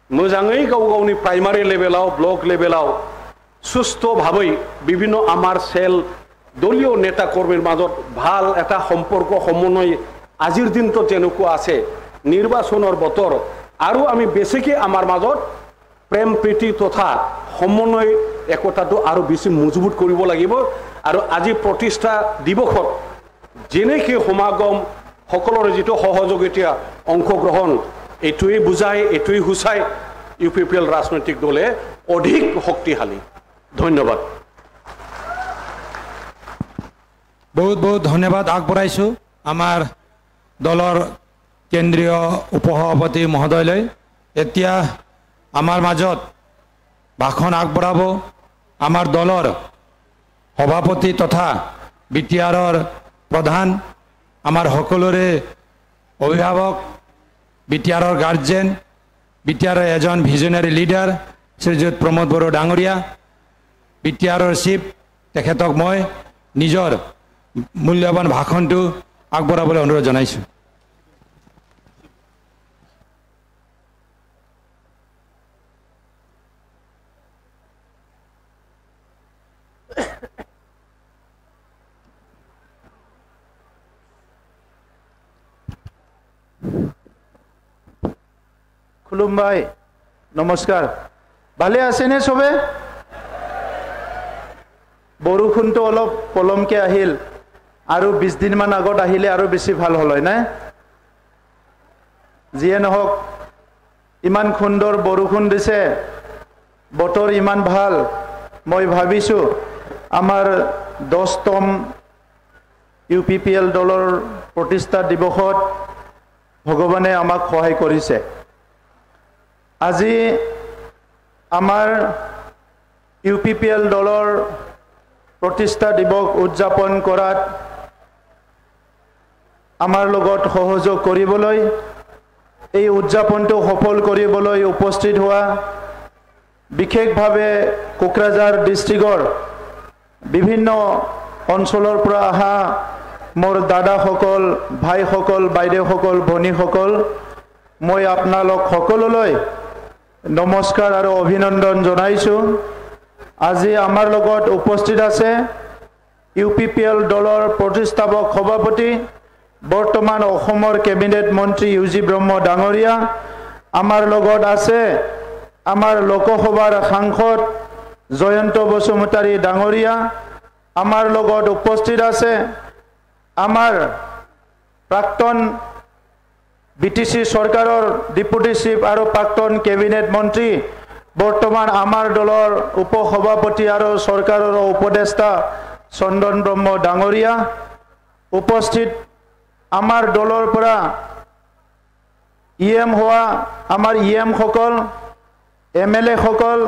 मोजाङै गाव गावनि प्राइमारि लेभेलाव ब्लक लेभेलाव सुस्थ भाबै বিভিন্ন आमार सेल दलीय नेता कर्मीर মাজত ভাল এটা সম্পর্ক সমন্বয় আজিৰ দিনটো যেনেকুৱা আছে নিৰ্বাচনৰ বতৰ আৰু আমি বেছিকৈ আমাৰ মাজত প্ৰেম প্ৰীতি তথা সমন্বয় একতাটো আৰু বেছি মজবুত কৰিব লাগিব আৰু আজি প্ৰতিষ্ঠা দিৱসত যেনেকৈ সমাগম সকলোৰে যিটো সহযোগিতা অংশগ্ৰহণ এইটোৱে বুজায় এইটোৱে হুচায় ইউপিপিএল ৰাজনৈতিক দলে অধিক শক্তিশালী ধন্যবাদ बहुत बहुत धन्यवाद আগবঢ়াইছো আমাৰ দলৰ কেন্দ্ৰীয় উপসভাপতি মহোদয়লৈ এতিয়া আমাৰ মাজত ভাষণ আগবঢ়াব আমাৰ দলৰ সভাপতি তথা বিটিআৰৰ প্ৰধান আমাৰ সকলোৰে অভিভাৱক বিটিআৰৰ গাৰ্জেন বিটিআৰৰ এজন ভিজনাৰী লিডাৰ শ্ৰীযুত প্ৰমোদ বড়ো ডাঙৰীয়া বিটিআৰৰ চিফ তেখেতক মই নিজৰ মূল্যৱান ভাষণটো আগবঢ়াবলৈ অনুৰোধ জনাইছো খুলুমবাই নমস্কাৰ ভালে আছেনে সবে বৰষুণটো অলপ পলমকে আহিল আৰু 20 দিন মান আগত আহিলে আৰু বেছি ভাল হ'ল না যিয়ে নহওক ইমান সুন্দৰ বৰষুণ দিছে বতৰ ইমান ভাল মই ভাবিছো আমাৰ 10তম ইউপিপিএল দলৰ প্ৰতিষ্ঠা দিৱসত ভগৱানে আমাক সহায় কৰিছে আজি আমাৰ ইউপিপিএল দলৰ প্ৰতিষ্ঠা দিৱস উদযাপন কৰাত আমাৰ লগত সহযোগ কৰিবলৈ এই উদযাপনটো সফল কৰিবলৈ উপস্থিত হোৱা বিশেষভাৱে কোকৰাঝাৰ ডিস্ট্ৰিক্টৰ বিভিন্ন অঞ্চলৰ পৰা অহা মোৰ দাদাসকল ভাইসকল বাইদেউসকল ভনীসকল মই আপোনালোক সকলোলৈ নমস্কাৰ আৰু অভিনন্দন জনাইছো আজি আমাৰ লগত উপস্থিত আছে ইউপিপিএল দলৰ প্ৰতিষ্ঠাপক সভাপতি বৰ্তমান অসমৰ কেবিনেট মন্ত্ৰী ইউজি ব্ৰহ্ম ডাঙৰীয়া আমাৰ লগত আছে আমাৰ লোকসভাৰ সাংসদ জয়ন্ত বসুমতাৰী ডাঙৰীয়া আমাৰ লগত উপস্থিত আছে আমাৰ প্ৰাক্তন বিটিসি সরকারের ডেপুটি চিফ আর প্রাক্তন ক্যাবিনেট মন্ত্রী বর্তমান আমার দলের উপসভাপতি আর সরকারের উপদেষ্টা চন্দন ব্রহ্ম ডাঙরিয়া উপস্থিত আমার দলের পৰা ইএম হওয়া আমার ইএম সকল এমএলএ সকল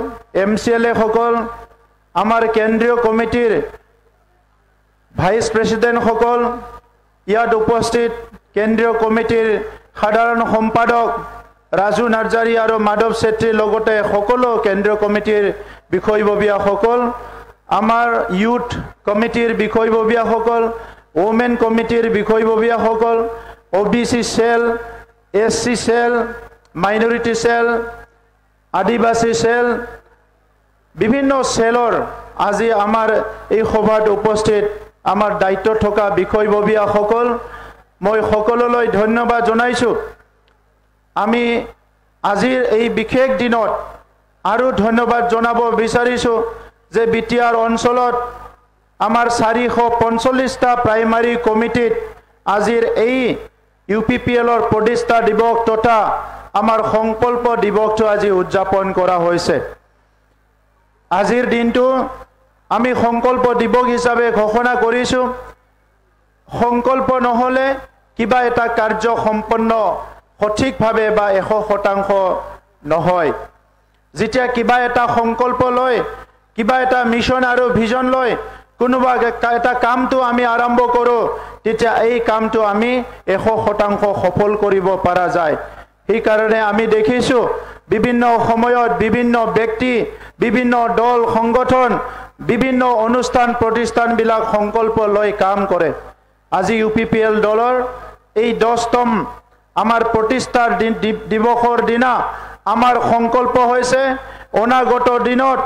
এমসিএলএ সকল আমার কেন্দ্রীয় কমিটির ভাইস প্রেসিডেন্ট সকল ইয়াত উপস্থিত কেন্দ্রীয় কমিটির সাধারণ সম্পাদক রাজু নাৰ্জাৰী আৰু মাধৱ চেত্ৰীৰ লগতে সকলো কেন্দ্ৰীয় কমিটিৰ বিষয়ববীয়াসকল আমাৰ ইউথ কমিটিৰ বিষয়ববীয়াসকল ওমেন কমিটিৰ বিষয়ববীয়াসকল OBC cell SC cell minority cell আদিবাসী সেল বিভিন্ন সেলৰ আজি আমাৰ এই সভাত উপস্থিত আমাৰ দায়িত্ব থকা বিষয়ববীয়াসকল মই সকলোলৈ ধন্যবাদ জনাইছো আমি আজিৰ এই বিশেষ দিনত আৰু ধন্যবাদ জনাব বিচাৰিছো যে বিটিআৰ অঞ্চলত আমাৰ 445টা প্ৰাইমাৰী কমিটিত আজিৰ এই ইউপিপিএলৰ প্ৰতিষ্ঠা দিৱস তথা আমাৰ সংকল্প দিৱসটো আজি উদযাপন কৰা হৈছে আজিৰ দিনটো আমি সংকল্প দিৱস হিচাপে ঘোষণা কৰিছোঁ সংকল্প নহলে কিবা এটা কাৰ্য সম্পন্ন সঠিকভাৱে বা 100% নহয় যেতিয়া কিবা এটা সংকল্প লয় কিবা এটা মিশন আৰু ভিজন লয় কোনোবা এটা কামটো আমি আৰম্ভ কৰোঁ তেতিয়া এই কামটো আমি 100% সফল কৰিব পৰা যায় এই কাৰণে আমি দেখিছোঁ বিভিন্ন সময়ত বিভিন্ন ব্যক্তি বিভিন্ন দল সংগঠন বিভিন্ন অনুষ্ঠান প্ৰতিষ্ঠানবিলাক সংকল্প লৈ কাম কৰে আজি UPPL দলৰ এই 10তম আমাৰ প্ৰতিষ্ঠাৰ দিৱসৰ দিনা আমাৰ সংকল্প হৈছে অনাগত দিনত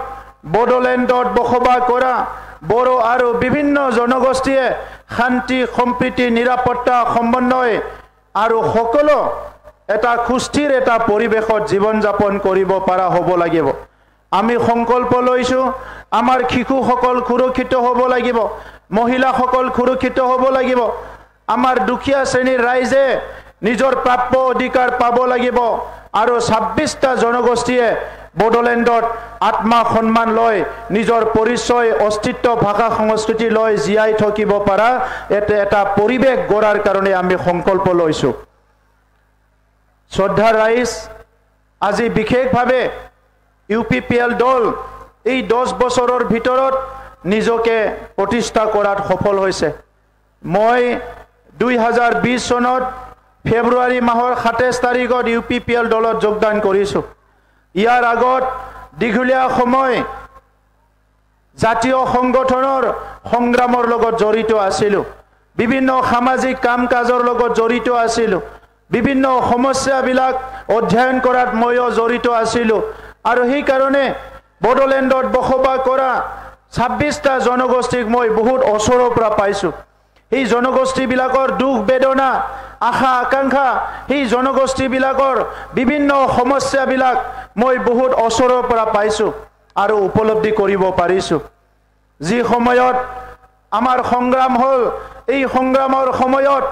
বড়োলেণ্ডত বসবাস কৰা বড়ো আৰু বিভিন্ন জনগোষ্ঠীয়ে শান্তি সম্প্ৰীতি নিৰাপত্তা সমন্বয় আৰু সকলো এটা সুস্থিৰ এটা পৰিৱেশত জীৱন যাপন কৰিব পৰা হ'ব লাগিব আমি সংকল্প লৈছো আমাৰ শিশুসকল সুৰক্ষিত হ'ব লাগিব মহিলাসকল সুৰক্ষিত হ'ব লাগিব আমাৰ দুখীয়া শ্ৰেণীৰ ৰাইজে নিজৰ প্ৰাপ্য অধিকাৰ পাব লাগিব আৰু 26টা জনগোষ্ঠীয়ে বড়োলেণ্ডত আত্মা সন্মান লৈ নিজৰ পৰিচয় অস্তিত্ব ভাষা সংস্কৃতি লৈ জীয়াই থাকিব পৰা এটা পৰিৱেশ গঢ়াৰ কাৰণে আমি সংকল্প লৈছো শ্ৰদ্ধা ৰাইজ আজি বিশেষভাৱে UPPL দল এই 10 বছৰৰ ভিতৰত নিজকে প্ৰতিষ্ঠা কৰাত সফল হৈছে মই 2020 চনত ফেব্ৰুৱাৰী মাহৰ 27 তাৰিখত UPPL দলত যোগদান কৰিছো ইয়াৰ আগত দীঘলীয়া সময় জাতীয় সংগঠনৰ সংগ্ৰামৰ লগত জড়িত আছিলো বিভিন্ন সামাজিক কাম কাজৰ লগত জড়িত আছিলো বিভিন্ন সমস্যাবিলাক অধ্যয়ন কৰাত ময়ো জড়িত আছিলো আৰু সেই কাৰণে বড়োলেণ্ডত বসবাস কৰা 26টা জনগোষ্ঠীক মই বহুত ওচৰৰ পৰা পাইছো এই জনগোষ্ঠীবিলাকৰ দুখ বেদনা আশা আকাংক্ষা এই জনগোষ্ঠীবিলাকৰ বিভিন্ন সমস্যাবিলাক মই বহুত ওচৰৰ পৰা পাইছো আৰু উপলব্ধি কৰিব পাৰিছো যি সময়ত আমাৰ সংগ্ৰাম হল এই সংগ্ৰামৰ সময়ত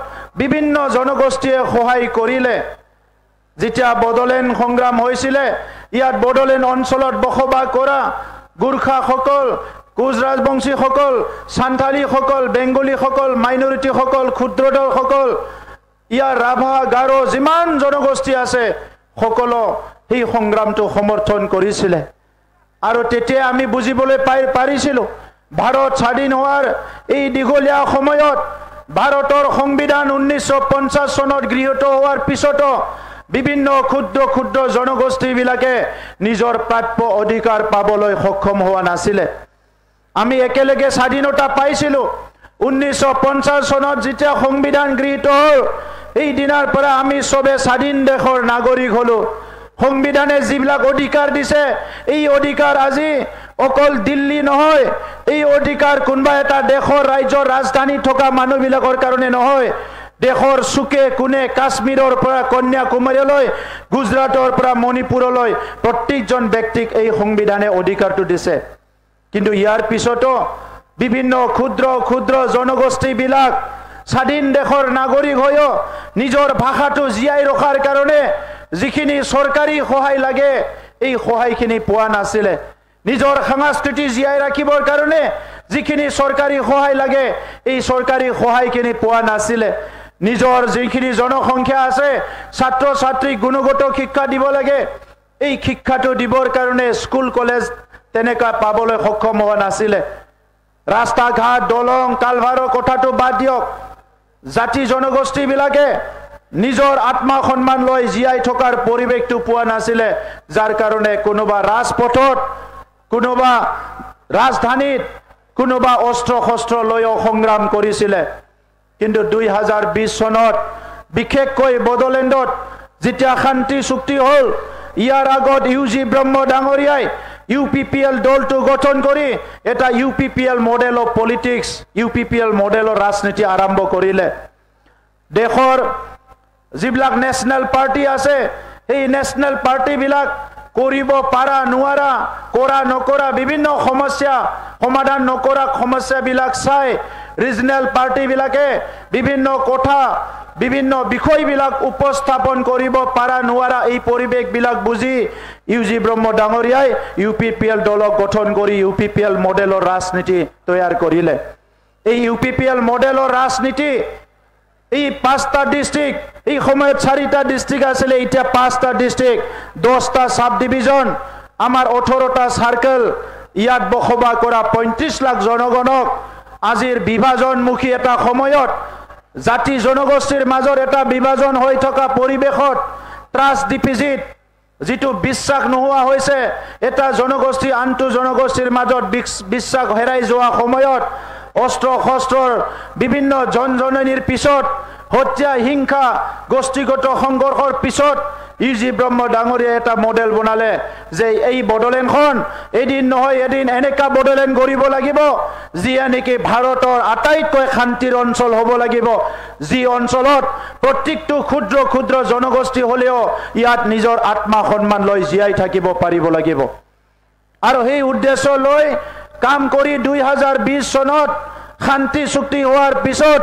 বিভিন্ন জনগোষ্ঠীয়ে সহায় কৰিলে যেতিয়া বড়োলেণ্ড সংগ্ৰাম হৈছিল ইয়াত বড়োলেণ্ড অঞ্চলত বসবাস কৰা গুৰখাসকল কোচ ৰাজবংশীসকল সান্থালীসকল বেংগলীসকল মাইনৰিটিসকল ক্ষুদ্ৰদলসকল ইয়াৰ ৰাভা গাৰো যিমান জনগোষ্ঠী আছে সকলো এই সংগ্ৰামটো সমৰ্থন কৰিছিল আৰু তেতিয়া আমি বুজিবলৈ পাৰিছিলো ভাৰত স্বাধীন হোৱাৰ এই দীঘলীয়া সময়ত ভাৰতৰ সংবিধান 1950 চনত গৃহীত হোৱাৰ পিছত বিভিন্ন ক্ষুদ্ৰ ক্ষুদ্ৰ জনগোষ্ঠীবিলাকে নিজৰ প্ৰাপ্য অধিকাৰ পাবলৈ সক্ষম হোৱা নাছিল আমি একেলগে স্বাধীনতা পাইছিলো 1950 চনত যেতিয়া সংবিধান গৃহীত হ'ল এই দিনাৰ পৰা আমি সবে স্বাধীন দেশৰ নাগৰিক হলো সংবিধানে যিবিলাক অধিকাৰ দিছে এই অধিকাৰ আজি অকল দিল্লী নহয় এই অধিকাৰ কোনবা এটা দেশৰ ৰাজ্যৰ ৰাজধানী থকা মানুহবিলাকৰ কাৰণে নহয় দেশৰ সুকে কোনে কাশ্মীৰৰ পৰা কন্যাকুমাৰীলৈ গুজৰাটৰ পৰা মণিপুৰলৈ প্ৰত্যেকজন ব্যক্তিক এই সংবিধানে অধিকাৰটো দিছে কিন্তু ইয়াৰ পিছতো বিভিন্ন ক্ষুদ্ৰ ক্ষুদ্ৰ জনগোষ্ঠীবিলাক স্বাধীন দেশৰ নাগৰিক হৈও নিজৰ ভাষাটো জীয়াই ৰখাৰ কাৰণে যিখিনি চৰকাৰী সহায় লাগে এই সহায়খিনি পোৱা নাছিল নিজৰ সংস্কৃতি জীয়াই ৰাখিবৰ কাৰণে যিখিনি চৰকাৰী সহায় লাগে এই চৰকাৰী সহায়খিনি পোৱা নাছিল নিজৰ যিখিনি জনসংখ্যা আছে ছাত্ৰ ছাত্ৰীক গুণগত শিক্ষা দিব লাগে এই শিক্ষাটো দিবৰ কাৰণে স্কুল কলেজ তেনেকা পাবলৈ সক্ষম হোৱা নাছিল ৰাস্তা ঘাট দলং কালভাৰৰ কথাটো বাদ দিয়ক জাতি জনগোষ্ঠীবিলাকে নিজৰ আত্মা সন্মান লৈ জীয়াই থকাৰ পৰিৱেশটো পোৱা নাছিল যাৰ কাৰণে কোনোবা ৰাজপথত কোনোবা ৰাজধানীত কোনোবা অস্ত্ৰ শস্ত্ৰ লৈ সংগ্ৰাম কৰিছিল কিন্তু 2020 চনত বিশেষকৈ বড়োলেণ্ডত যেতিয়া শান্তি চুক্তি হ'ল ইয়াৰ আগত UG ব্ৰহ্ম ডাঙৰীয়াই UPPL দলটো গঠন কৰি এটা UPPL model of politics UPPL মডেলৰ ৰাজনীতি আৰম্ভ কৰিলে দেশৰ যিবিলাক নেশনেল পাৰ্টি আছে এই নেশনেল পাৰ্টিবিলাক কৰিব পাৰা নোৱাৰা কৰা নকৰা বিভিন্ন সমস্যা সমাধান নকৰা সমস্যাবিলাক চাই ৰিজনেল পাৰ্টিবিলাকে বিভিন্ন কথা বিভিন্ন বিষয়বিলাক উপস্থাপন কৰিব পাৰা নোৱাৰা এই পৰিৱেশবিলাক বুজি ইউজি ব্ৰহ্ম ডাঙৰীয়াই UPPL দলক গঠন কৰি UPPL মডেলৰ ৰাজনীতি তৈয়াৰ কৰিলে এই UPPL মডেলৰ ৰাজনীতি এই 5টা ডিস্ট্ৰিক্ট এই সময়ত 4টা ডিস্ট্ৰিক্ট আছিল এতিয়া 5টা ডিস্ট্ৰিক্ট 10টা সাব ডিভিজন আমাৰ 18টা সাৰ্কেল ইয়াত বসবাস কৰা 35 লাখ জনগণক আজিৰ বিভাজনমুখী এটা সময়ত জাতি জনগোষ্ঠীৰ মাজৰ এটা বিভাজন হৈ থকা পৰিৱেশত ট্ৰাষ্ট ডিফিজিট যেটো বিশ্বাস নোহোৱা হৈছে এটা জনগোষ্ঠী আনটো জনগোষ্ঠীৰ মাজত বিশ্বাস হেৰাই যোৱা সময়ত অস্ত্ৰ শস্ত্ৰৰ বিভিন্ন জনজননীৰ পিছত হত্যা হিংসা গোষ্ঠীগত সংঘৰ্ষৰ পিছত ইউজি ব্ৰহ্ম ডাঙৰীয়া এটা মডেল বনালে যে এই বডলেণ্ডখন এদিন নহয় এদিন এনেকা বডলেণ্ড গঢ়িব লাগিব যিয়ে নেকি ভাৰতৰ আটাইতকৈ শান্তিৰ অঞ্চল হ'ব লাগিব যি অঞ্চলত প্ৰত্যেকটো ক্ষুদ্ৰ ক্ষুদ্ৰ জনগোষ্ঠী হলেও ইয়াত নিজৰ আত্মা সন্মান লৈ জীয়াই থাকিব পাৰিব লাগিব আৰু সেই উদ্দেশ্য লৈ কাম কৰি 2020 চনত শান্তি চুক্তি হোৱাৰ পিছত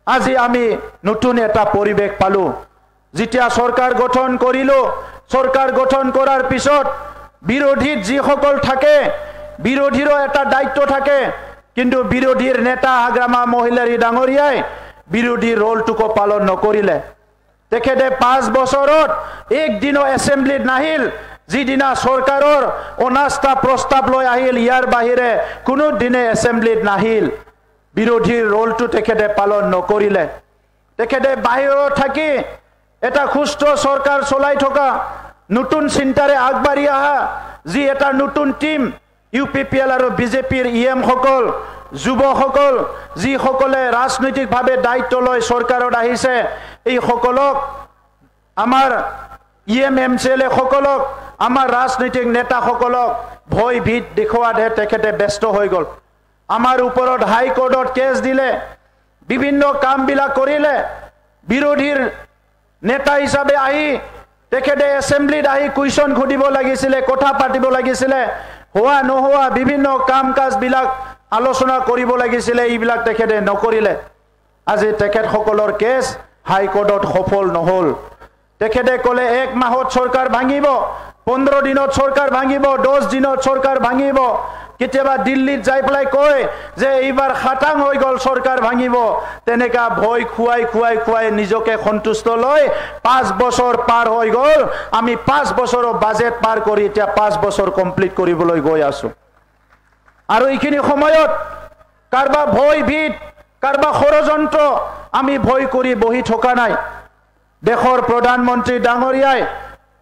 আজি আমি নতুন এটা পৰিৱেশ পালো যেতিয়া সরকার গঠন করিল সরকার গঠন করার পিছত বিরোধী যিসকল থাকে বিরোধীরও একটা দায়িত্ব থাকে কিন্তু বিরোধীর নেতা হাগ্রামা মহিলাৰী ডাঙৰীয়াই বিৰোধী ৰোলটুকু পালন নকৰিলে তেখেতে 5 বছৰত একদিনও এসেম্বলিত নাহিল যিদিনা সৰকাৰৰ অনাস্থা প্ৰস্তাৱ লৈ আহিল ইয়াৰ বাহিৰে কোনো দিনে এসেম্বলিত নাহিল বিৰোধীৰ ৰোলটো তেখেতে পালন নকৰিলে তেখেতে বাহিৰত থাকি এটা সুস্থ সৰকাৰ চলাই থকা নতুন চিন্তাৰে আগবাঢ়ি আহা যি এটা নতুন টিম UPPL আৰু বিজেপিৰ EM সকল যুৱসকল যি সকলে ৰাজনৈতিকভাৱে দায়িত্ব লৈ সৰকাৰত আহিছে এই সকলক আমাৰ EM MCL সকলক আমাৰ ৰাজনৈতিক নেতা সকলক ভয় ভীত দেখুৱাতে তেখেতে ব্যস্ত হৈ গল আমাৰ ওপৰত হাই কোৰ্টত কেছ দিলে বিভিন্ন কামবিলাক কৰিলে বিৰোধীৰ নেতা হিসাবে আহি তেখেতে এসেম্বলিত আহি কুৱেশ্যন খুদিব লাগিছিল কথা পাতিব লাগিছিল হোৱা নোহোৱা বিভিন্ন কাম কাজ বিলাক আলোচনা কৰিব লাগিছিল এইবিলাক তেখেতে নকৰিলে আজি তেখেত সকলৰ কেছ হাই কোৰ্টত সফল নহল তেখেতে কলে 1 মাহত সরকার ভাঙিব 15 দিনত সরকার ভাঙিব 10 দিনত সরকার ভাঙিব কেতিয়াবা দিল্লীত যাই পেলাই কয় যে এইবাৰ খাটাং হৈ গল সৰকাৰ ভাঙিব তেনেকা ভয় খুৱাই নিজকে সন্তুষ্ট লৈ 5 বছৰ পাৰ হৈ গল আমি 5 বছৰৰ বাজেট পাৰ কৰি এতিয়া 5 বছৰ কমপ্লিট কৰিবলৈ গৈ আছো আৰু এইখিনি সময়ত কাৰবা ভয় ভীত কাৰবা ষড়যন্ত্ৰ আমি ভয় কৰি বহি থকা নাই দেশৰ প্ৰধানমন্ত্ৰী ডাঙৰীয়াই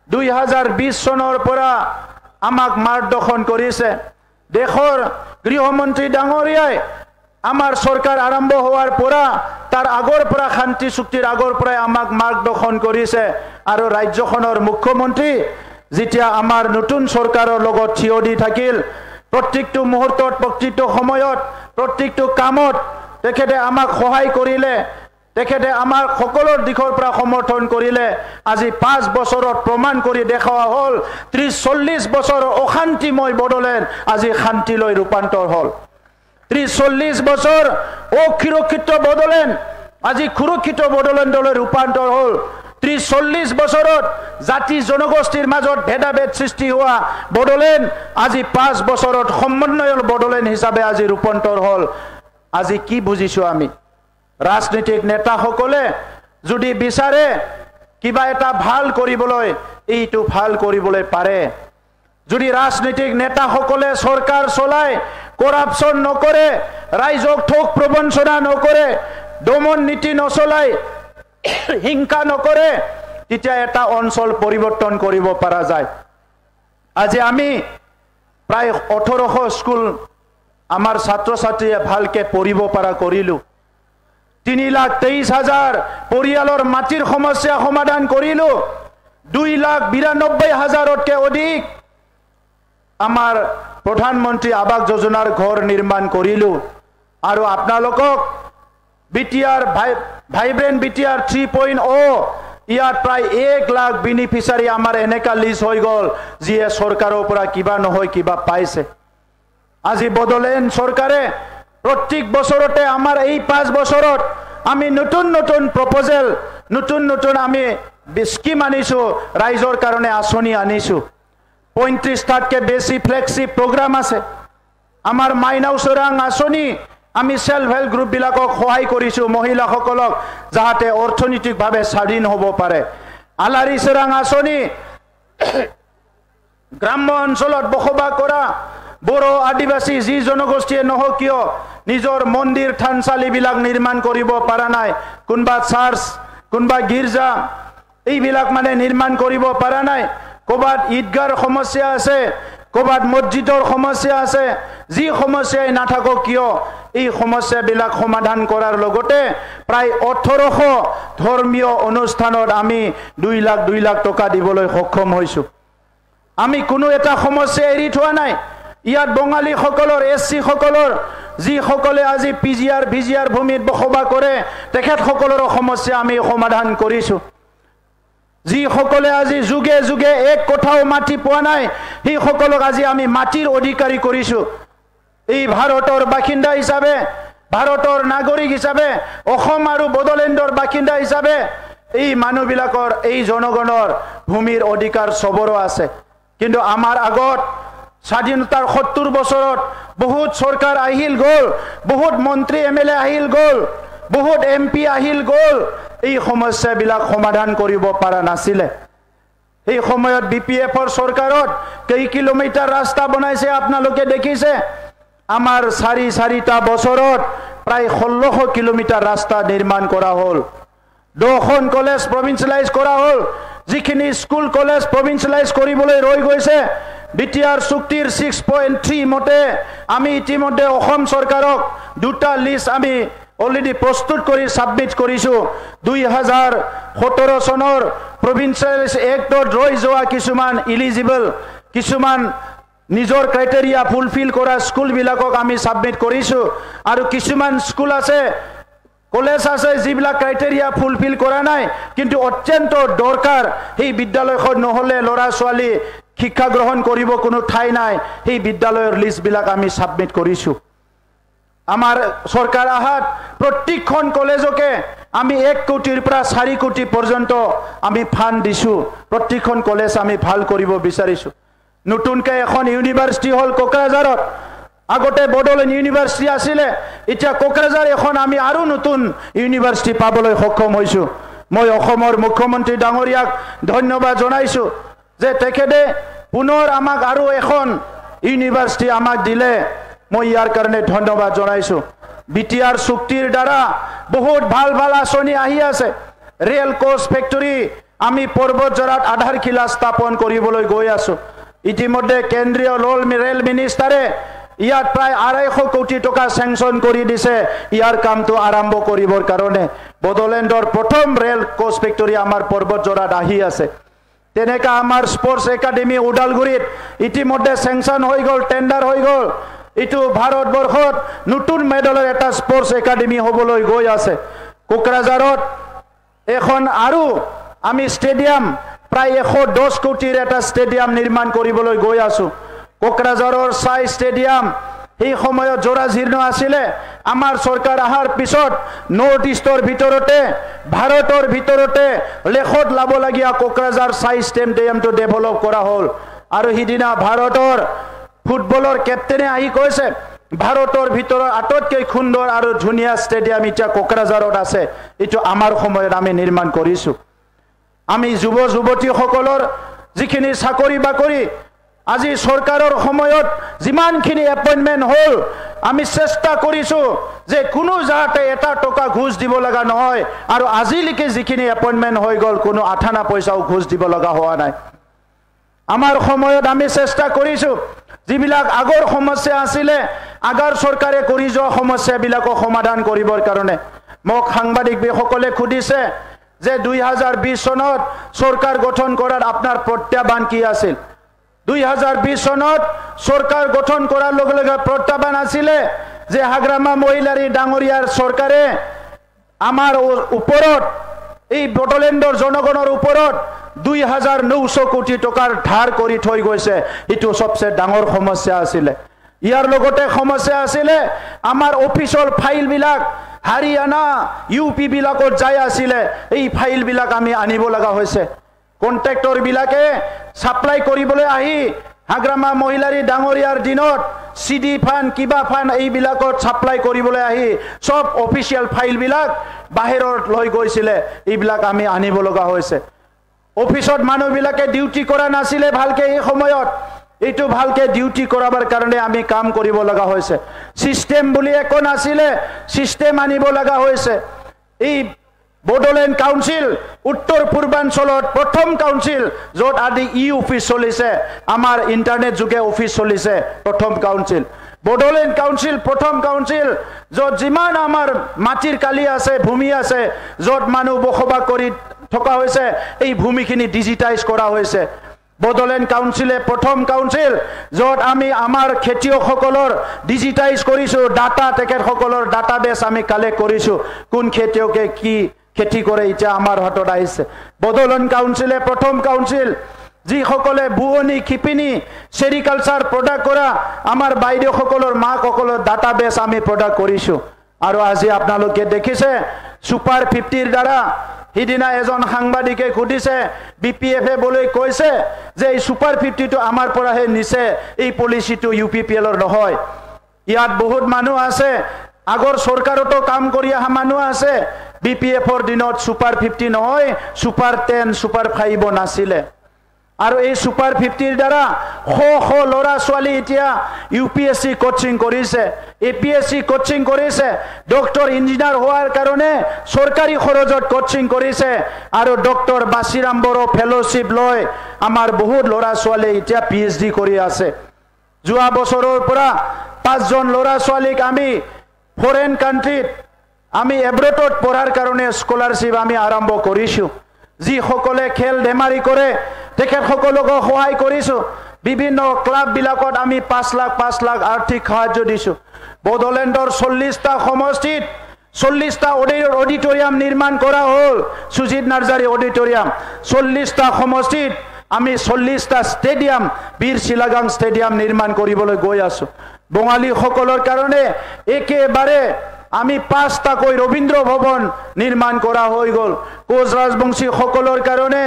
2020 চনৰ পৰা আমাক মাৰ্গদৰ্শন কৰিছে দেশৰ গৃহমন্ত্ৰী ডাঙৰীয়াই আমাৰ সৰকাৰ আৰম্ভ হোৱাৰ পৰা তাৰ আগৰ পৰা শান্তি চুক্তিৰ আগৰ পৰা আমাক মাৰ্গদৰ্শন কৰিছে আৰু ৰাজ্যখনৰ মুখ্যমন্ত্ৰী যেতিয়া আমাৰ নতুন সৰকাৰৰ লগত থিয় দি থাকিল প্ৰত্যেকটো মুহূৰ্তত প্ৰত্যেকটো সময়ত প্ৰত্যেকটো কামত তেখেতে আমাক সহায় কৰিলে তেখেতে আমাৰ সকলৰ দিশৰ পৰা সমৰ্থন কৰিলে আজি 5 বছৰত প্ৰমাণ কৰি দেখাৱা হল 30-40 বছৰ অশান্তিময় বডলেণ্ড আজি শান্তিলৈ ৰূপান্তৰ হল 30-40 বছৰ অসুৰক্ষিত বডলেণ্ড আজি সুৰক্ষিত বডলেণ্ডলৈ ৰূপান্তৰ হল 30-40 বছৰত জাতি জনগোষ্ঠীৰ মাজত ভেদাভেদ সৃষ্টি হোৱা বডলেণ্ড আজি 5 বছৰত সমন্বয়ৰ বডলেণ্ড হিচাপে আজি ৰূপান্তৰ হল আজি কি বুজিছো আমি ৰাজনৈতিক নেতা সকলে যদি বিচাৰে কিবা এটা ভাল কৰিবলৈ এইটো ভাল কৰিবলৈ পাৰে যদি ৰাজনৈতিক নেতা সকলে সৰকাৰ চলাই কৰাপশন নকৰে ৰাইজক ঠক প্ৰবঞ্চনা নকৰে দমন নীতি নচলাই হিংসা নকৰে তেতিয়া এটা অঞ্চল পৰিৱৰ্তন কৰিব পৰা যায় আজি আমি প্ৰায় 1800 স্কুল আমাৰ ছাত্ৰ ছাত্ৰীয়ে ভালকে পঢ়িব পৰা কৰিলো 3,23,000 পৰিয়ালৰ মাটিৰ সমস্যা সমাধান কৰিলো 2,92,000তকৈ অধিক আমাৰ প্ৰধানমন্ত্ৰী আৱাস যোজনাৰ ঘৰ নিৰ্মাণ কৰিলো আৰু আপোনালোকক বিটিআৰ ভাইব্ৰেন্ট বিটিআৰ 3.0 ইয়াত প্ৰায় 1 লাখ বেনিফিচিয়াৰী আমাৰ এনেকা লিষ্ট হৈ গল যিয়ে সৰকাৰৰ পৰা কিবা নহয় কিবা পাইছে আজি বডলেণ্ড সৰকাৰে প্ৰত্যেক বছৰতে আমাৰ এই 5 বছৰত আমি নতুন নতুন প্ৰপ'জেল নতুন নতুন আমি স্কিম আনিছোঁ ৰাইজৰ কাৰণে আঁচনি আনিছোঁ 35টাতকৈ বেছি ফ্লেগশ্বিপ প্ৰগ্ৰাম আছে আমাৰ মাইনাও চোৰাং আঁচনি আমি সেলফ হেল্প গ্ৰুপবিলাকক সহায় কৰিছোঁ মহিলাসকলক যাতে অৰ্থনৈতিকভাৱে স্বাধীন হ'ব পাৰে আলাৰী চোৰাং আঁচনি গ্ৰাম্য অঞ্চলত বসবাস কৰা বড়ো আদিবাসী যি জনগোষ্ঠীয়ে নহওক কিয় নিজৰ মন্দিৰ থানচালিবিলাক নিৰ্মাণ কৰিব পৰা নাই কোনবা চাৰ্চ কোনবা গীৰ্জা এইবিলাক মানে নিৰ্মাণ কৰিব পৰা নাই ক'বাত ঈদগাহৰ সমস্যা আছে ক'বাত মছজিদৰ সমস্যা আছে যি সমস্যাই নাথাকক কিয় এই সমস্যাবিলাক সমাধান কৰাৰ লগতে প্ৰায় 1800 ধৰ্মীয় অনুষ্ঠানত আমি 2 লাখ টকা দিবলৈ সক্ষম হৈছোঁ আমি কোনো এটা সমস্যা এৰি থোৱা নাই ইয়াত বঙালীসকলৰ এছচি সকলৰ যিসকলে আজি পিজিআৰ ভূমিত বসবাস কৰে তেখেতসকলৰ সমস্যা আমি সমাধান কৰিছোঁ যিসকলে আজি যুগে যুগে এক কোঠাও মাটি পোৱা নাই সেইসকলক আজি আমি মাটিৰ অধিকাৰী কৰিছোঁ এই ভাৰতৰ বাসিন্দা হিচাপে ভাৰতৰ নাগৰিক হিচাপে অসম আৰু বড়োলেণ্ডৰ বাসিন্দা হিচাপে এই মানুহবিলাকৰ এই জনগণৰ ভূমিৰ অধিকাৰ সবৰো আছে কিন্তু আমাৰ আগত স্বাধীনতাৰ 70 বছৰত বহুত চৰকাৰ আহিল গ'ল বহুত মন্ত্ৰী এমএলএ আহিল গ'ল বহুত এমপি আহিল গ'ল এই সমস্যাবিলাক সমাধান কৰিব পৰা নাছিলে এই সময়ত বিপিএফৰ চৰকাৰত কেই কিলোমিটাৰ ৰাস্তা বনাইছে আপোনালোকে দেখিছে আমাৰ 4টা বছৰত প্ৰায় 1600 কিলোমিটাৰ ৰাস্তা নিৰ্মাণ কৰা হ'ল 2খন কলেজ প্ৰভিন্সিয়েলাইজ কৰা হ'ল যিখিনি স্কুল কলেজ প্ৰভিন্সিয়েলাইজ কৰিবলৈ ৰৈ গৈছে বিটিআৰ চুক্তিৰ 6.3 মতে আমি ইতিমধ্যে অসম চৰকাৰক 2টা লিষ্ট আমি অলৰেডি প্ৰস্তুত কৰি সাবমিট কৰিছোঁ 2017 চনৰ প্ৰভিন্সিয়েলাইজ এক্টত ৰৈ যোৱা কিছুমান ইলিজিবল কিছুমান নিজৰ ক্ৰাইটেৰিয়া ফুলফিল কৰা স্কুলবিলাকক আমি সাবমিট কৰিছোঁ আৰু কিছুমান স্কুল আছে কলেজ আছে যিবিলাক ক্ৰাইটেৰিয়া ফুলফিল কৰা নাই কিন্তু অত্যন্ত দৰকাৰ এই বিদ্যালয়খন নহলে ল'ৰা ছোৱালী শিক্ষা গ্ৰহণ কৰিব কোনো ঠাই নাই এই বিদ্যালয়ৰ লিষ্টবিলাক আমি সাবমিট কৰিছোঁ আমাৰ সৰকাৰ আহাত প্ৰত্যেকখন কলেজকে আমি 1 কোটিৰ পৰা 4 কোটি পৰ্যন্ত আমি ফান্ড দিছো প্ৰত্যেকখন কলেজ আমি ভাল কৰিব বিচাৰিছো নতুনকৈ এখন ইউনিভাৰ্সিটি হল কোকৰাঝাৰত আগতে বড়োলেণ্ড ইউনিভাৰ্সিটি আছিল এতিয়া কোকৰাঝাৰ এখন আমি আৰু নতুন ইউনিভাৰ্সিটি পাবলৈ সক্ষম হৈছো মই অসমৰ মুখ্যমন্ত্ৰী ডাঙৰীয়াক ধন্যবাদ জনাইছো যে তেখেতে পুনৰ আমাক আৰু এখন ইউনিভাৰ্সিটি আমাক দিলে মই ইয়াৰ কাৰণে ধন্যবাদ জনাইছো বিটিআৰ চুক্তিৰ দ্বাৰা বহুত ভাল ভাল আঁচনি আহি আছে ৰেল কোচ ফেক্টৰী আমি পৰ্বতজৰাত আধাৰশিলা স্থাপন কৰিবলৈ গৈ আছো ইতিমধ্যে কেন্দ্ৰীয় ৰেল মিনিষ্টাৰে ইয়াত প্ৰায় 250 কোটি টকা স্যাংশন কৰি দিছে ইয়াৰ কামটো আৰম্ভ কৰিবৰ কাৰণে বড়োলেণ্ডৰ প্ৰথম ৰেল কোচ ফেক্টৰী আমাৰ পৰ্বতজৰাত আহি আছে তেনেকা আমাৰ স্পৰ্টছ একাডেমি উদালগুৰিত ইতিমধ্যে স্যাংশন হৈ গ'ল টেন্ডাৰ হৈ গ'ল ইটো ভাৰতবৰ্ষত নতুন মেডেলৰ এটা স্পৰ্টছ একাডেমি হ'বলৈ গৈ আছে কোকৰাঝাৰত এখন আৰু আমি ষ্টেডিয়াম প্ৰায় 110 কোটিৰ এটা ষ্টেডিয়াম নিৰ্মাণ কৰিবলৈ গৈ আছো কোকৰাঝাৰৰ সাই ষ্টেডিয়াম এই সময়ত জৰাজীৰ্ণ আছিল আমাৰ চৰকাৰ আহাৰ পিছত নৰ্থ ইষ্টৰ ভিতৰতে ভাৰতৰ ভিতৰতে লেখত লাবলগীয়া কোকৰাঝাৰ সাই ষ্টেডিয়ামটো ডেভেলপ কৰা হ'ল আৰু হিদিনা ভাৰতৰ ফুটবলৰ কেপ্টেনে আহি কৈছে ভাৰতৰ ভিতৰত আটতকৈ সুন্দৰ আৰু ধুনীয়া ষ্টেডিয়াম এতিয়া কোকৰাঝাৰত আছে এটো আমাৰ সময়ত আমি নিৰ্মাণ কৰিছো আমি যুৱ যুৱতীসকলৰ যিখিনি চাকৰি বাকৰি আজি চৰকাৰৰ সময়ত যিমানখিনি এপইন্টমেন্ট হল আমি চেষ্টা কৰিছো যে কোনো যাতে এটা টকা ঘুষ দিব লগা নহয় আৰু আজিলৈকে যিখিনি এপইন্টমেন্ট হৈ গল কোনো আঠানা পইচাও ঘুষ দিব লগা হোৱা নাই আমাৰ সময়ত আমি চেষ্টা কৰিছো যিবিলাক আগৰ সমস্যা আছিল আগৰ চৰকাৰে কৰি যোৱা সমস্যাবিলাকক সমাধান কৰিবৰ কাৰণে মোক সাংবাদিক সকলে খুদিছে যে 2020 চনত চৰকাৰ গঠন কৰাৰ আপোনাৰ প্ৰত্যাহ্বান কি আছিল 2020 চনত চৰকাৰ গঠন কৰাৰ লগে লগে প্ৰত্যাহ্বান আছিল যে হাগ্ৰামা মহিলাৰী ডাঙৰীয়াৰ চৰকাৰে আমাৰ ওপৰত এই বড়োলেণ্ডৰ জনগণৰ ওপৰত 2900 কোটি টকাৰ ধাৰ কৰি থৈ গৈছে এটো সবচে ডাঙৰ সমস্যা আছিল ইয়াৰ লগতে সমস্যা আছিল আমাৰ অফিচৰ ফাইল বিলাক হাৰিয়ানা ইউপি বিলাকত যাই আছিলে এই ফাইল বিলাক আমি আনিব লগা হৈছে কন্ট্ৰাক্টৰ বিলাকে সাপ্লাই কৰিবলৈ আহি হাগ্ৰামা মহিলাৰী ডাঙৰীয়াৰ দিনত সিডি ফান্ড কিবা ফান্ড এই বিলাকত সাপ্লাই কৰিবলৈ আহি সব অফিচিয়াল ফাইল বিলাক বাহিৰত লৈ গৈছিলে এইবিলাক আমি আনিব লগা হৈছে অফিসত মানুহ বিলাকে ডিউটি কৰা নাছিলে ভালকে এই সময়ত এইটো ভালকে ডিউটি কৰাবৰ কাৰণে আমি কাম কৰিব লগা হৈছে সিস্টেম বুলি একো নাছিলে সিস্টেম আনিব লগা হৈছে এই বডোলেণ্ড কাউন্সিল উত্তৰ পূৰ্বাঞ্চলত প্ৰথম কাউন্সিল য'ত আদি অফিস চলিছে আমাৰ ইন্টাৰনেট যোগে অফিস চলিছে প্ৰথম কাউন্সিল বডোলেণ্ড কাউন্সিল প্ৰথম কাউন্সিল য'ত যিমান আমাৰ মাটিৰ কালি আছে ভূমি আছে য'ত মানুহ বসবাস কৰি থকা হৈছে এই ভূমিখিনি ডিজিটাইজ কৰা হৈছে বডোলেণ্ড কাউন্সিলে প্ৰথম কাউন্সিল য'ত আমি আমাৰ খেতিয়কসকলৰ ডিজিটাইজ কৰিছো ডাটা তেখেতসকলৰ ডাটাবেছ আমি কালেক্ট কৰিছো কোন খেতিয়কে কি খেতি কৰে এতিয়া আমাৰ হাতত আহিছে বডোলেণ্ড কাউন্সিলে প্ৰথম কাউন্সিল যিসকলে বুৱনী খিপিনী সেৰিকালচাৰ প্ৰডাক্ট কৰা আমাৰ বাইদেউসকলৰ মাকসকলৰ ডাটাবেছ আমি প্ৰডাক্ট কৰিছো আৰু আজি আপোনালোকে দেখিছে সুপাৰ 50ৰ দ্বাৰা হিদিনা এজন সাংবাদিকে খুদিছে বিপিএফে বলে কৈছে যে এই সুপাৰ 50 টো আমাৰ পৰাহে নিছে এই পলিচিটো ইউপিপিএলৰ নহয় ইয়াত বহুত মানুহ আছে আগৰ চৰকাৰতো কাম কৰি আহা মানুহ আছে বিপিএফৰ দিনত সুপাৰ 50 নহয় সুপাৰ 10 সুপাৰ 5 নাছিলে আৰু এই সুপাৰ 50ৰ দ্বাৰা শ লৰা ছোৱালী এতিয়া ইউপিএসসি কোচিং কৰিছে এপিএসসি কোচিং কৰিছে ডক্টৰ ইঞ্জিনিয়াৰ হোৱাৰ কাৰণে সৰকাৰি খৰচত কোচিং কৰিছে আৰু ডক্টৰ বাসিৰাম বড়ো ফেলোশিপ লৈ আমাৰ বহুত লৰা ছোৱালী এতিয়া পিএইচডি কৰি আছে যোৱা বছৰৰ পৰা 5 জন লৰা ছোৱালীক আমি ফৰেন কান্ট্ৰীত আমি এব্ৰডত পঢ়াৰ কাৰণে স্কলাৰশিপ আমি আৰম্ভ কৰিছো যি সকলে খেল ধেমালি কৰে তেখেতসকলক সহায় কৰিছো বিভিন্ন ক্লাব বিলাকত আমি 5 লাখ আৰ্থিক সাহায্য দিছো বডোলেণ্ডৰ 40টা সমষ্টিত 40টা অডিটৰিয়াম নিৰ্মাণ কৰা হ'ল সুজিত নাৰ্জাৰী অডিটৰিয়াম 40টা সমষ্টিত আমি 40টা ষ্টেডিয়াম বীৰ শিলাগাং ষ্টেডিয়াম নিৰ্মাণ কৰিবলৈ গৈ আছো বঙালী সকলৰ কাৰণে একেবাৰে আমি 5টাকৈ ৰবীন্দ্ৰ ভৱন নিৰ্মাণ কৰা হৈ গল কোচ ৰাজবংশী সকলৰ কাৰণে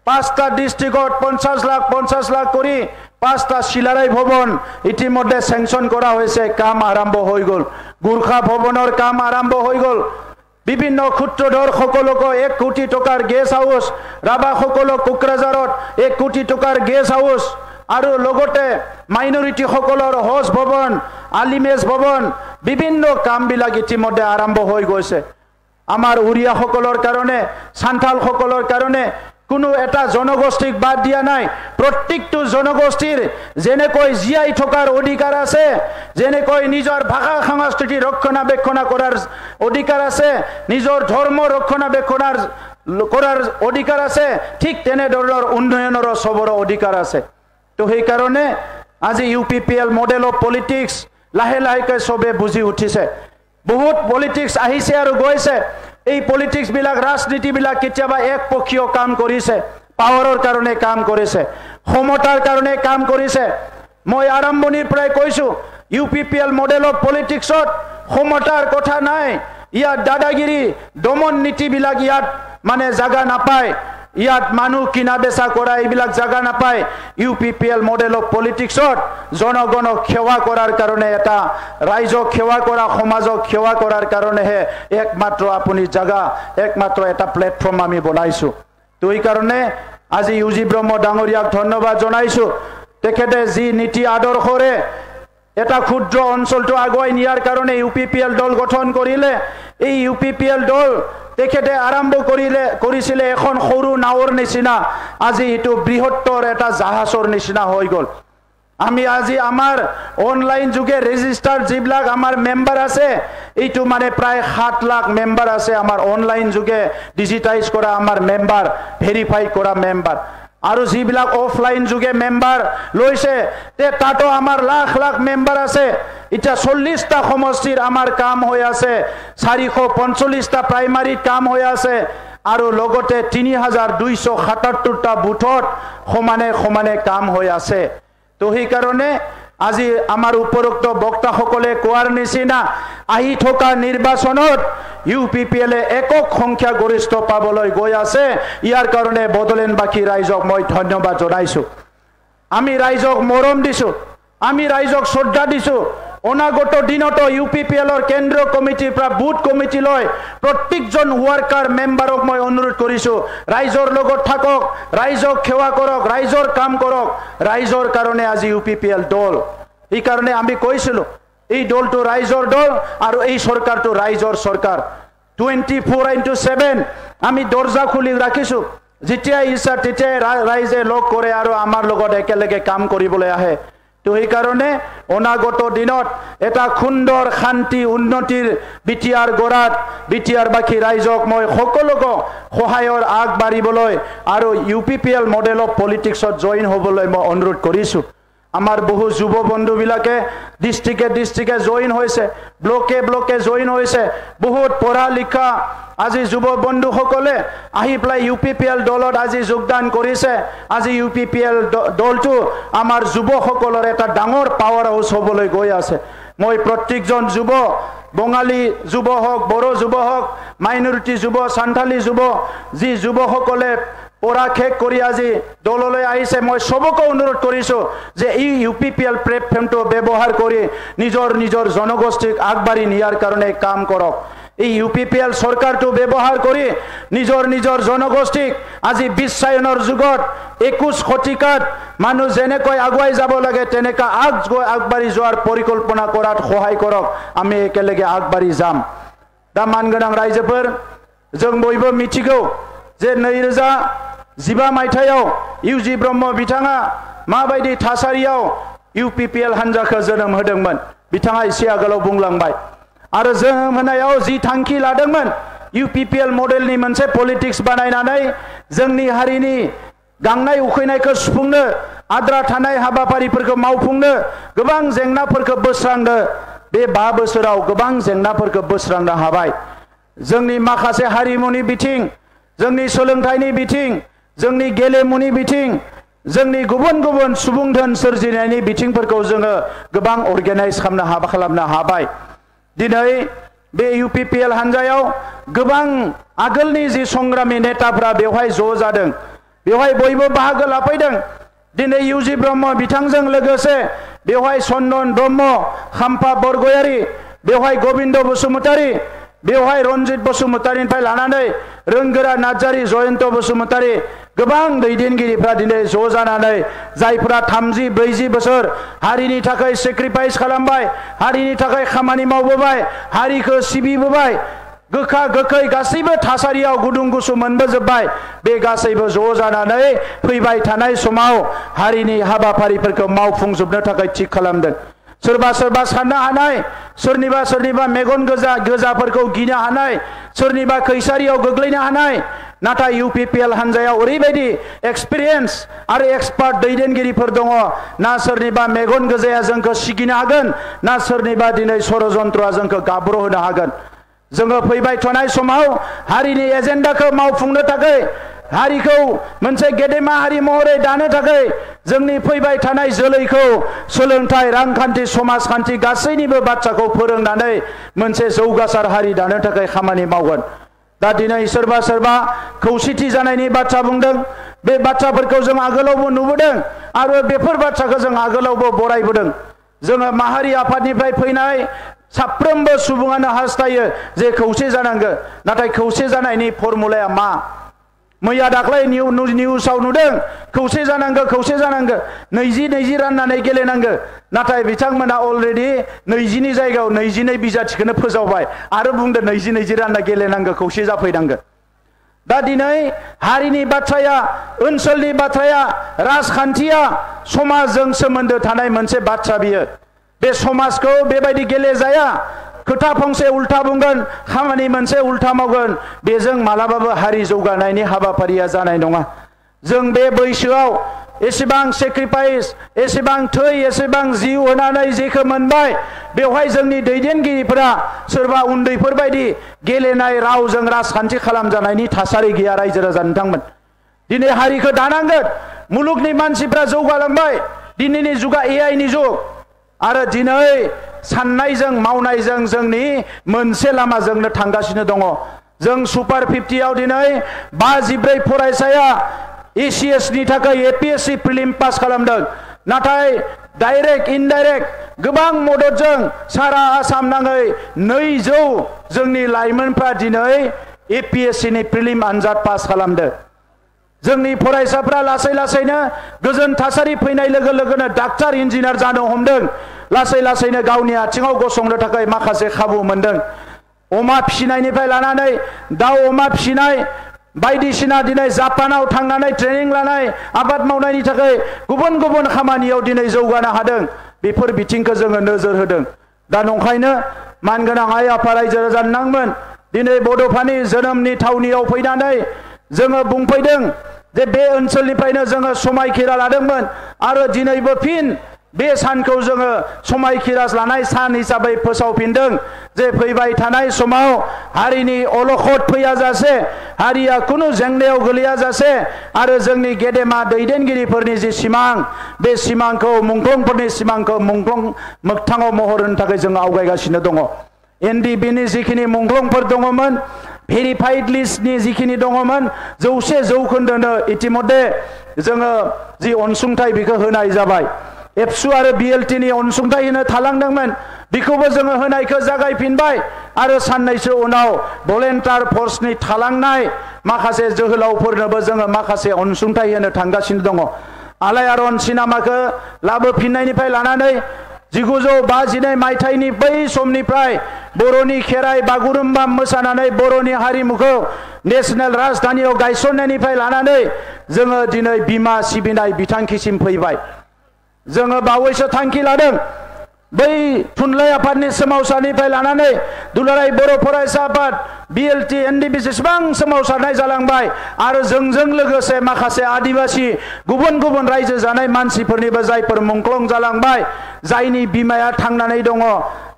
5টা ডিস্ট্ৰিক্টত 50 লাখ কৰি 5টা শিলাৰাই ভৱন ইতিমধ্যে স্যাংশন কৰা হৈছে কাম আৰম্ভ হৈ গল গুৰখা ভৱনৰ কাম আৰম্ভ হৈ গল বিভিন্ন ক্ষুদ্ৰধৰ সকলক 1 কোটি টকাৰ গেছ হাউস ৰাবা সকলক কোকৰাঝাৰত 1 কোটি টকাৰ গেছ হাউস আৰু লগতে মাইনৰিটি সকলৰ হজ ভৱন আলিমেজ ভৱন বিভিন্ন কাম বিলাক ইতিমধ্যে আৰম্ভ হৈ গৈছে আমাৰ উৰিয়া সকলৰ কাৰণে সান্থাল সকলৰ কাৰণে কোনো এটা জনগোষ্ঠীক বাদ দিয়া নাই প্ৰত্যেকটো জনগোষ্ঠীৰ যেনেকৈ জিয়াই থকাৰ অধিকাৰ আছে যেনেকৈ নিজৰ ভাষা সংস্কৃতি ৰক্ষণাবেক্ষণ কৰাৰ অধিকাৰ আছে নিজৰ ধৰ্ম ৰক্ষণাবেক্ষণ কৰাৰ অধিকাৰ আছে ঠিক তেনে ধৰণৰ উন্নয়নৰ সবৰ অধিকাৰ আছে তো সেই কাৰণে আজি ইউপিপিএল মডেল অফ পলিটিক্স লাহে লাহেকৈ সবে বুজি উঠিছে বহুত পলিটিক্স আহিছে আৰু গৈছে এই পলিটিক্স বিলাক ৰাজনীতি বিলাক কেতিয়াবা একপক্ষীয় কাম কৰিছে পাৱাৰৰ কাৰণে কাম কৰিছে ক্ষমতাৰ কাৰণে কাম কৰিছে মই আৰম্ভণিৰ পৰাই কৈছো ইউপিপিএল মডেল অফ পলিটিক্সত ক্ষমতাৰ কথা নাই ইয়াত দাদাগিৰি দমন নীতি বিলাক ইয়াত মানে জাগা নাপায় ইয়াত মানুহ কিনা বেচা কৰা এইবিলাক জাগা নাপায় ইউপিপিএল মডেল অফ পলিটিক্সত জনগণক সেৱা কৰাৰ কাৰণে এটা ৰাইজক সেৱা কৰা সমাজক সেৱা কৰাৰ কাৰণেহে একমাত্ৰ আপুনি জাগা একমাত্ৰ এটা প্লেটফৰ্ম আমি বনাইছো তো এই কাৰণে আজি ইউজি ব্ৰহ্ম ডাঙৰীয়াক ধন্যবাদ জনাইছো তেখেতে যি নীতি আদৰ্শৰে এটা ক্ষুদ্ৰ অঞ্চলটো আগুৱাই নিয়াৰ কাৰণে ইউপিপিএল দল গঠন কৰিলে এই ইউপিপিএল দল তেখেতে আৰম্ভ কৰিছিলে এখন সৰু নাওৰ নিচিনা আজি এটো বৃহত্তৰ এটা জাহাজৰ নিচিনা হৈ গল আমি আজি আমাৰ অনলাইন যুগে ৰেজিষ্টাৰ যিবিলাক আমাৰ মেম্বাৰ আছে এইটো মানে প্ৰায় 7 লাখ মেম্বাৰ আছে আমাৰ অনলাইন যুগে ডিজিটাইজ কৰা আমাৰ মেম্বাৰ ভেৰিফাই কৰা মেম্বাৰ আৰু যিবিলাক অফলাইন যুগে মেম্বাৰ লৈছে তে তাতো আমাৰ লাখ লাখ মেম্বাৰ আছে এটা 40টা সমষ্টিৰ আমাৰ কাম হৈ আছে 445টা প্ৰাইমাৰী কাম হৈ আছে আৰু লগতে 3277টা বুথত সমানে কাম হৈ আছে তো সেই কাৰণে আজি আমাৰ উপৰোক্ত বক্তাসকলে কোৱাৰ নিচিনা আহি থকা নিৰ্বাচনত UPPL একক সংখ্যা গৰিষ্ঠ পাবলৈ গৈ আছে ইয়াৰ কাৰণে বড়োলেণ্ডবাসী ৰাইজক মই ধন্যবাদ জনাইছোঁ আমি ৰাইজক মৰম দিছোঁ আমি ৰাইজক শ্ৰদ্ধা দিছোঁ অনাগত দিনত UPPLৰ কেন্দ্ৰীয় কমিটিৰ পৰা বুথ কমিটিলৈ প্ৰত্যেকজন ওয়াৰ্কাৰ মেম্বাৰক মই অনুৰোধ কৰিছোঁ ৰাইজৰ লগত থাকক ৰাইজক সেৱা কৰক ৰাইজৰ কাম কৰক ৰাইজৰ কাৰণে আজি UPPL দল এই কাৰণে আমি কৈছিলোঁ এই দলটো ৰাইজৰ দল আৰু এই চৰকাৰটো ৰাইজৰ চৰকাৰ 24/7 আমি দৰ্জা খুলি ৰাখিছোঁ যেতিয়া ইচ্ছা তেতিয়াই ৰাইজে লগ কৰে আৰু আমাৰ লগত একেলগে কাম কৰিবলৈ আহে তো এই কাৰণে অনাগত দিনত এটা সুন্দৰ শান্তি উন্নতিৰ বিটিআৰ গৰাত বিটিআৰবাসী ৰাইজক মই সকলোকে সহায়ৰ আগবাঢ়িবলৈ আৰু UPPL মডেল অফ পলিটিক্সত জইন হ'বলৈ মই অনুৰোধ কৰিছোঁ আমাৰ বহু যুৱ বন্ধুবিলাকে ডিষ্ট্ৰিক্টে জইন হৈছে ব্লকে জইন হৈছে বহুত পঢ়া লিখা আজি যুৱ বন্ধুসকলে আহি পেলাই UPPL দলত আজি যোগদান কৰিছে আজি UPPL দলটো আমাৰ যুৱসকলৰ এটা ডাঙৰ পাৱাৰ হাউচ হ'বলৈ গৈ আছে মই প্ৰত্যেকজন যুৱ বঙালী যুৱ হওক বড়ো যুৱ হওক মাইনৰিটি যুৱ সান্থালী যুৱ যি যুৱসকলে পঢ়া শেষ কৰি আজি দললৈ আহিছে মই সবকে অনুৰোধ কৰিছোঁ যে এই UPPL প্লেটফৰ্মটো ব্যৱহাৰ কৰি নিজৰ জনগোষ্ঠীক আগবাঢ়ি নিয়াৰ কাৰণে কাম কৰক এই UPPL চৰকাৰটো ব্যৱহাৰ কৰি নিজৰ জনগোষ্ঠীক আজি বিশ্বায়নৰ যুগত 21 শতিকাত মানুহ যেনেকৈ আগুৱাই যাব লাগে তেনেকা আগবাঢ়ি যোৱাৰ পৰিকল্পনা কৰাত সহায় কৰক আমি একেলগে আগবাঢ়ি যাম दा मानगोनां रायजोफोर जों बयबो मिथिगौ जे 2015 मायथाइयाव UG ब्रह्म बिथाङा माबायदि थासारियाव UPPL हान्जाखौ जोनोम होदोंमोन बिथाङा एसे आगोलाव बुंलांबाय आरो जोनोम होनायाव जि थांखि लादोंमोन UPPL मडेलनि मोनसे पलिटिक्स बानायनानै जोंनि हारिनि गांनाय उखैनायखौ सुफुंनो आद्रा थानाय हाबाफारिफोरखौ मावफुंनो गोबां जेंनाफोरखौ बोस्रांनो बे 5 बोसोराव गोबां जेंनाफोरखौ बोस्रांनो हाबाय जोंनि माखासे हारिमुनि बिथिं जोंनि सोलोंथाइनि बिथिं जोंनि गेलेमुनि बिथिं जोंनि गुबुन सुबुं धोन सोरजिनायनि बिथिंफोरखौ जोङो गोबां अर्गानाइज खालामनो हाबाय दिनै बे UPPL हान्जायाव गोबां आगोलनि जि संग्रामी नेताफोरा बेवहाय ज' जादों बेवहाय बयबो बाहागो लाफैदों दिनै UG ब्रह्म बिथांजों लोगोसे बेवहाय चन्दन ब्रह्म खाम्फा बरगयारी बेवहाय गोविंद बसुमतारी बेवहाय रनजित बसुमतारीनिफ्राय लानानै रोंगोरा नार्जारी जयन्त बसुमतारी गोबां दैदेनगिरिफ्रा दिनै ज' जानानै जायफोरा 30-40 बोसोर हारिनि थाखाय सेक्रिफाइस खालामबाय हारिनि थाखाय खामानि मावबोबाय हारिखौ सिबिबोबाय गोखा गोखै गासैबो थासारियाव गुदुं गुसु मोनबोजोबबाय बे गासैबो ज' जानानै फैबाय थानाय समाव हारिनि हाबाफारिफोरखौ मावफुंजोबनो थाखाय थिक खालामदों सोरबा साननो हानाय सोरनिबा मेगन गोजाफोरखौ गिनो हानाय सोरनिबा खैसारियाव गोग्लैनो हानाय नाथाय UPPL हान्जायाव ओरैबायदि एक्सपिरियेन्स आरो एक्सपार्ट दैदेनगिरिफोर दङ ना सोरनिबा मेगन गोजाया जोंखौ सिगिनो हागोन ना सोरनिबा दिनै षड़यन्त्रआ जोंखौ गाब्रहोनो हागोन जोङो फैबाय थानाय समाव हारिनि एजेन्डाखौ मावफुंनो थाखाय हारिखौ मोनसे गेदेमा हारि महरै दानो थाखाय जोंनि फैबाय थानाय जोलैखौ सोलोंथाइ रांखान्थि समाजखान्थि गासैनिबो बाथ्राखौ फोरोंनानै मोनसे जौगासार हारि दानो थाखाय खामानि मावगोन दा दिनै सोरबा खौसेथि जानायनि बाथ्रा बुंदों बे बाथ्राफोरखौ जों आगोलावबो नुबोदों आरो बेफोर बाथ्राखौ जों आगोलावबो बरायबोदों जोङो माहारि आफादनिफ्राय फैनाय साफ्रोमबो सुबुङानो हास्थायो जे खौसे जानांगौ नाथाय खौसे जानायनि फर्मुलाया मा मैया दाख्लै निउसाव नुदों खौसे जानांगौ 20 राननानै गेलेनांगौ नाथाय बिथांमोना अलरेडि 20 नि जायगायाव 22 बिजाथिखौनो फोजावबाय आरो बुंदों 20 रानना गेलेनांगौ खौसे जाफैनांगौ दा दिनै हारिनि बाथ्राया ओनसोलनि बाथ्राया राजखान्थिया समाजजों सोमोन्दो थानाय मोनसे बाथ्रा बियो बे समाजखौ बेबायदि गेलेजाया खोथा फंसे उल्टा बुंगोन खामानि मोनसे उल्टा मावगोन बेजों मालाबाबो हारि जौगानायनि हाबाफारिया जानाय नङा जों बे बैसोआव एसेबां सेक्रिफाइस एसेबां थै एसेबां जिउ होनानै जेखौ मोनबाय बेवहाय जोंनि दैदेनगिरिफोरा सोरबा उन्दैफोर बायदि गेलेनाय रावजों राजखान्थि खालामजानायनि थासारि गैया रायजो राजा नोंथांमोन दिनै हारिखौ दानांगोन मुलुगनि मानसिफ्रा जौगालांबाय दिनैनि जुगा AI नि जुग आरो दिनै साननायजों मावनायजों जोंनि मोनसे लामाजोंनो थांगासिनो दङ जों सुपार 50 आव दिनै 54 फरायसाया ACS नि थाखाय APSC प्रिलिम पास खालामदों नाथाय डाइरेक्ट इनडाइरेक्ट गोबां मददजों सारा आसाम नाङै 200 जोंनि लाइमोनफ्रा दिनै APSC नि प्रिलिम आनजाद पास खालामदों जोंनि फरायसाफ्रा लासै लासैनो गोजोन थासारि फैनाय लोगो लोगोनो डाक्टार इन्जिनियार जानो हमदों लासै लासैनो गावनि आथिङाव गसंनो थाखाय माखासे खाबु मोनदों अमा फिसिनायनिफ्राय लानानै दाउ अमा फिसिनाय बायदिसिना दिनै जापानाव थांनानै ट्रेनिं लानाय आबाद मावनायनि थाखाय गुबुन गुबुन खामानियाव दिनै जौगानो हादों बेफोर बिथिंखौ जोङो नोजोर होदों दा नंखायनो मानगोनां आइ आफा रायजो राजा नोंथांमोन दिनै बड'फानि जोनोमनि थावनियाव फैनानै जोङो बुंफैदों जे बे ओनसोलनिफ्रायनो जोङो समायखिरा लादोंमोन आरो दिनैबो फिन बे सानखौ जोङो समायखिरा लानाय सान हिसाबै फोसावफिनदों जे फैबाय थानाय समाव हारिनि अलखद फैयाजासे हारिया खुनु जेंनायाव गोलैयाजासे आरो जोंनि गेदेमा दैदेनगिरिफोरनि जि सिमां बे सिमांखौ मुंख्लंफोरनि सिमांखौ मोगथाङाव महर होनो थाखाय जों आवगायगासिनो दङ NDB नि जिखिनि मुंख्लंफोर दङमोन भेरिफाइड लिस्टनि जिखिनि दङमोन 100% इतिमध्ये जोङो जि अनसुंथाइ बेखौ होनाय जाबाय एबसु आरो BLT नि अनसुंथाइ होनो थालांदोंमोन बेखौबो जोङो होनायखौ जागायफिनबाय आरो साननैसो उनाव भलेन्टियार फर्सनि थालांनाय माखासे जोहोलावफोरनोबो जोङो माखासे अनसुंथाइ होनो थांगासिनो दङ आलायारन सिनेमाखौ लाबोफिननायनिफ्राय लानानै 1952 मायथाइनि बै समनिफ्राय बर'नि खेराइ बागुरुम्बा मोसानानै बर'नि हारिमुखौ नेशनेल राजधानियाव गायसननायनिफ्राय लानानै जोङो दिनै बिमा सिबिनाय बिथांखिसिम फैबाय जोङो बावैसो थांखि लादों बै थुनलाइ आफादनि सोमावसारनिफ्राय लानानै दुलाराय बर' फरायसा आफाद BLT NDB जेसेबां सोमावसारनाय जालांबाय आरो जोंजों लोगोसे माखासे आदिबासि गुबुन गुबुन रायजो जानाय मानसिफोरनिबो जायफोर मुंख्लं जालांबाय जायनि बिमाया थांनानै दङ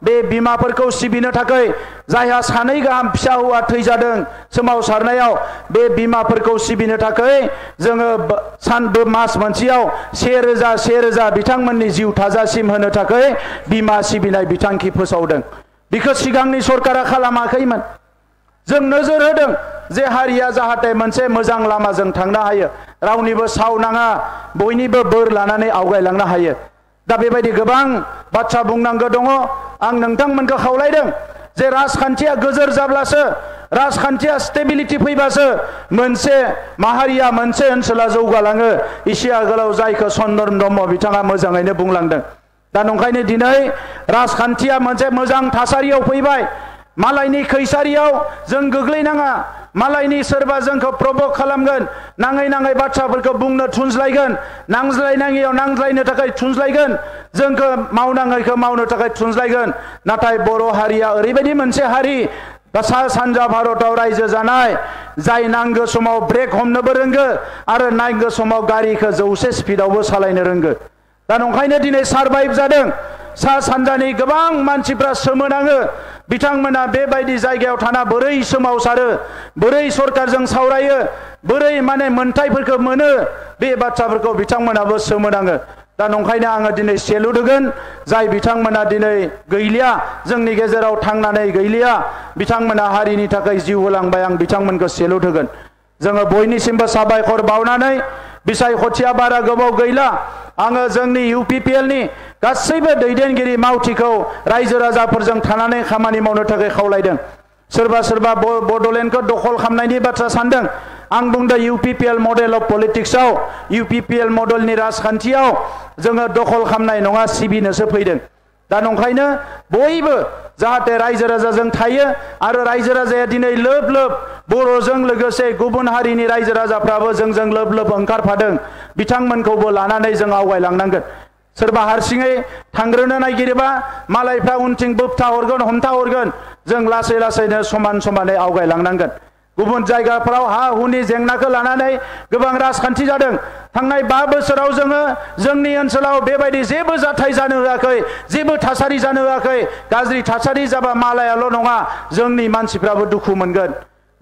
बे बिमाफोरखौ सिबिनो थाखाय जायहा 2 गाहाम फिसा हौवा थैजादों सोमावसारनायाव बे बिमाफोरखौ सिबिनो थाखाय जोङो सानबो मास मोनसेयाव 1000 बिथांमोननि जिउ थाजासिम होनो थाखाय बिमा सिबिनाय बिथांखि फोसावदों बेखौ सिगांनि सरकारा खालामाखैमोन जों नोजोर होदों जे हारिया जाहाथे मोनसे मोजां लामाजों थांनो हायो रावनिबो साव नाङा बयनिबो बोर लानानै आवगायलांनो हायो दा बेबायदि गोबां बाथ्रा बुंनांगौ दङ आं नोंथांमोनखौ खावलायदों जे राजखान्थिया गोजोर जाब्लासो राजखान्थिया स्टेबिलिटी फैबासो मोनसे माहारिया मोनसे ओनसोला जौगालाङो एसे आगोलाव जायखौ चन्दन ब्रह्म बिथाङा मोजाङैनो बुंलांदों दा नंखायनो दिनै राजखान्थिया मोनसे मोजां थासारियाव फैबाय मालायनि खैसारियाव जों गोग्लैनाङा मालायनि सोरबा जोंखौ प्रभक खालामगोन नाङै बाथ्राफोरखौ बुंनो थुनज्लायगोन नांज्लायनाङियाव नांज्लायनो थाखाय थुनज्लायगोन जोंखौ मावनाङैखौ मावनो थाखाय थुनज्लायगोन नाथाय बर' हारिया ओरैबायदि मोनसे हारि सा सानजा भारताव रायजो जानाय जाय नांगौ समाव ब्रेक हमनोबो रोंगो आरो नांगौ समाव गारिखौ 100 स्पिडआवबो सालायनो रोंगो दा नंखायनो दिनै सारभाइभ जादों सा सानजानि गोबां मानसिफ्रा सोमोनाङो बिथांमोना बेबायदि जायगायाव थाना बोरै सोमावसारो बोरै सरकारजों सावरायो बोरै माने मोनथायफोरखौ मोनो बे बाथ्राफोरखौ बिथांमोनाबो सोमोनाङो दा नंखायनो आङो दिनै सेलुट होगोन जाय बिथांमोना दिनै गैलिया जोंनि गेजेराव थांनानै गैलिया बिथांमोना हारिनि थाखाय जिउ होलांबाय आं बिथांमोनखौ सेलुट होगोन जोङो बयनिसिमबो साबायखर बावनानै बिसायख'थिया बारा गोबाव गैला आङो जोंनि UPPL नि गासैबो दैदेनगिरि मावथिखौ रायजो राजाफोरजों थानानै खामानि मावनो थाखाय खावलायदों सोरबा बड'लेण्डखौ दखल खालामनायनि बाथ्रा सानदों आं बुंदों UPPL मडेल अफ पलिटिक्सआव UPPL मडेलनि राजखान्थियाव जोङो दखल खालामनाय नङा सिबिनोसो फैदों दा नंखायनो बयबो जाहाथे रायजो राजाजों थायो आरो रायजो राजाया दिनै लोब लोब बर'जों लोगोसे गुबुन हारिनि रायजो राजाफ्राबो जोंजों लोब लोब ओंखारफादों बिथांमोनखौबो लानानै जों आवगायलांनांगोन सोरबा हारसिङै थांग्रोनो नागिरोबा मालायफ्रा उनथिं बोबथा हरगोन हमथा हरगोन जों लासै लासैनो समानै आवगायलांनांगोन गुबुन जायगाफोराव हा हुनि जेंनाखौ लानानै गोबां राजखान्थि जादों थांनाय 5 बोसोराव जोङो जोंनि ओनसोलाव बेबायदि जेबो जाथाय जानो होआखै जेबो थासारि जानो होआखै गाज्रि थासारि जाबा मालायाल' नङा जोंनि मानसिफ्राबो दुखु मोनगोन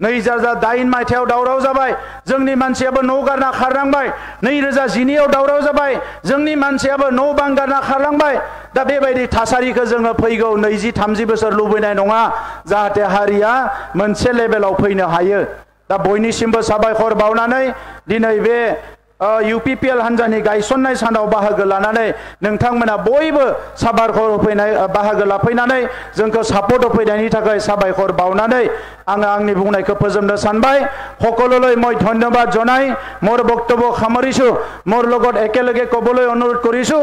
2008 मायथाइयाव दावराव जाबाय जोंनि मानसियाबो न' गारना खारलांबाय 2012 आव दावराव जाबाय जोंनि मानसियाबो न' बां गारना खारलांबाय दा बेबायदि थासारिखौ जोङो फैगौ 20-30 बोसोर लुबैनाय नङा जाहाथे हारिया मोनसे लेभेलाव फैनो हायो दा बयनिसिमबो साबायखर बावनानै दिनै बे UPPL हान्जानि गायसननाय सानाव बाहागो लानानै नोंथांमोना बयबो साबायखर होफैनाय बाहागो लाफैनानै जोंखौ सापर्ट होफैनायनि थाखाय साबायखर बावनानै आङो आंनि बुंनायखौ फोजोबनो सानबाय সকলোলৈ মই ধন্যবাদ জনাই মোৰ বক্তব্য সামৰিছো মোৰ লগত একেলগে ক'বলৈ অনুৰোধ কৰিছো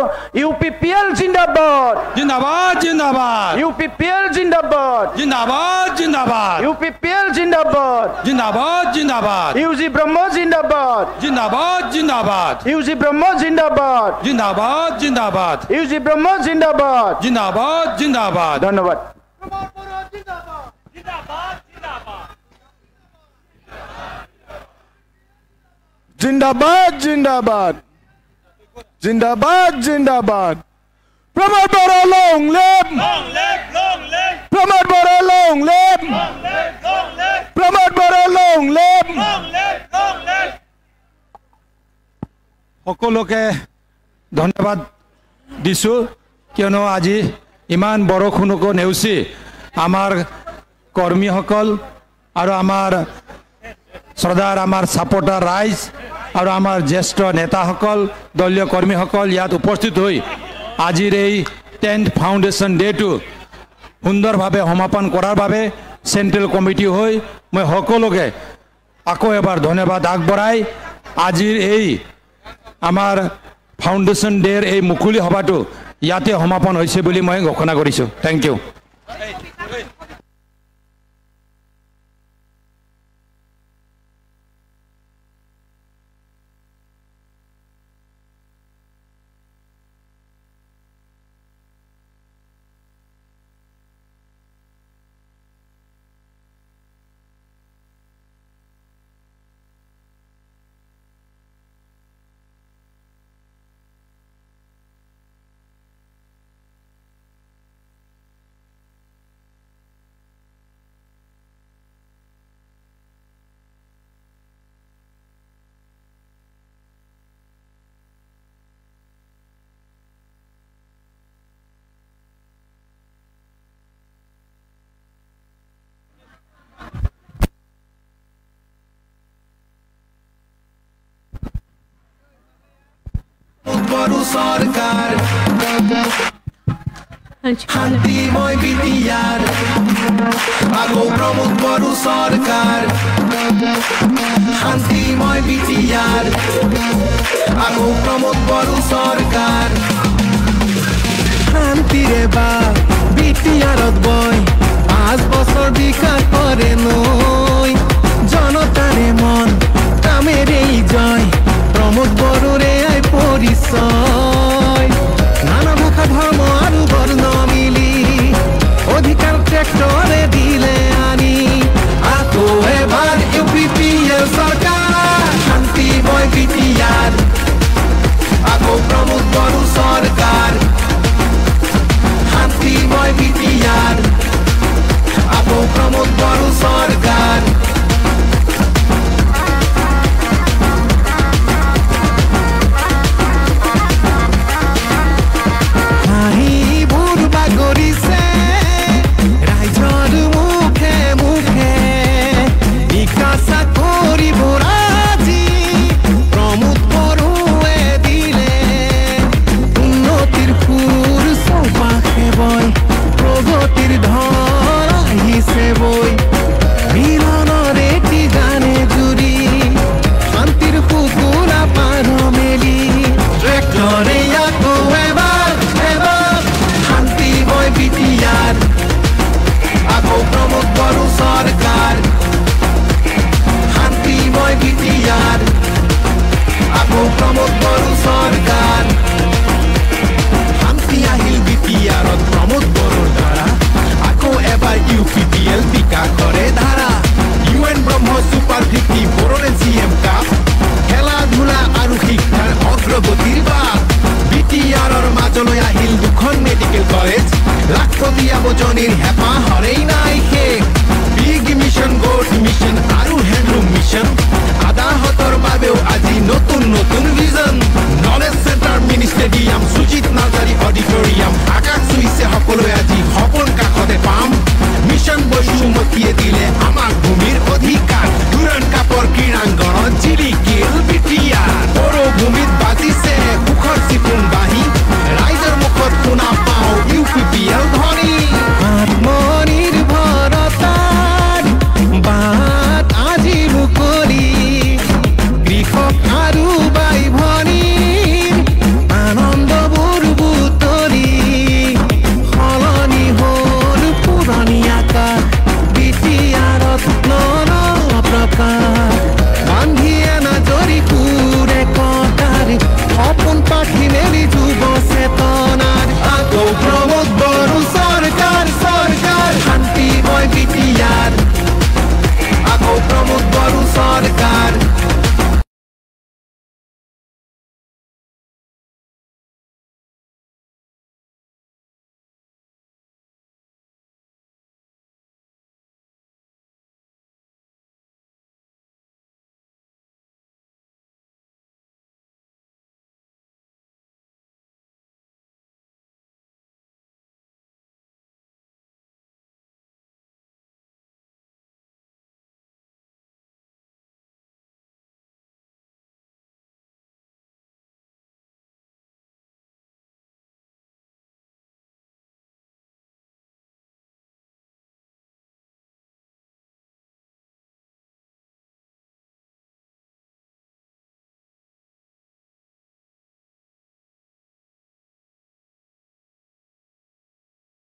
UPPL জিন্দাবাদ জিন্দাবাদ জিন্দাবাদ UPPL জিন্দাবাদ জিন্দাবাদ জিন্দাবাদ UPPL জিন্দাবাদ জিন্দাবাদ জিন্দাবাদ UG ব্রহ্ম জিন্দাবাদ জিন্দাবাদ জিন্দাবাদ UG ব্রহ্ম জিন্দাবাদ জিন্দাবাদ জিন্দাবাদ UG ব্রহ্ম জিন্দাবাদ জিন্দাবাদ জিন্দাবাদ ধন্যবাদ জিন্দাবাদ জিন্দাবাদ জিন্দাবাদ জিন্দাবাদ প্রমোদ বড় লং লিভ প্রমোদ বড় লং লিভ প্রমোদ বড় লং লিভ সকলোকে ধন্যবাদ দিছোঁ কিয়নো আজি ইমান বৰষুণকো নেওচি আমাৰ কৰ্মীসকল আৰু আমাৰ শ্ৰদ্ধাৰ আমাৰ ছাপোৰ্টাৰ ৰাইজ আৰু আমাৰ জ্যেষ্ঠ নেতাসকল দলীয় কৰ্মীসকল ইয়াত উপস্থিত হৈ আজিৰ এই 10th ফাউণ্ডেশ্যন ডে'টো সুন্দৰভাৱে সমাপন কৰাৰ বাবে চেণ্ট্ৰেল কমিটি হৈ মই সকলোকে আকৌ এবাৰ ধন্যবাদ আগবঢ়াই আজিৰ এই আমাৰ ফাউণ্ডেশ্যন ডে'ৰ এই মুকলি সভাটো ইয়াতে সমাপন হৈছে বুলি মই ঘোষণা কৰিছোঁ থেংক ইউ সরকার শান্তিময় বিটিআর আগো প্রমোদ বড় সরকার শান্তিময় বিটিআর আগো প্রমোদ বড় সরকার শান্তিরে বা বিটিআরত বই 5 বছর বিকাশ করে নই জনতারে মন কামের এই জয় প্রমোদ বড়রে আই পরিচয়